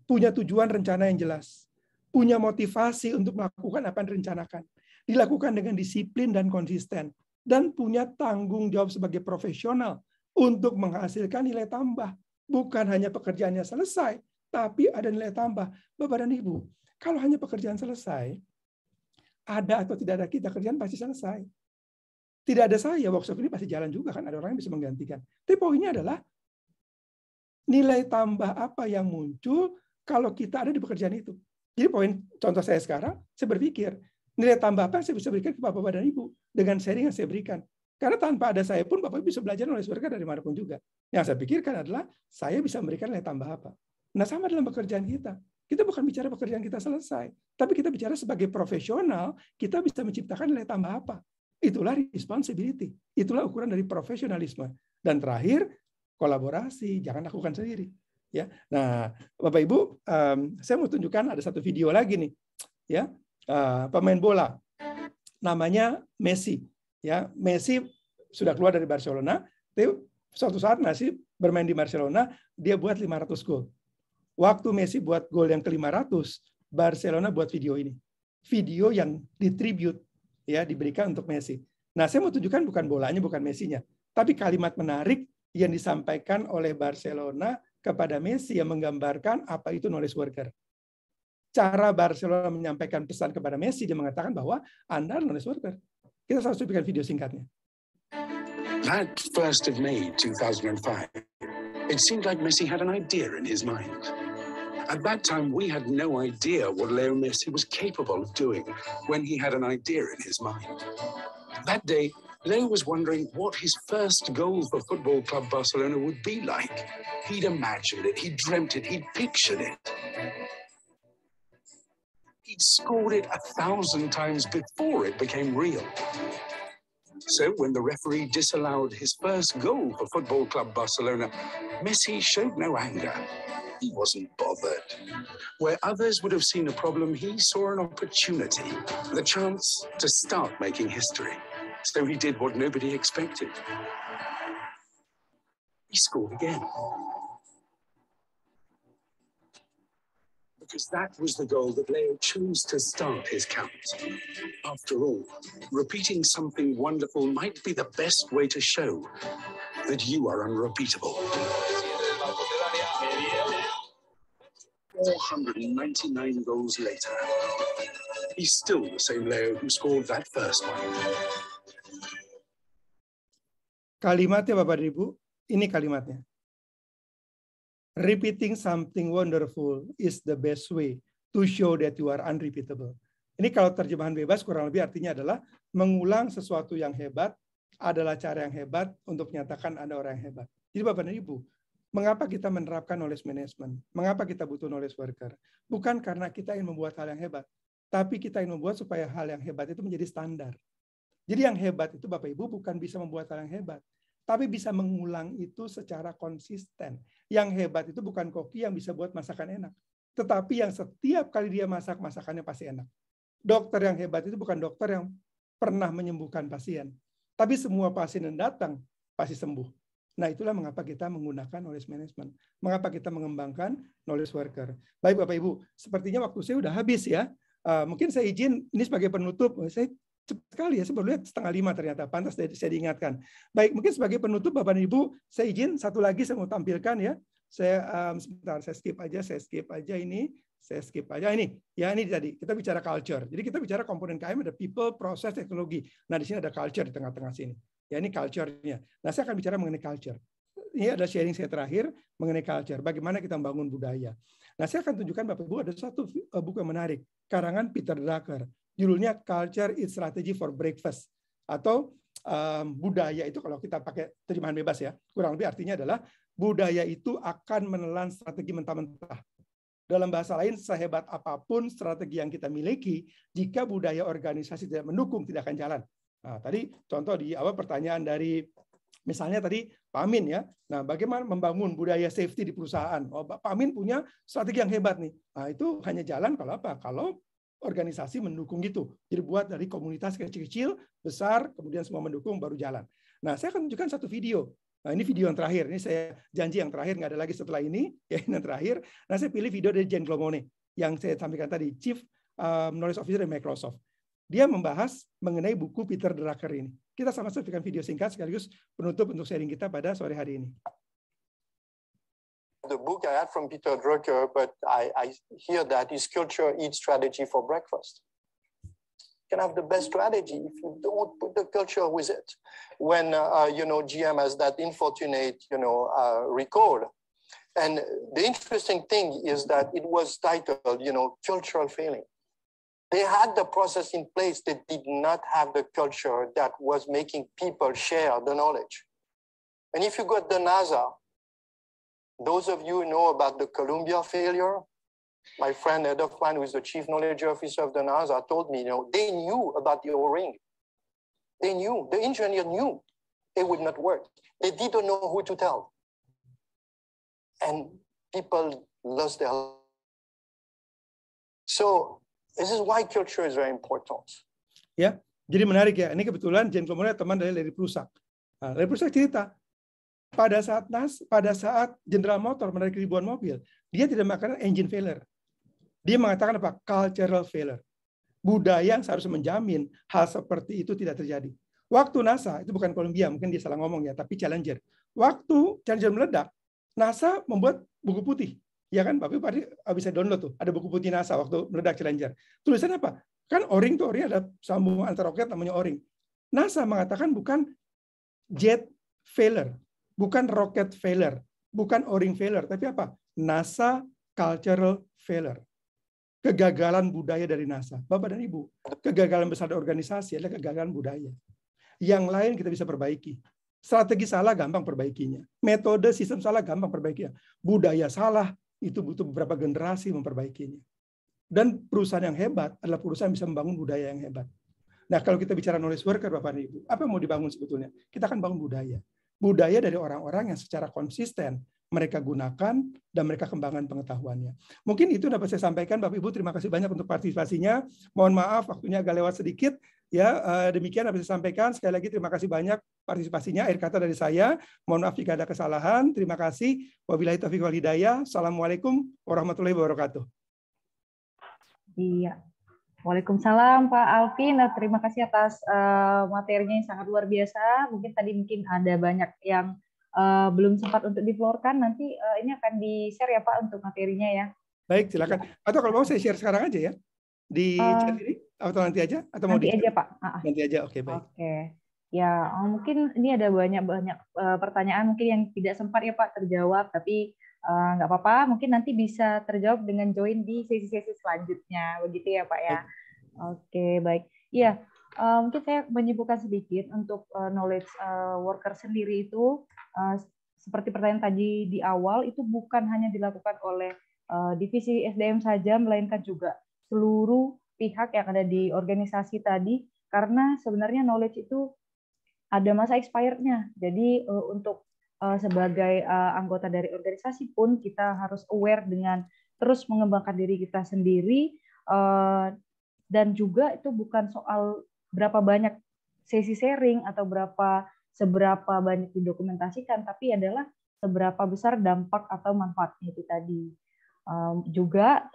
Punya tujuan rencana yang jelas. Punya motivasi untuk melakukan apa yang direncanakan. Dilakukan dengan disiplin dan konsisten. Dan punya tanggung jawab sebagai profesional untuk menghasilkan nilai tambah. Bukan hanya pekerjaannya selesai, tapi ada nilai tambah. Bapak dan Ibu, kalau hanya pekerjaan selesai, ada atau tidak ada kita, kerjaan pasti selesai. Tidak ada saya, workshop ini pasti jalan juga, kan ada orang yang bisa menggantikan. Tapi poinnya adalah, nilai tambah apa yang muncul kalau kita ada di pekerjaan itu. Jadi poin contoh saya sekarang, saya berpikir, nilai tambah apa yang saya bisa berikan ke Bapak dan Ibu dengan sharing yang saya berikan. Karena tanpa ada saya pun Bapak Ibu bisa belajar knowledge worker dari manapun juga. Yang saya pikirkan adalah saya bisa memberikan nilai tambah apa. Nah, sama dalam pekerjaan kita. Kita bukan bicara pekerjaan kita selesai, tapi kita bicara sebagai profesional, kita bisa menciptakan nilai tambah apa. Itulah responsibility. Itulah ukuran dari profesionalisme. Dan terakhir, kolaborasi, jangan lakukan sendiri. Ya, nah Bapak Ibu, saya mau tunjukkan ada satu video lagi nih, ya, pemain bola, namanya Messi. Ya, Messi sudah keluar dari Barcelona, tapi suatu saat Messi bermain di Barcelona, dia buat 500 gol. Waktu Messi buat gol yang ke-500, Barcelona buat video ini. Video yang ditribute, ya, diberikan untuk Messi. Nah, saya mau tunjukkan bukan bolanya, bukan Messi-nya, tapi kalimat menarik yang disampaikan oleh Barcelona kepada Messi yang menggambarkan apa itu knowledge worker. Cara Barcelona menyampaikan pesan kepada Messi, dia mengatakan bahwa Anda knowledge worker. Kita harus bikin video singkatnya. That 1st of May 2005, it seemed like Messi had an idea in his mind. At that time, we had no idea what Leo Messi was capable of doing when he had an idea in his mind. That day, Leo was wondering what his first goal for Football Club Barcelona would be like. He'd imagined it, he'd dreamt it, he'd pictured it. He'd scored it 1,000 times before it became real. So when the referee disallowed his first goal for Football Club Barcelona, Messi showed no anger. He wasn't bothered. Where others would have seen a problem, he saw an opportunity, the chance to start making history. So he did what nobody expected. He scored again. Because that was the goal that Leo chose to start his count. After all, repeating something wonderful might be the best way to show that you are unrepeatable. 499 goals later, he's still the same Leo who scored that first one. Kalimatnya Bapak dan Ibu, ini kalimatnya. Repeating something wonderful is the best way to show that you are unrepeatable. Ini kalau terjemahan bebas kurang lebih artinya adalah mengulang sesuatu yang hebat adalah cara yang hebat untuk menyatakan Anda orang yang hebat. Jadi Bapak dan Ibu, mengapa kita menerapkan knowledge management? Mengapa kita butuh knowledge worker? Bukan karena kita ingin membuat hal yang hebat, tapi kita ingin membuat supaya hal yang hebat itu menjadi standar. Jadi yang hebat itu Bapak Ibu bukan bisa membuat hal yang hebat, tapi bisa mengulang itu secara konsisten. Yang hebat itu bukan koki yang bisa buat masakan enak, tetapi yang setiap kali dia masak, masakannya pasti enak. Dokter yang hebat itu bukan dokter yang pernah menyembuhkan pasien, tapi semua pasien yang datang pasti sembuh. Nah, itulah mengapa kita menggunakan knowledge management. Mengapa kita mengembangkan knowledge worker. Baik Bapak Ibu, sepertinya waktu saya udah habis ya. Mungkin saya izin, ini sebagai penutup, saya cepat sekali ya, saya baru lihat 4:30 ternyata, pantas saya diingatkan. Baik, mungkin sebagai penutup Bapak dan Ibu, saya izin satu lagi saya mau tampilkan ya. Saya sebentar, saya skip aja ini, saya skip aja ini. Ya ini tadi, kita bicara culture. Jadi kita bicara komponen KM ada people, proses, teknologi. Nah di sini ada culture di tengah-tengah sini. Ya ini culture-nya. Nah saya akan bicara mengenai culture. Ini ada sharing saya terakhir mengenai culture. Bagaimana kita membangun budaya. Nah saya akan tunjukkan Bapak Ibu ada satu buku yang menarik. Karangan Peter Drucker. Judulnya Culture is Strategy for Breakfast. Atau budaya itu kalau kita pakai terjemahan bebas ya. Kurang lebih artinya adalah budaya itu akan menelan strategi mentah-mentah. Dalam bahasa lain, sehebat apapun strategi yang kita miliki, jika budaya organisasi tidak mendukung, tidak akan jalan. Nah, tadi contoh di awal pertanyaan dari, misalnya tadi Pak Amin ya, nah bagaimana membangun budaya safety di perusahaan? Oh, Pak Amin punya strategi yang hebat nih. Nah, itu hanya jalan kalau apa? Kalau organisasi mendukung gitu. Jadi buat dari komunitas kecil-kecil, besar, kemudian semua mendukung, baru jalan. Nah, saya akan tunjukkan satu video. Nah, ini video yang terakhir. Ini saya janji yang terakhir, nggak ada lagi setelah ini. Ya, ini yang terakhir. Nah, saya pilih video dari Jen Glomone yang saya sampaikan tadi, Chief Knowledge Officer dari Microsoft. Dia membahas mengenai buku Peter Drucker ini. Kita sama-sama berikan video singkat sekaligus penutup untuk sharing kita pada sore hari ini. The book I had from Peter Drucker, but I hear that his culture eats strategy for breakfast. Can have the best strategy if you don't put the culture with it. When GM has that unfortunate recall, and the interesting thing is that it was titled cultural failing. They had the process in place. They did not have the culture that was making people share the knowledge. And if you got the NASA, those of you who know about the Columbia failure, my friend Ed Hoffman, who is the chief knowledge officer of the NASA, told me, they knew about the O-ring. They knew, the engineer knew it would not work. They didn't know who to tell. And people lost their lives. So this is why culture is very important. Ya, jadi menarik ya. Ini kebetulan Jen Komuna teman dari Larry Prusak. Nah, Larry Prusak cerita pada saat General Motors menarik ribuan mobil, dia tidak mengatakan engine failure. Dia mengatakan apa? Cultural failure. Budaya yang seharusnya menjamin hal seperti itu tidak terjadi. Waktu NASA, itu bukan Columbia, mungkin dia salah ngomong ya, tapi Challenger. Waktu Challenger meledak, NASA membuat buku putih. Ya kan, Bapak Ibu bisa download tuh, ada buku putih NASA waktu meledak Challenger. Tulisan apa? Kan O-ring tuh, O-ring ada sambungan antar roket namanya O-ring. NASA mengatakan bukan jet failure, bukan rocket failure, bukan O-ring failure, tapi apa? NASA cultural failure. Kegagalan budaya dari NASA. Bapak dan Ibu, kegagalan besar dari organisasi adalah kegagalan budaya. Yang lain kita bisa perbaiki. Strategi salah gampang perbaikinya. Metode sistem salah gampang perbaikinya. Budaya salah itu butuh beberapa generasi memperbaikinya. Dan perusahaan yang hebat adalah perusahaan yang bisa membangun budaya yang hebat. Nah, kalau kita bicara knowledge worker, Bapak dan Ibu, apa yang mau dibangun sebetulnya? Kita akan bangun budaya. Budaya dari orang-orang yang secara konsisten mereka gunakan dan mereka kembangkan pengetahuannya. Mungkin itu dapat saya sampaikan, Bapak Ibu. Terima kasih banyak untuk partisipasinya. Mohon maaf, waktunya agak lewat sedikit. Ya, demikian dapat saya sampaikan. Sekali lagi terima kasih banyak partisipasinya. Akhir kata dari saya. Mohon maaf jika ada kesalahan. Terima kasih. Wabillahi taufiq wal hidayah. Assalamualaikum warahmatullahi wabarakatuh. Iya. Waalaikumsalam Pak Alvin. Terima kasih atas materinya yang sangat luar biasa. Mungkin ada banyak yang belum sempat untuk diflorkan. Nanti ini akan di-share ya Pak untuk materinya ya. Baik, silakan. Atau kalau mau saya share sekarang aja ya. Di chat ini atau nanti aja atau mau nanti aja Pak. Nanti aja. Oke, baik. Oke. Ya, mungkin ini ada banyak pertanyaan mungkin yang tidak sempat ya Pak terjawab, tapi nggak apa-apa, mungkin nanti bisa terjawab dengan join di sesi-sesi selanjutnya, begitu ya Pak ya. Oke, baik. Iya, mungkin saya menyimpulkan sedikit untuk knowledge worker sendiri itu seperti pertanyaan tadi di awal, itu bukan hanya dilakukan oleh divisi SDM saja, melainkan juga seluruh pihak yang ada di organisasi tadi, karena sebenarnya knowledge itu ada masa expired-nya. Jadi untuk sebagai anggota dari organisasi pun kita harus aware dengan terus mengembangkan diri kita sendiri, dan juga itu bukan soal berapa banyak sesi sharing atau seberapa banyak didokumentasikan, tapi adalah seberapa besar dampak atau manfaatnya itu tadi. Juga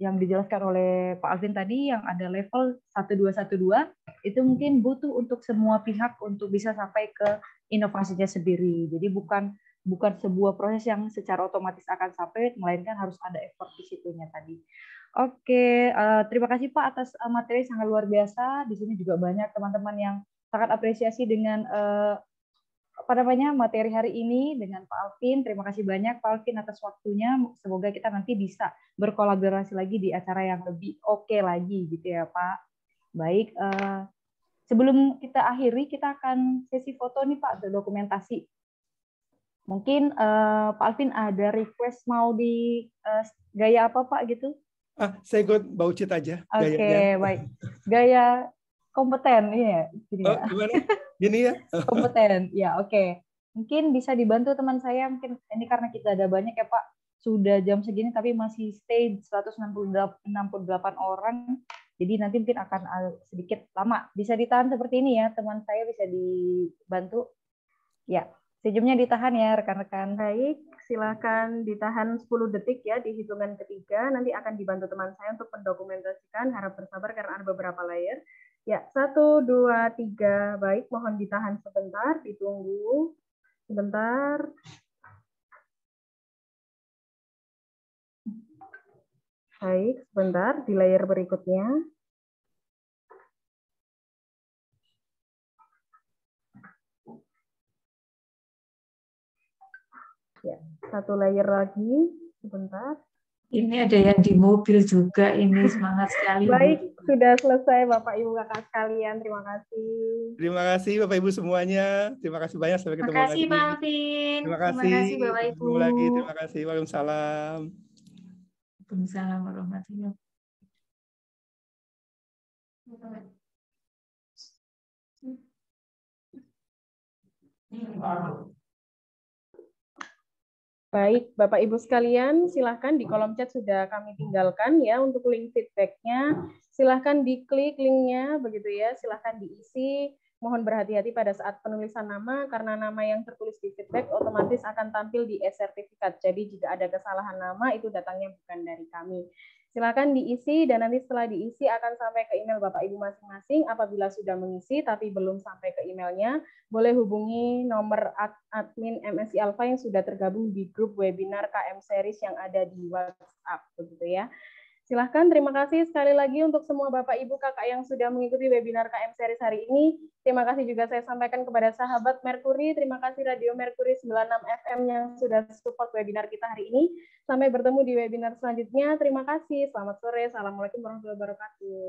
yang dijelaskan oleh Pak Alvin tadi, yang ada level 1212 itu mungkin butuh untuk semua pihak untuk bisa sampai ke inovasinya sendiri. Jadi bukan sebuah proses yang secara otomatis akan sampai, melainkan harus ada effort di situnya tadi. Oke, terima kasih Pak atas materi sangat luar biasa. Di sini juga banyak teman-teman yang sangat apresiasi dengan materi hari ini dengan Pak Alvin. Terima kasih banyak Pak Alvin atas waktunya. Semoga kita nanti bisa berkolaborasi lagi di acara yang lebih oke lagi gitu ya Pak. Baik, sebelum kita akhiri, kita akan sesi foto nih Pak untuk dokumentasi. Mungkin Pak Alvin ada request mau di gaya apa Pak gitu? Saya ikut Baucit aja. Oke, baik. Gaya kompeten ya. Gimana? Gini ya? Kompeten, ya oke. Mungkin bisa dibantu teman saya, mungkin ini karena kita ada banyak ya Pak, sudah jam segini tapi masih stay 168 orang, jadi nanti mungkin akan sedikit lama. Bisa ditahan seperti ini ya, teman saya bisa dibantu. Ya, sejumnya ditahan ya rekan-rekan. Baik, silakan ditahan 10 detik ya di hitungan ketiga, nanti akan dibantu teman saya untuk mendokumentasikan, harap bersabar karena ada beberapa layer. Ya, 1, 2, 3. Baik, mohon ditahan sebentar, ditunggu sebentar. Baik, sebentar di layar berikutnya. Ya, 1 layer lagi, sebentar. Ini ada yang di mobil juga, ini semangat sekali. Baik, sudah selesai Bapak Ibu Kakak sekalian. Terima kasih. Terima kasih Bapak Ibu semuanya. Terima kasih banyak, sampai ketemu lagi. Terima kasih Pak Alvin. Terima kasih. Terima kasih Bapak Ibu. Ketemu lagi. Terima kasih. Waalaikumsalam. Waalaikumsalam warahmatullahi wabarakatuh. Baik, Bapak Ibu sekalian, silahkan di kolom chat sudah kami tinggalkan ya untuk link feedbacknya. Silahkan diklik linknya, begitu ya. Silahkan diisi. Mohon berhati-hati pada saat penulisan nama, karena nama yang tertulis di feedback otomatis akan tampil di e-sertifikat. Jadi jika ada kesalahan nama, itu datangnya bukan dari kami. Silakan diisi dan nanti setelah diisi akan sampai ke email Bapak Ibu masing-masing. Apabila sudah mengisi tapi belum sampai ke emailnya, boleh hubungi nomor admin MSI Alpha yang sudah tergabung di grup webinar KM Series yang ada di WhatsApp, begitu ya. Silahkan, terima kasih sekali lagi untuk semua Bapak Ibu Kakak yang sudah mengikuti webinar KM Series hari ini. Terima kasih juga saya sampaikan kepada sahabat Merkuri. Terima kasih Radio Merkuri 96 FM yang sudah support webinar kita hari ini. Sampai bertemu di webinar selanjutnya. Terima kasih. Selamat sore. Assalamualaikum warahmatullahi wabarakatuh.